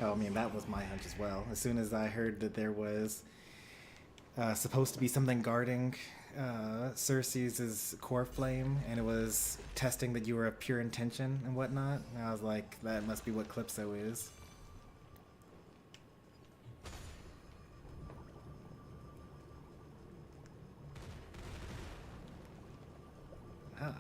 Oh, I mean, that was my hunch as well. As soon as I heard that there was supposed to be something guarding Cersei's core flame, and it was testing that you were of pure intention and whatnot, I was like, that must be what Calypso is. Ah.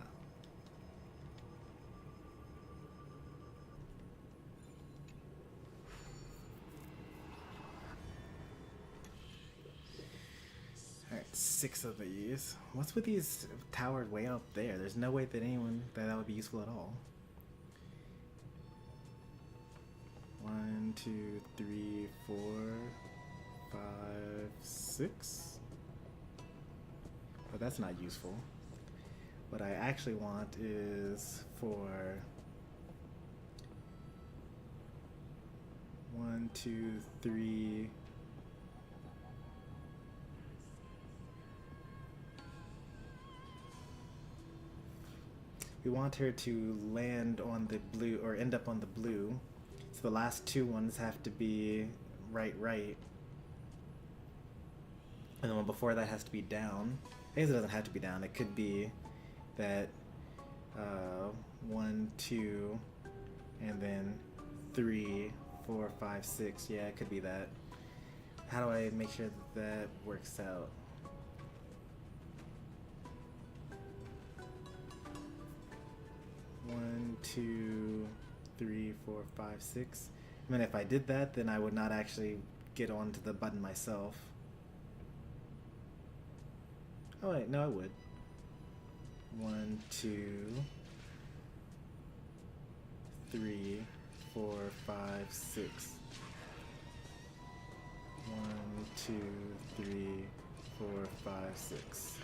Alright, 6 of these. What's with these towers way up there? There's no way that that would be useful at all. 1, 2, 3, 4, 5, 6. But that's not useful. What I actually want is for 1, 2, 3. We want her to land on the blue, or end up on the blue. So the last 2 ones have to be right. And the one before that has to be down. I guess it doesn't have to be down. It could be that 1, 2, and then 3, 4, 5, 6. Yeah, it could be that. How do I make sure that that works out? One, 2, 3, 4, 5, 6. I mean, if I did that, then I would not actually get onto the button myself. Oh wait, no, I would. 1, 2, 3, 4, 5, 6. 1, 2, 3, 4, 5, 6.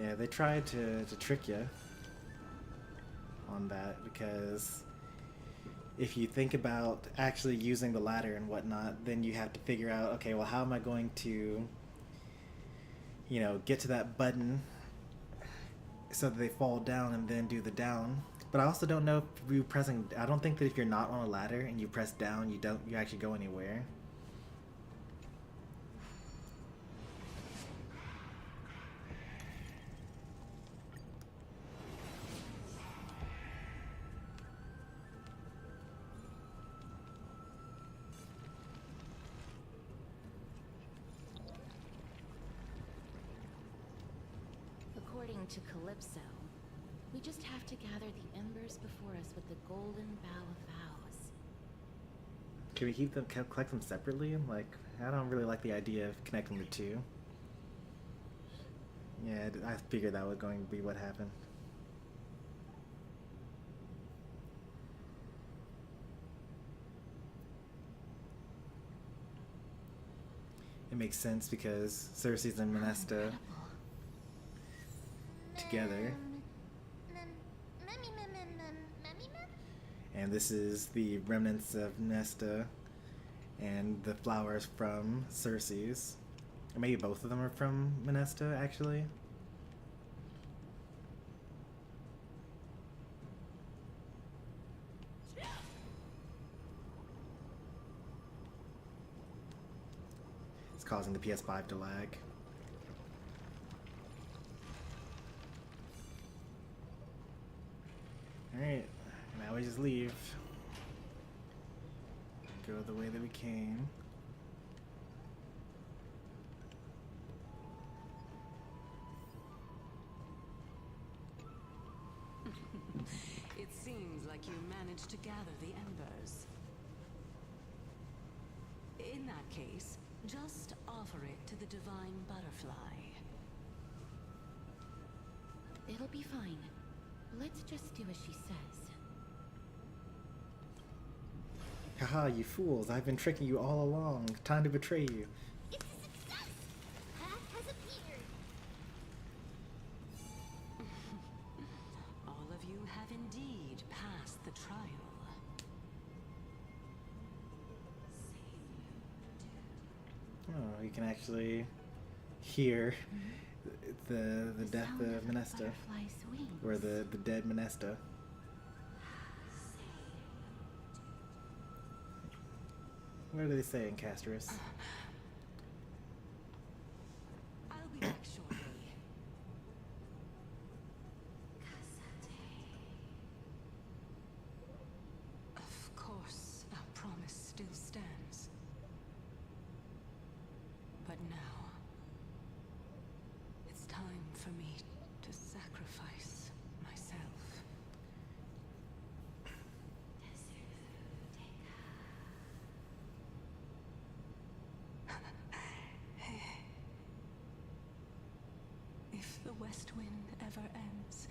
Yeah, they tried to trick you on that, because if you think about actually using the ladder and whatnot, then you have to figure out, okay, well, how am I going to, you know, get to that button so that they fall down and then do the down. But I also don't know if you pressing, I don't think that if you're not on a ladder and you press down, you actually go anywhere. According to Calypso, we just have to gather the embers before us with the golden bough of vows. Can we keep them, collect them separately? Like, I don't really like the idea of connecting the two. Yeah, I figured that was going to be what happened. It makes sense because Cersei's and Minesta together. And this is the remnants of Nesta and the flowers from Cersei's. Or maybe both of them are from Minesta, actually. It's causing the PS5 to lag. Alright, now we just leave. Go the way that we came. It seems like you managed to gather the embers. In that case, just offer it to the divine butterfly. It'll be fine. Let's just do as she says. Haha, you fools. I've been tricking you all along. Time to betray you. It's a success! Path has appeared! All of you have indeed passed the trial. Oh, you can actually hear the death sound of the Minesta. butterfly's wings. Or the dead Minesta. What do they say in Castros? I'll be back shortly. Of course, our promise still stands. But now, it's time for me to sacrifice myself. If the West Wind ever ends,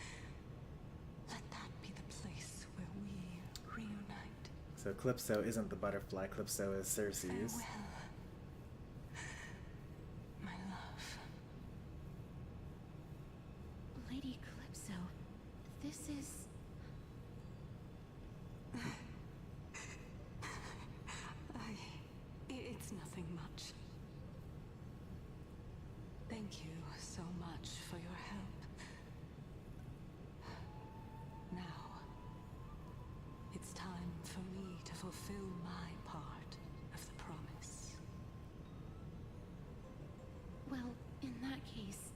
let that be the place where we reunite. So Calypso isn't the butterfly. Calypso is Cersei's. Farewell, my love. Lady Calypso, this is... It's nothing much. Thank you so much for your help. Now, it's time for me to fulfill my part of the promise. Well, in that case,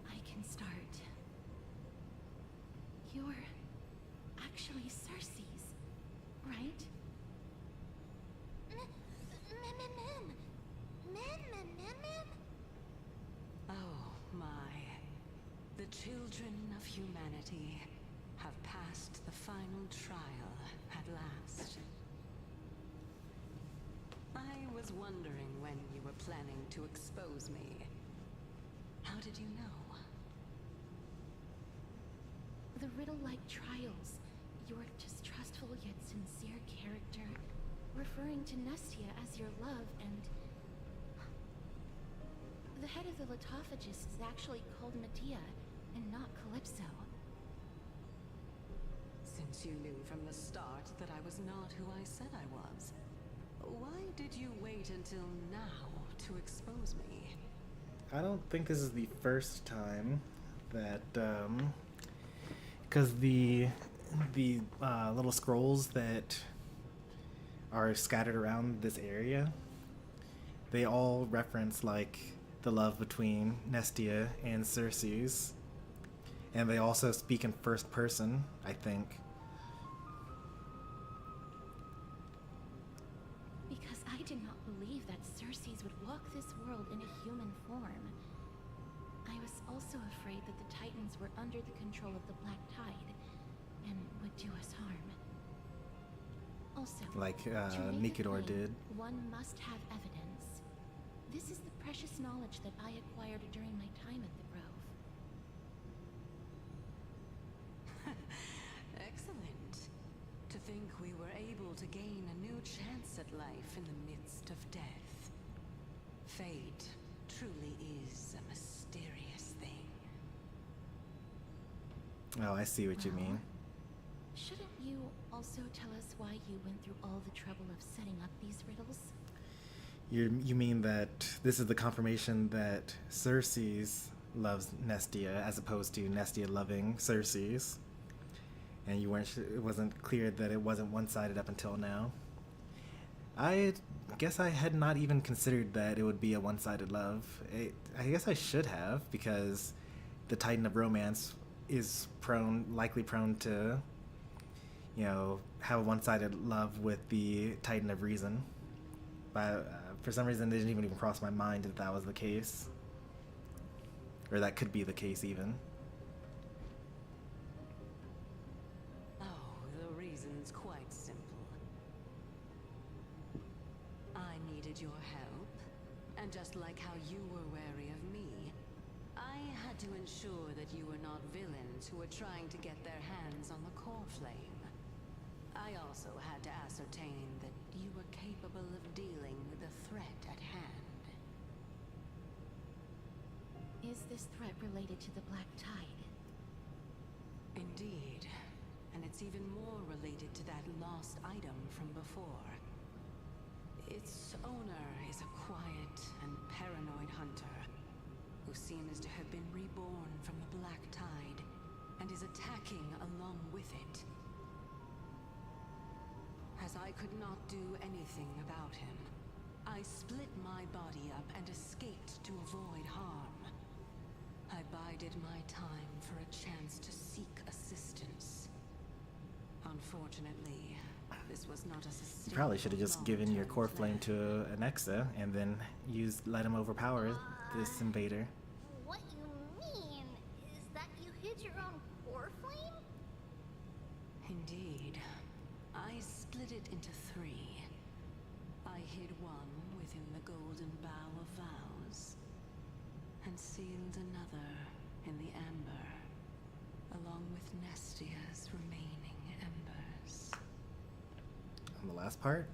I can start. You're actually Cersei's, right? children of humanity have passed the final trial at last. I was wondering when you were planning to expose me. How did you know? The riddle-like trials, your distrustful yet sincere character, referring to Nestia as your love, and... The head of the Litophagus is actually called Medea, and not Calypso. Since you knew from the start that I was not who I said I was, why did you wait until now to expose me? I don't think this is the first time that, because the little scrolls that are scattered around this area, they all reference, like, the love between Nestia and Circe's. And they also speak in first person, I think. Because I did not believe that Circe's would walk this world in a human form. I was also afraid that the Titans were under the control of the Black Tide and would do us harm. Also, Like to make a Encoder claim, did. one must have evidence. This is the precious knowledge that I acquired during my time at the Grove. Excellent. To think we were able to gain a new chance at life in the midst of death. Fate truly is a mysterious thing. Oh, I see what you mean. Shouldn't you also tell us why you went through all the trouble of setting up these riddles? You mean that this is the confirmation that Circe's loves Nestia as opposed to Nestia loving Circe's, and you weren't. It wasn't clear that it wasn't one-sided up until now. I guess I had not even considered that it would be a one-sided love. I guess I should have, because the Titan of Romance is likely prone to, have a one-sided love with the Titan of Reason. But for some reason, it didn't even cross my mind that that was the case. Or that could be the case, even. Oh, the reason's quite simple. I needed your help, and just like how you were wary of me, I had to ensure that you were not villains who were trying to get their hands on the core flame. I also had to ascertain that you were capable of dealing with the threat at hand. Is this threat related to the Black Tide? Indeed. And it's even more related to that lost item from before. Its owner is a quiet and paranoid hunter who seems to have been reborn from the Black Tide and is attacking along with it. As I could not do anything about him, I split my body up and escaped to avoid harm. I bided my time for a chance to seek assistance. Unfortunately, this was not a sustainable. You probably should have just given your core flame to Anexa and then let him overpower this invader. What you mean is that you hid your own core flame? Indeed. I split it into 3. I hid one within the golden bough of vows, and sealed another in the amber, along with Nestia's remaining embers. And the last part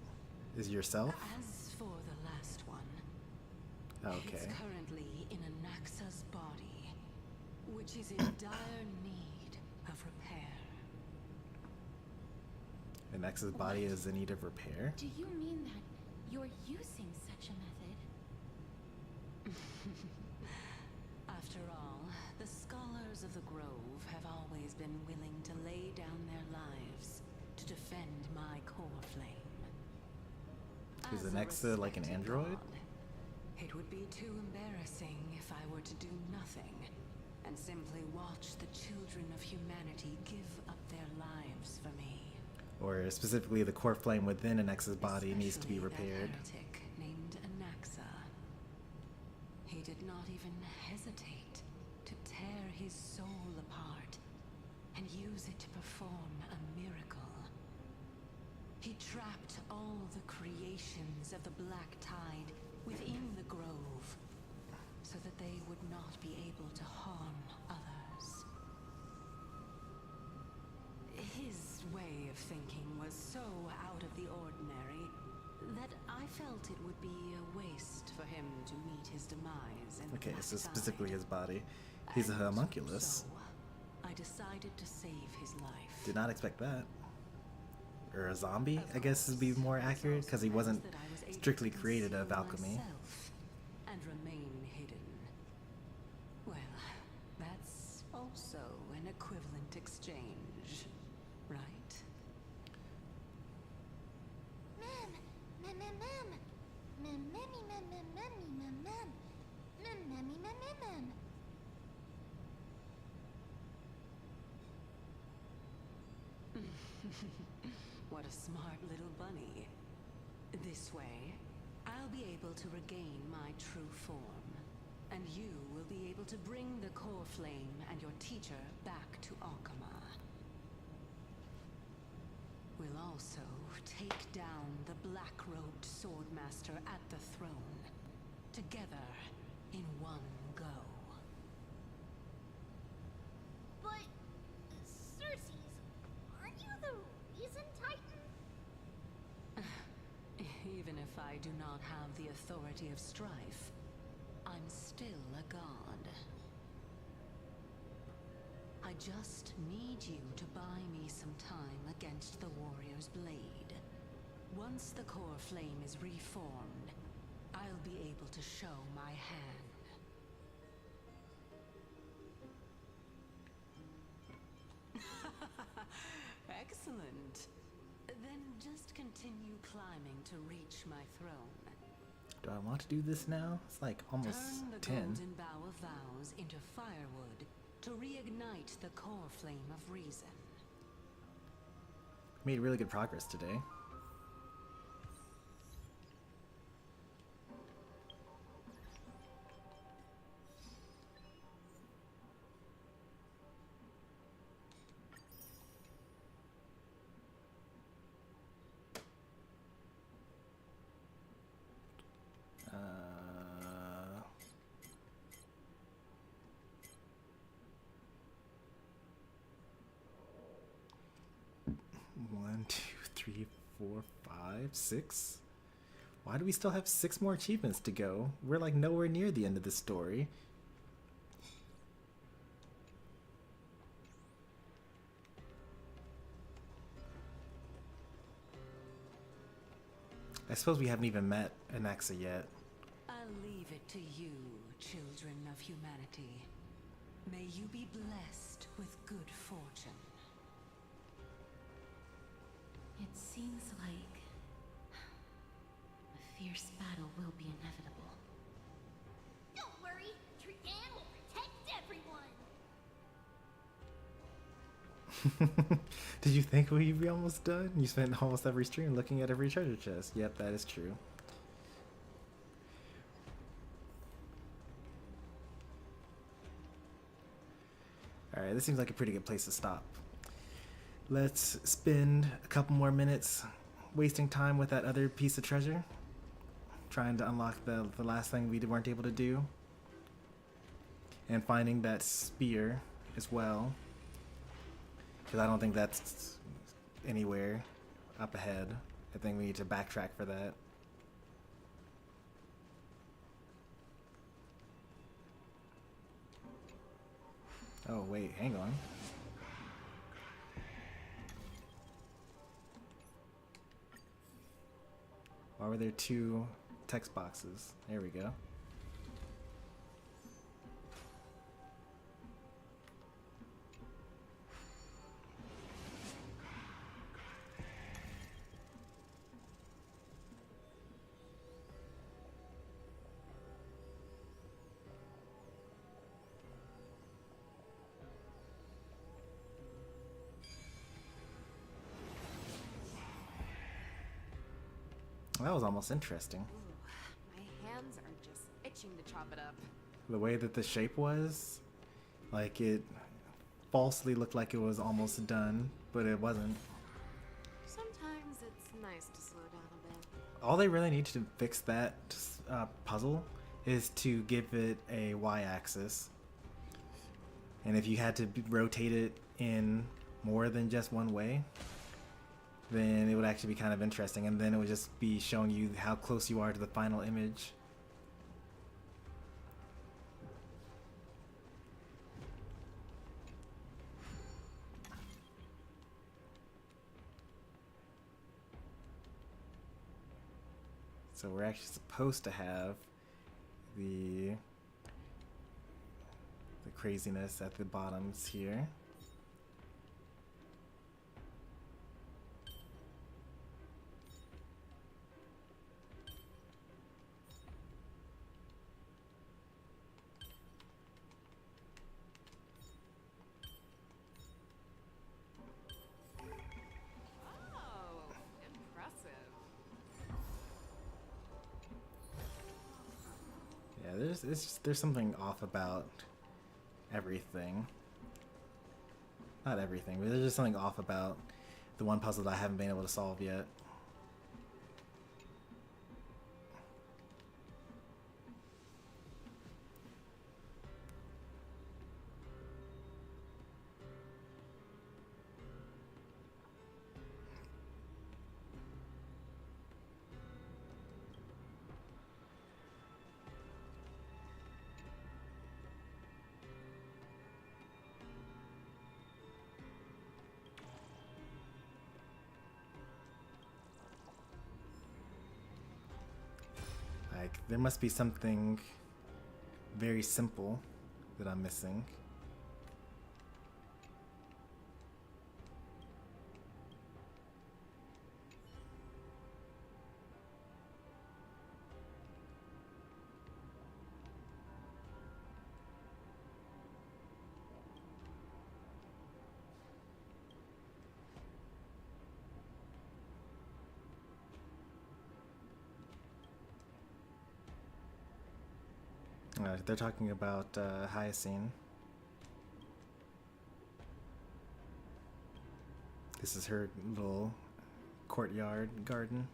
is yourself? As for the last one, Okay. it's currently in Anaxa's body, which is in dire need of repair. Anexa's body is in need of repair? Do you mean that you're using such a method? After all, the scholars of the Grove have always been willing to lay down their lives to defend my core flame. Is As a Anexa like an respected android? god, it would be too embarrassing if I were to do nothing and simply watch the children of humanity give up their lives for me. Or specifically, the core flame within Anexa's body needs to be Especially repaired. that heretic named Anaxa. He did not even hesitate to tear his soul perform a miracle. He trapped all the creations of the Black Tide within the grove, so that they would not be able to harm others. His way of thinking was so out of the ordinary that I felt it would be a waste for him to meet his demise in the Okay, Black so Tide. specifically his body. He's a And homunculus. so, I decided to save his life. Did not expect that. Or a zombie, I guess would be more accurate, because he wasn't strictly created of alchemy. And remain hidden. Well, that's also an equivalent exchange, right? Mem, mem, mem, mem, mem, memmy, mem, mem, memmy, mem, mem, mem, memmy, mem, mem, mem. What a smart little bunny. This way, I'll be able to regain my true form, and you will be able to bring the core flame and your teacher back to Akama. We'll also take down the black-robed swordmaster at the throne, together in one go. But, Circes, aren't you the reason Titan? Even if I do not have the authority of strife, I'm still a god. I just need you to buy me some time against the warrior's blade. Once the core flame is reformed, I'll be able to show my hand. Excellent. Then just continue climbing to reach my throne. Do I want to do this now? It's like almost Turn the 10. golden bough of vows into firewood to reignite the core flame of reason. Made really good progress today. One, two, three, four, five, six. Why do we still have 6 more achievements to go? We're like nowhere near the end of the story. I suppose we haven't even met Anaxa yet. I'll leave it to you, children of humanity. May you be blessed with good fortune. It seems like a fierce battle will be inevitable. Don't worry, Trian will protect everyone. Did you think we'd be almost done? You spent almost every stream looking at every treasure chest. Yep, that is true. Alright, this seems like a pretty good place to stop. Let's spend a couple more minutes wasting time with that other piece of treasure. Trying to unlock the last thing we weren't able to do. And finding that spear as well. Because I don't think that's anywhere up ahead. I think we need to backtrack for that. Oh wait, hang on. Why were there 2 text boxes? There we go. That was almost interesting. My hands are just itching to chop it up. The way that the shape was, like it falsely looked like it was almost done, but it wasn't. Sometimes it's nice to slow down a bit. All they really need to fix that puzzle is to give it a y-axis. And if you had to rotate it in more than just one way, then it would actually be kind of interesting, and then it would just be showing you how close you are to the final image. So we're actually supposed to have the craziness at the bottoms here. Oh, impressive. Yeah, there's something off about everything. Not everything, but there's just something off about the one puzzle that I haven't been able to solve yet. Like, there must be something very simple that I'm missing. They're talking about Hyacinth. This is her little courtyard garden.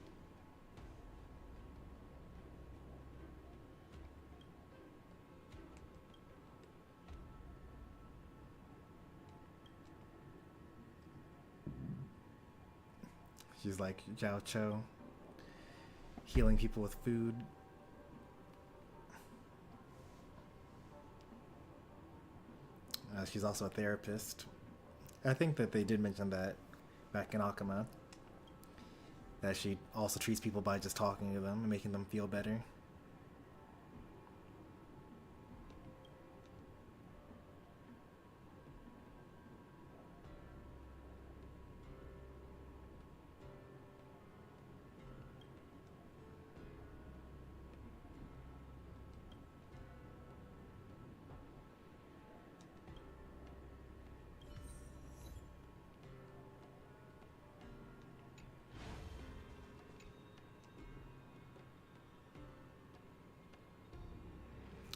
She's like Jiao Cho, healing people with food. She's also a therapist. I think that they did mention that back in Akama, that she also treats people by just talking to them and making them feel better.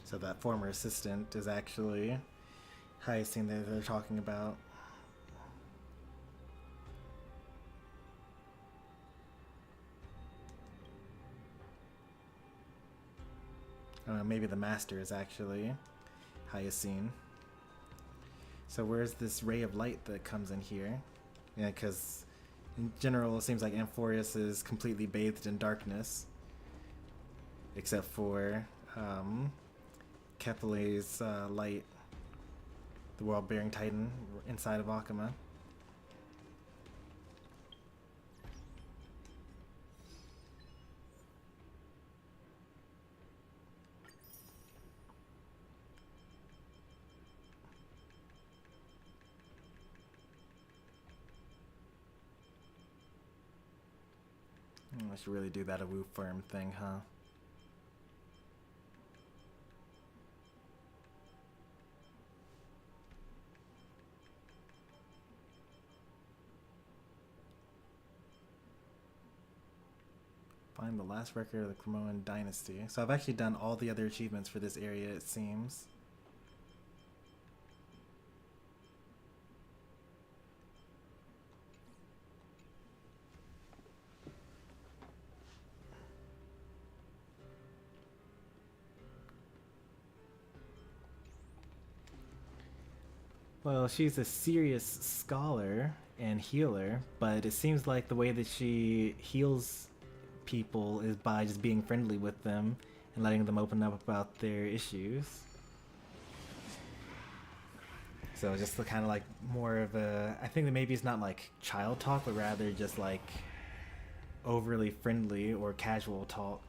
So that former assistant is actually Hyacinth that they're talking about. Maybe the master is actually Hyacinth. So where's this ray of light that comes in here? Yeah, because in general it seems like Amphorius is completely bathed in darkness. Except for Kepele's light, the world-bearing titan inside of Akama. I should really do that a woo firm thing, huh? Find the last record of the Cremoan dynasty. So I've actually done all the other achievements for this area, it seems. Well, she's a serious scholar and healer, but it seems like the way that she heals people is by just being friendly with them and letting them open up about their issues. So just the kind of like more of a, I think that maybe it's not like child talk, but rather just like overly friendly or casual talk.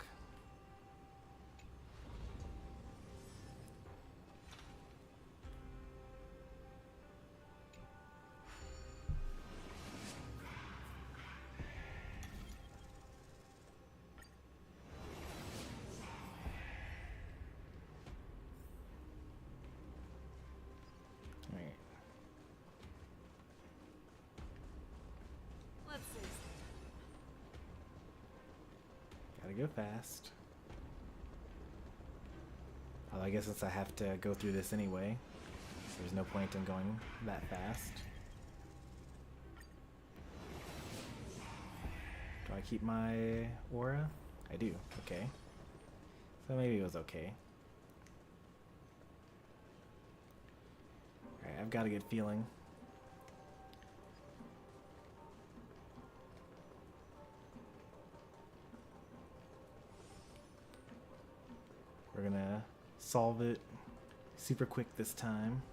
Alright. Let's see. Gotta go fast. Although I guess since I have to go through this anyway, there's no point in going that fast. Do I keep my aura? I do, okay. So maybe it was okay. Alright, I've got a good feeling. We're gonna solve it super quick this time.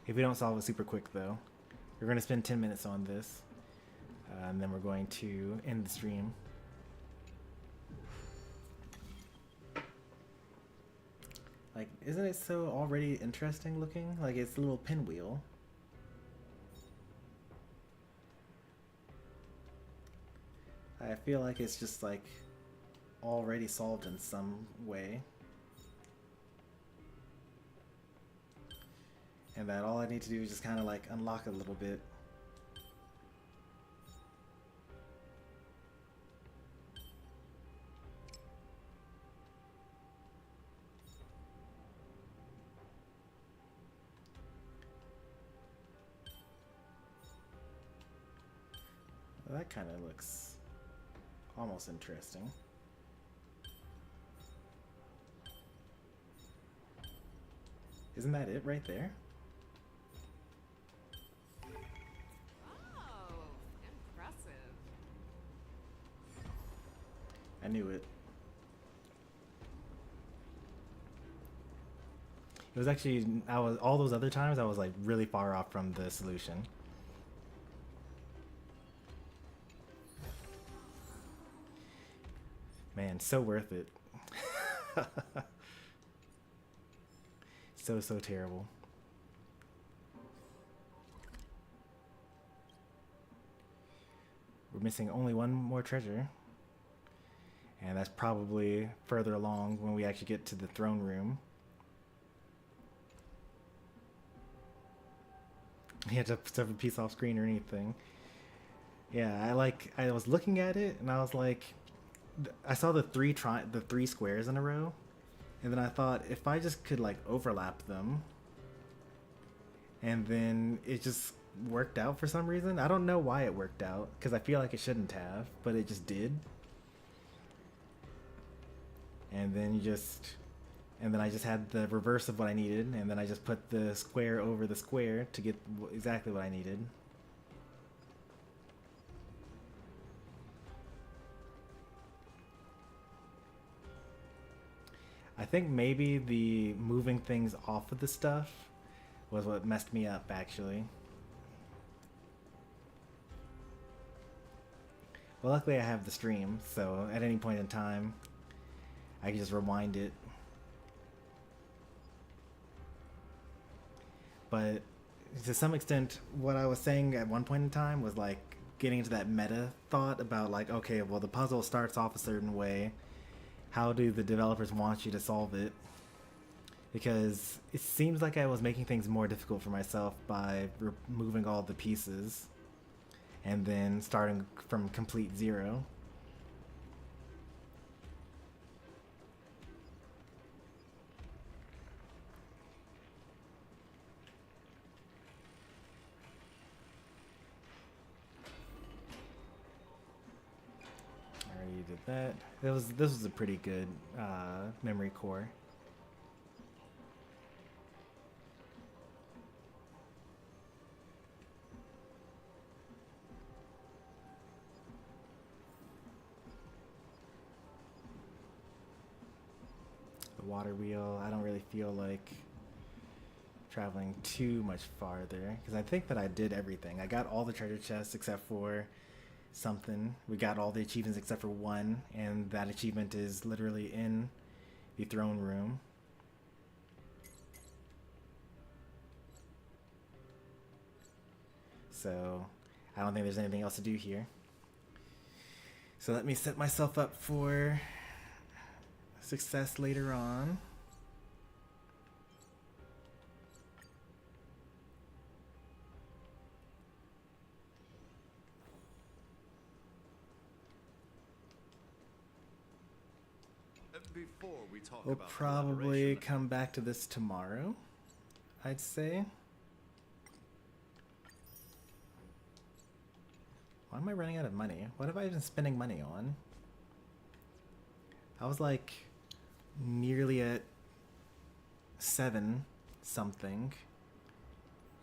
If we don't solve it super quick though, we're gonna spend 10 minutes on this, and then we're going to end the stream. Like, isn't it so already interesting looking? Like, it's a little pinwheel. I feel like it's just like already solved in some way. And that all I need to do is just kind of like unlock a little bit. Well, that kind of looks almost interesting. Isn't that it right there? Oh, impressive. I knew it. It was actually, all those other times I was like really far off from the solution. Man, so worth it. So terrible. We're missing only one more treasure. And that's probably further along when we actually get to the throne room. You have to stuff a piece off screen or anything. Yeah, I was looking at it and I was like, I saw the three squares in a row, and then I thought if I just could like overlap them, and then it just worked out for some reason. I don't know why it worked out, because I feel like it shouldn't have, but it just did. And then I just had the reverse of what I needed, and then I just put the square over the square to get exactly what I needed. I think maybe the moving things off of the stuff was what messed me up, actually. Well, luckily I have the stream, so at any point in time, I can just rewind it. But to some extent, what I was saying at one point in time was like getting into that meta thought about like, okay, well, the puzzle starts off a certain way. How do the developers want you to solve it? Because it seems like I was making things more difficult for myself by removing all the pieces and then starting from complete zero. Did that. This was a pretty good memory core. water wheel. I don't really feel like traveling too much farther because I think that I did everything. I got all the treasure chests except for something. We got all the achievements except for one, and that achievement is literally in the throne room. So I don't think there's anything else to do here. So let me set myself up for success later on. Before we talk We'll about probably collaboration, come back to this tomorrow, I'd say. Why am I running out of money? What have I been spending money on? I was like nearly at 7 something.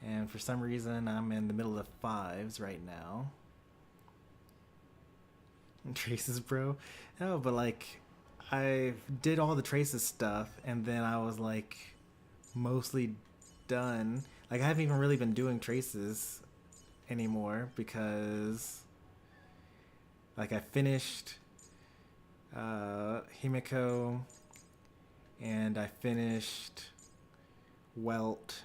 And for some reason I'm in the middle of 5s right now. Traces, bro. No, but like I did all the Traces stuff and then I was like mostly done. Like I haven't even really been doing Traces anymore because like I finished Himiko and I finished Welt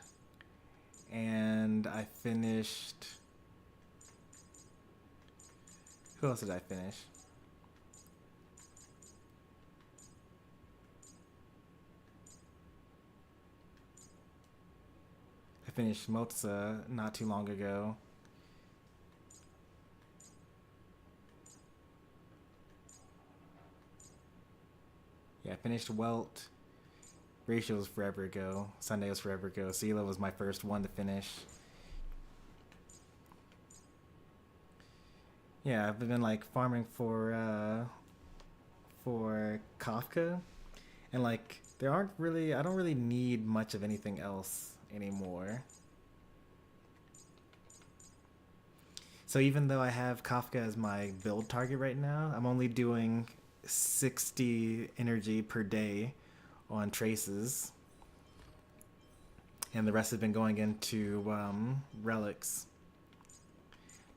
and I finished, who else did I finish? I finished Motsa not too long ago. Yeah, I finished Welt. Ratio was forever ago. Sunday was forever ago. Sela was my first one to finish. Yeah, I've been like farming for Kafka, and like there aren't really, I don't really need much of anything else anymore. So even though I have Kafka as my build target right now, I'm only doing 60 energy per day on Traces, and the rest have been going into relics.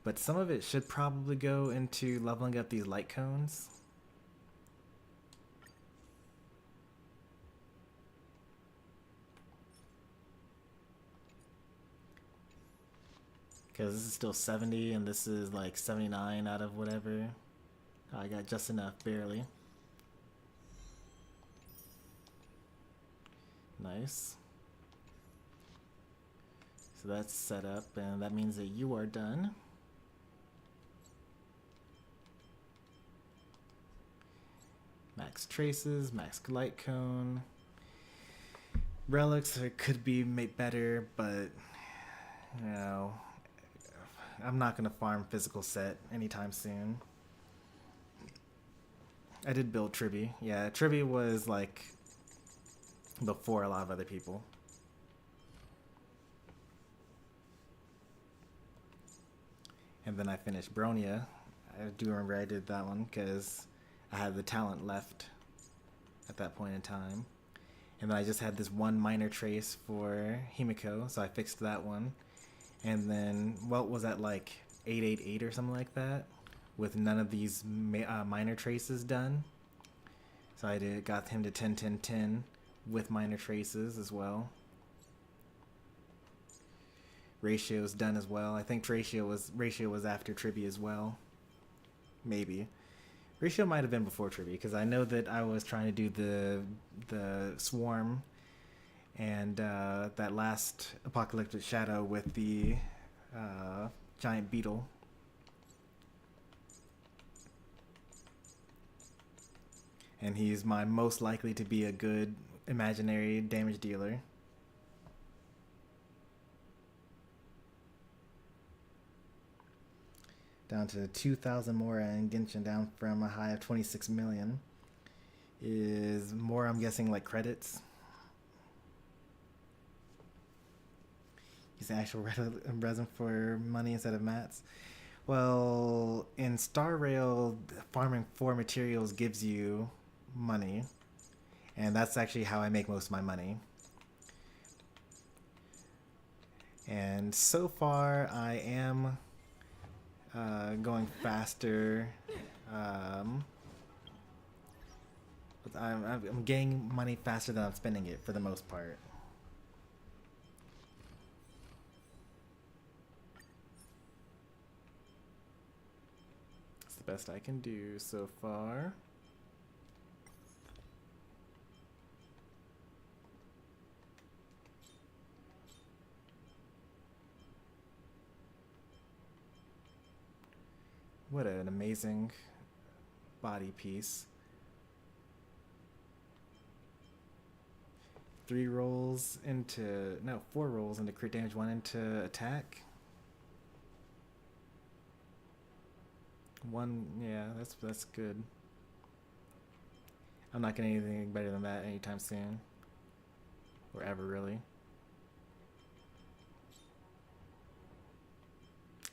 But some of it should probably go into leveling up these light cones. Because this is still 70 and this is like 79 out of whatever. Oh, I got just enough, barely. Nice. So that's set up, and that means that you are done. Max Traces, max light cone. Relics could be made better, but you know, I'm not gonna farm physical set anytime soon. I did build Tribby. Yeah, Tribby was like before a lot of other people. And then I finished Bronia. I do remember I did that one because I had the talent left at that point in time. And then I just had this one minor trace for Himiko, so I fixed that one. And then Welt was at like 888 or something like that, with none of these minor traces done. So I got him to 10-10-10 with minor traces as well. Ratio's done as well. I think Ratio was after Tribby as well. Maybe. Ratio might have been before Tribby, because I know that I was trying to do the Swarm and that last Apocalyptic Shadow with the giant beetle. And he's my most likely to be a good imaginary damage dealer. Down to 2,000 more in Genshin, down from a high of 26 million. Is more, I'm guessing, like credits. Use actual resin for money instead of mats. Well, in Star Rail, farming 4 materials gives you money. And that's actually how I make most of my money. And so far, I am going faster. I'm getting money faster than I'm spending it for the most part. It's the best I can do so far. What an amazing body piece. 4 rolls into crit damage, 1 into attack. 1, yeah, that's good. I'm not getting anything better than that anytime soon. Or ever, really.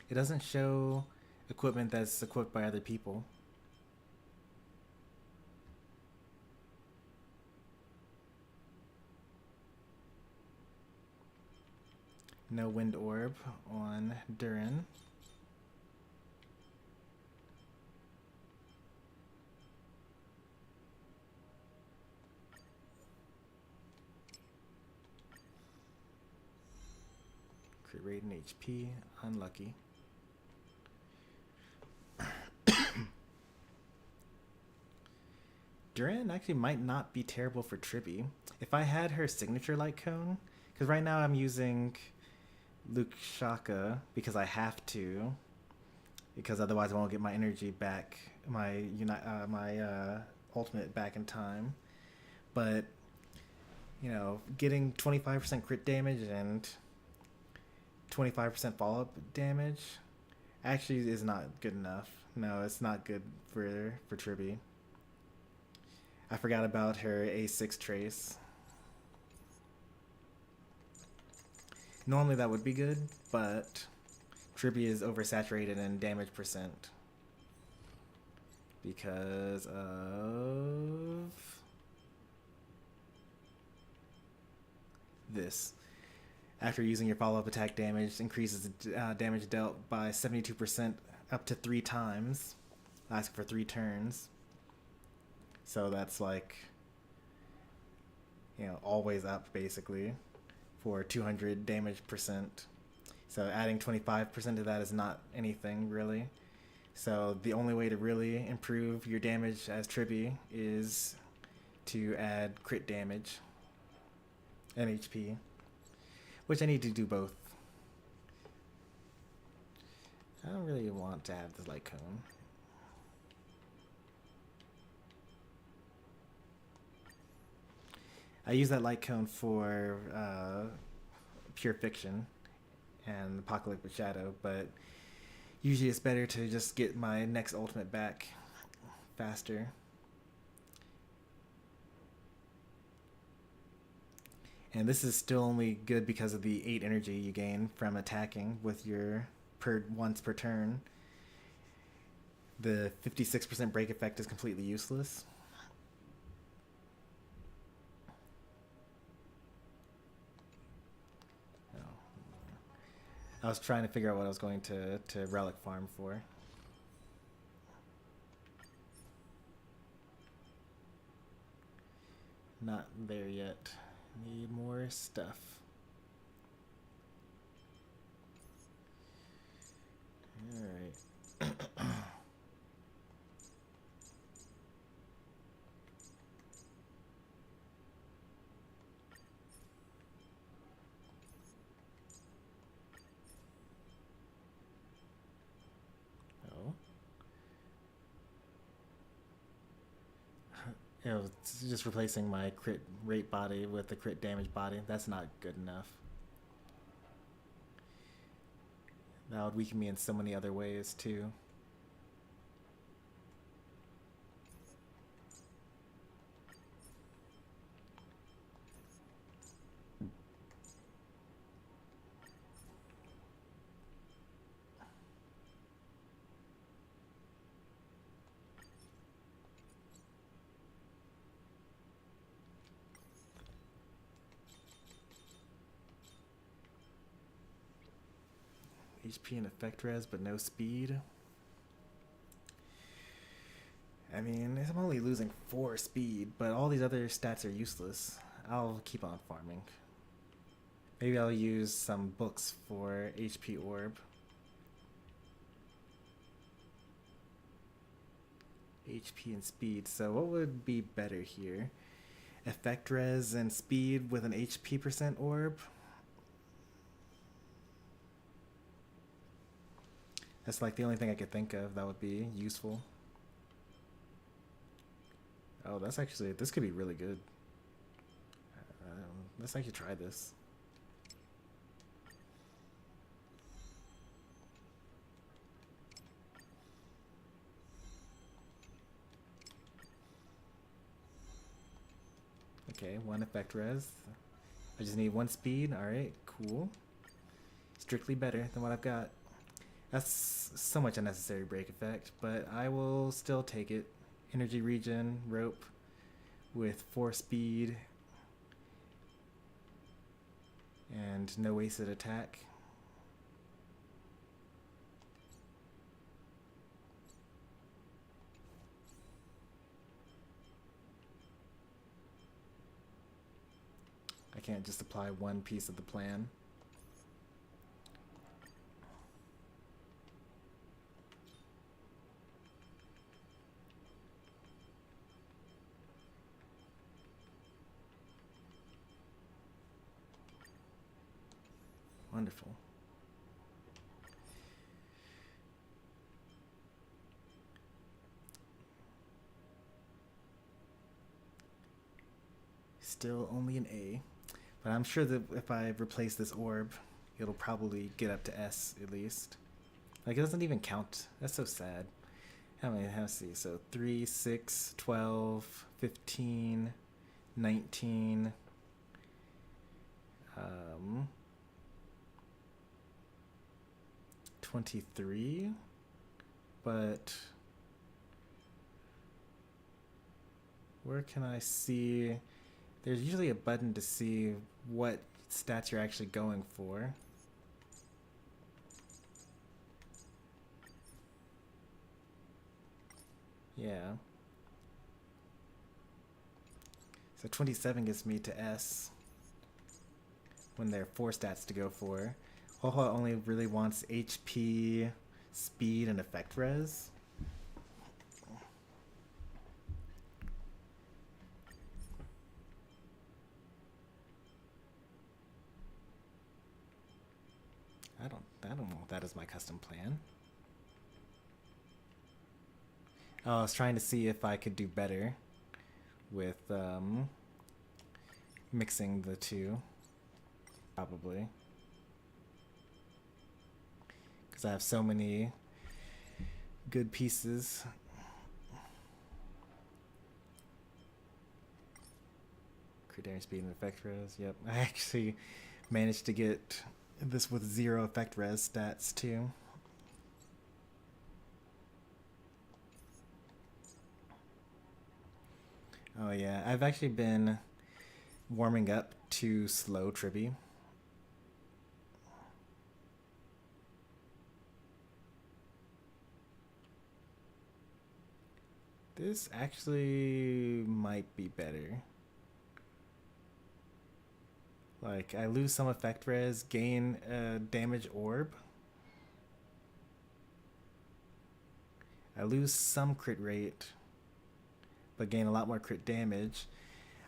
It doesn't show equipment that's equipped by other people. No wind orb on Durin. Crit rate and HP, unlucky. Durin actually might not be terrible for Tribby. If I had her signature light cone, because right now I'm using Luke Shaka because I have to, because otherwise I won't get my energy back, my ultimate back in time. But you know, getting 25% crit damage and 25% follow-up damage actually is not good enough. No, it's not good for Tribby. I forgot about her A6 trace. Normally that would be good, but Tribby is oversaturated in damage percent because of this. After using your follow-up attack, damage increases damage dealt by 72% up to 3 times, lasting for 3 turns. So that's like, you know, always up basically for 200 damage percent. So adding 25% to that is not anything really. So the only way to really improve your damage as Tribby is to add crit damage and HP, which I need to do both. I don't really want to have the light cone. I use that light cone for Pure Fiction and Apocalyptic Shadow, but usually it's better to just get my next ultimate back faster. And this is still only good because of the 8 energy you gain from attacking with your once per turn. The 56% break effect is completely useless. I was trying to figure out what I was going to relic farm for. Not there yet. Need more stuff. Alright. You know, it's just replacing my crit rate body with the crit damage body. That's not good enough. That would weaken me in so many other ways, too. HP and effect res, but no speed. I mean, I'm only losing 4 speed, but all these other stats are useless. I'll keep on farming. Maybe I'll use some books for HP orb. HP and speed. So what would be better here? Effect res and speed with an HP percent orb? That's like the only thing I could think of that would be useful. Oh, that's actually, this could be really good. Let's actually try this. Okay, 1 effect res. I just need 1 speed. Alright, cool. Strictly better than what I've got. That's so much unnecessary break effect, but I will still take it. Energy regen, rope with 4 speed and no wasted attack. I can't just apply one piece of the plan. Wonderful. Still only an A, but I'm sure that if I replace this orb, it'll probably get up to S at least. Like, it doesn't even count. That's so sad. How many? Let's see. So 3, 6, 12, 15, 19. 23, but where can I see? There's usually a button to see what stats you're actually going for. Yeah. So 27 gets me to S when there are 4 stats to go for. Hoho only really wants HP, speed, and effect res. I don't know if that is my custom plan. Oh, I was trying to see if I could do better with mixing the two. Probably. Because I have so many good pieces. Crit damage, speed, and effect res. Yep, I actually managed to get this with 0 effect res stats too. Oh yeah, I've actually been warming up to slow Tribby. This actually might be better. Like, I lose some effect res, gain a damage orb. I lose some crit rate, but gain a lot more crit damage.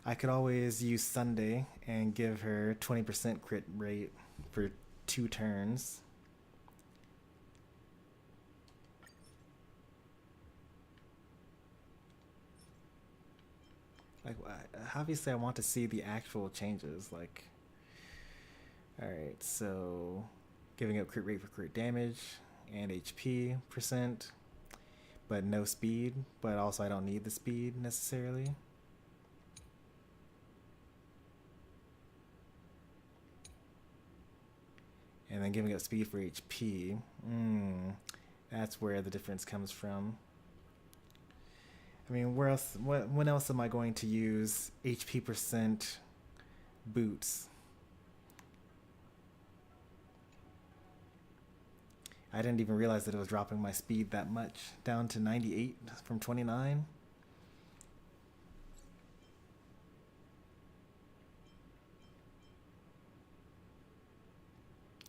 I could always use Sunday and give her 20% crit rate for 2 turns. Like, obviously I want to see the actual changes. Like, alright, so giving up crit rate for crit damage and HP percent, but no speed, but also I don't need the speed necessarily. And then giving up speed for HP. That's where the difference comes from. I mean, where else? When else am I going to use HP percent boots? I didn't even realize that it was dropping my speed that much, down to 98 from 29.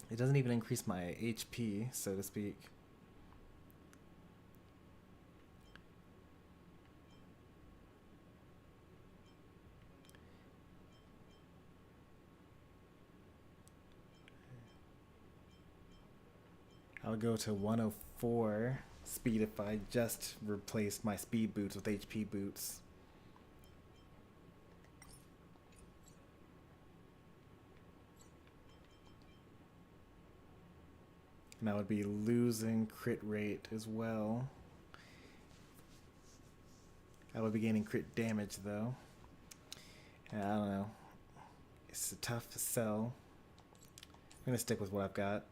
It doesn't even increase my HP, so to speak. I would go to 104 speed if I just replaced my speed boots with HP boots. And I would be losing crit rate as well. I would be gaining crit damage though. And I don't know. It's a tough sell. I'm gonna stick with what I've got.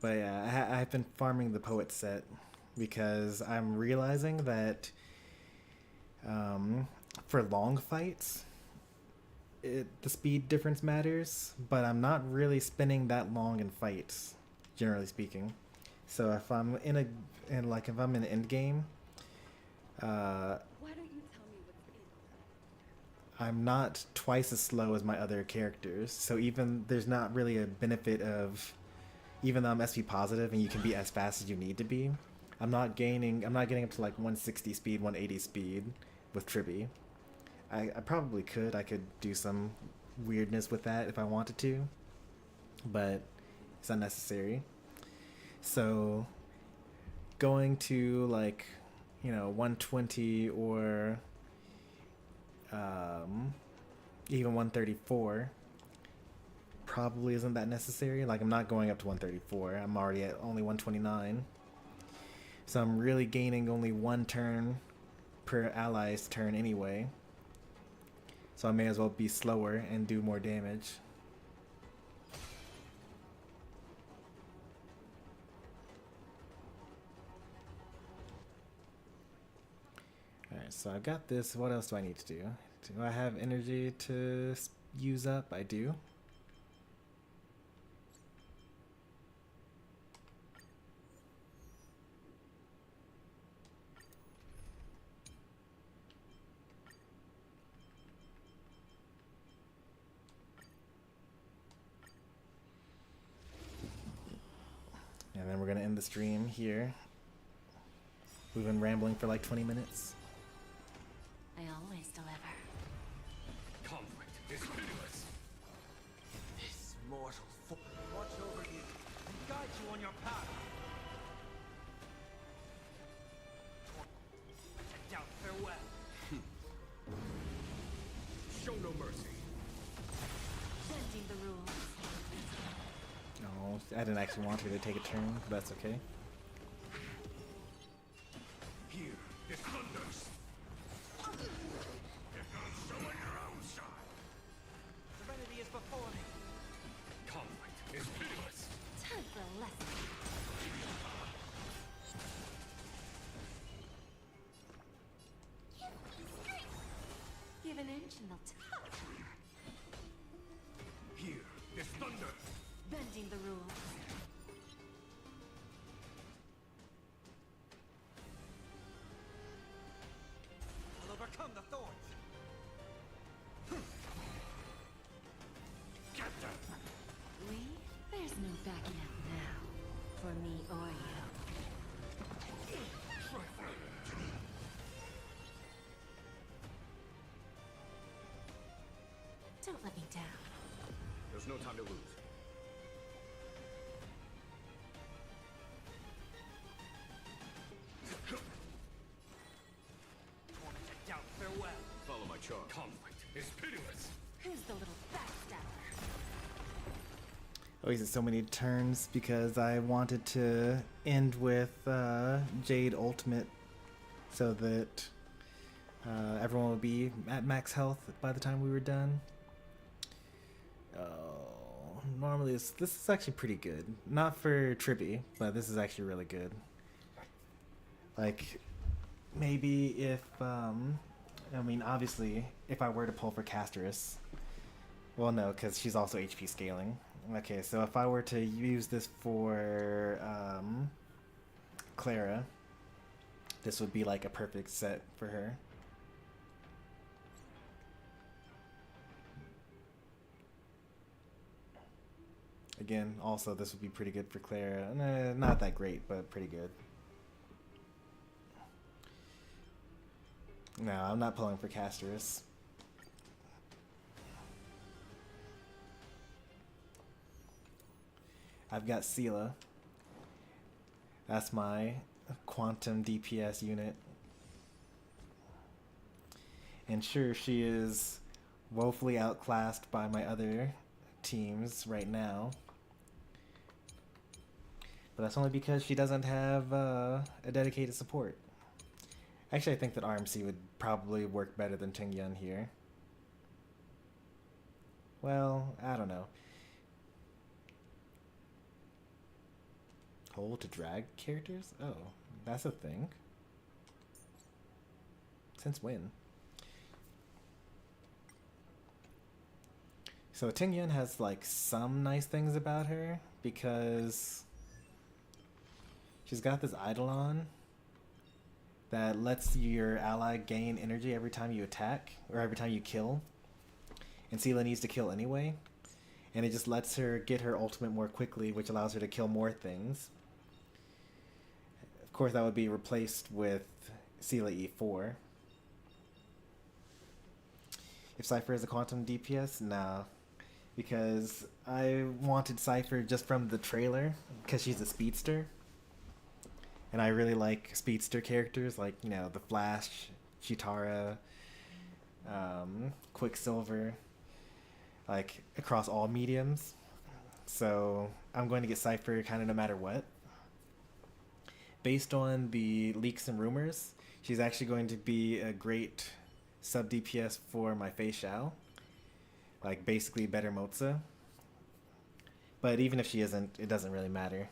But yeah, I've been farming the poet set because I'm realizing that for long fights, the speed difference matters, but I'm not really spending that long in fights, generally speaking. So if I'm if I'm in end game, Why don't you tell me what's in? I'm not twice as slow as my other characters. So even there's not really a benefit of, even though I'm SP positive and you can be as fast as you need to be, I'm not getting up to like 160 speed, 180 speed with Tribby. I probably could. I could do some weirdness with that if I wanted to, but it's unnecessary. So going to like, 120 or even 134 probably isn't that necessary. Like, I'm not going up to 134. I'm already at only 129. So I'm really gaining only one turn per ally's turn anyway. So I may as well be slower and do more damage. Alright, so I've got this. What else do I need to do? Do I have energy to use up? I do. And then we're going to end the stream here. We've been rambling for like 20 minutes. I always deliver. Conflict is pitiless. This mortal foe watch over you and guide you on your path. And doubt farewell. Show no mercy. Bending the rules. No, I didn't actually want her to take a turn, but that's okay. Here, it thunders. If not so on your own side. Serenity is before me. Conflict is pitiless. Time for a lesson. Give an inch and they'll Here is thunder. bending the rules. I'll overcome the thorns. Get them. There's no backing out now. For me or you. Don't let me down. There's no time to lose. Tormented doubt farewell. Follow my charge. Conflict is pitiless. Who's the little backstabber? I wasted so many turns because I wanted to end with Jade Ultimate so that everyone would be at max health by the time we were done. Oh, normally this is actually pretty good. Not for Tribby, but this is actually really good. Like, maybe if, obviously, if I were to pull for Casterus, well, no, because she's also HP scaling. Okay, so if I were to use this for Clara, this would be like a perfect set for her. Again, also this would be pretty good for Clara. Not that great, but pretty good. No, I'm not pulling for Casters. I've got Sela. That's my quantum DPS unit. And sure, she is woefully outclassed by my other teams right now. But that's only because she doesn't have a dedicated support. Actually, I think that RMC would probably work better than Tingyun here. Well, I don't know. Hold to drag characters? Oh, that's a thing. Since when? So Tingyun has like some nice things about her because she's got this Eidolon that lets your ally gain energy every time you attack or every time you kill. And Sela needs to kill anyway. And it just lets her get her ultimate more quickly, which allows her to kill more things. Of course, that would be replaced with Sela E4. If Cypher is a quantum DPS? Nah. Because I wanted Cypher just from the trailer, because she's a speedster. And I really like speedster characters, like, you know, the Flash, Chitara, Quicksilver, like, across all mediums. So I'm going to get Cypher kind of no matter what. Based on the leaks and rumors, she's actually going to be a great sub DPS for my Fei Xiao. Like, basically better Moza. But even if she isn't, it doesn't really matter.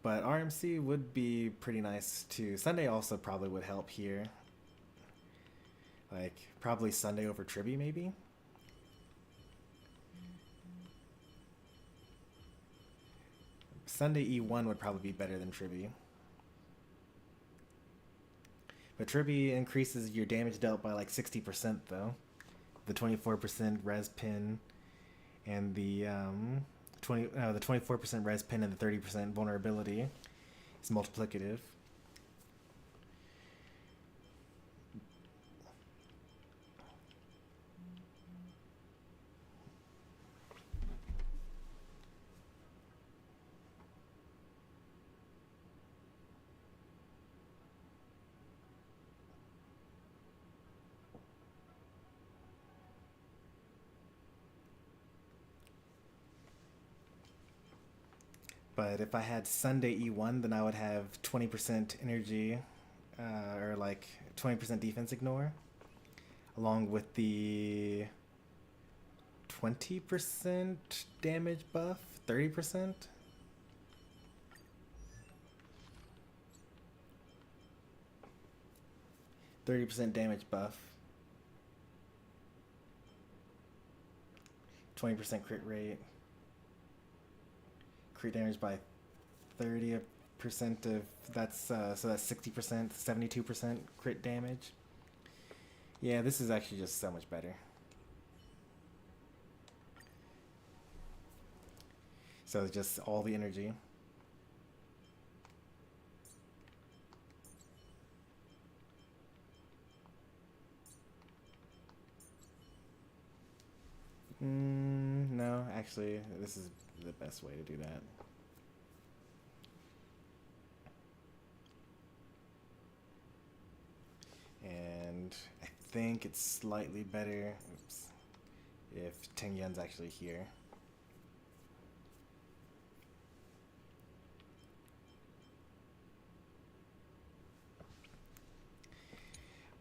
But RMC would be pretty nice too. Sunday also probably would help here. Like, probably Sunday over Tribi, maybe? Sunday E1 would probably be better than Tribi. But Tribi increases your damage dealt by like 60% though. The 24% res pin and the 24% res pin and the 30% vulnerability is multiplicative. But if I had Sunday E1, then I would have 20% energy, or like 20% defense ignore, along with the 20% damage buff, 30%. Damage buff, 20% crit rate. Crit damage by 30% of that's so that's 60%, 72% crit damage. Yeah, this is actually just so much better. So it's just all the energy. No, actually, this is the best way to do that. And I think it's slightly better if Tingyun's actually here.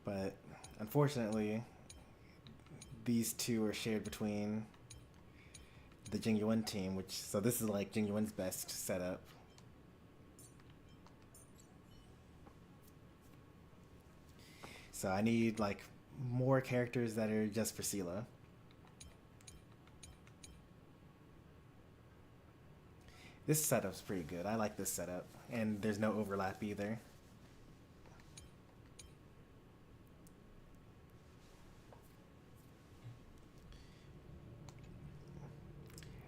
But unfortunately, these two are shared between the Jingyuan team, so this is like Jingyuan's best setup. So I need like more characters that are just for Sela. This setup's pretty good. I like this setup, and there's no overlap either.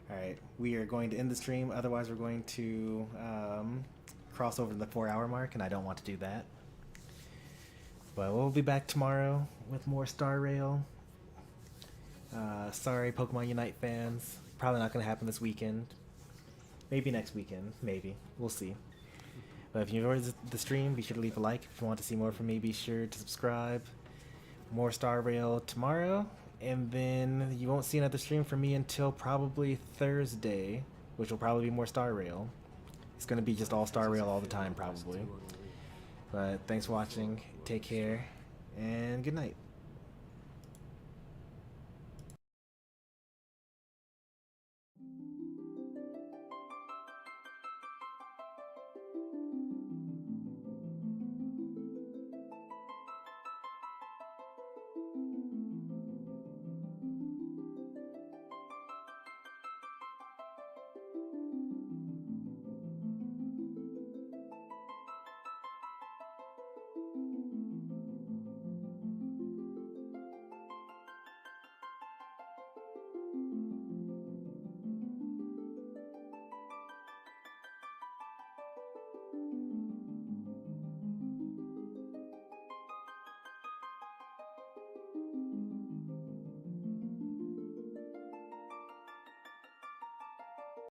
Alright, we are going to end the stream, otherwise we're going to cross over the 4-hour mark, and I don't want to do that. But we'll be back tomorrow with more Star Rail. Sorry, Pokemon Unite fans. Probably not going to happen this weekend. Maybe next weekend. Maybe. We'll see. But if you enjoyed the stream, be sure to leave a like. If you want to see more from me, be sure to subscribe. More Star Rail tomorrow. And then you won't see another stream from me until probably Thursday, which will probably be more Star Rail. It's going to be just all Star Rail all the time, probably. But thanks for watching. Take care. And good night.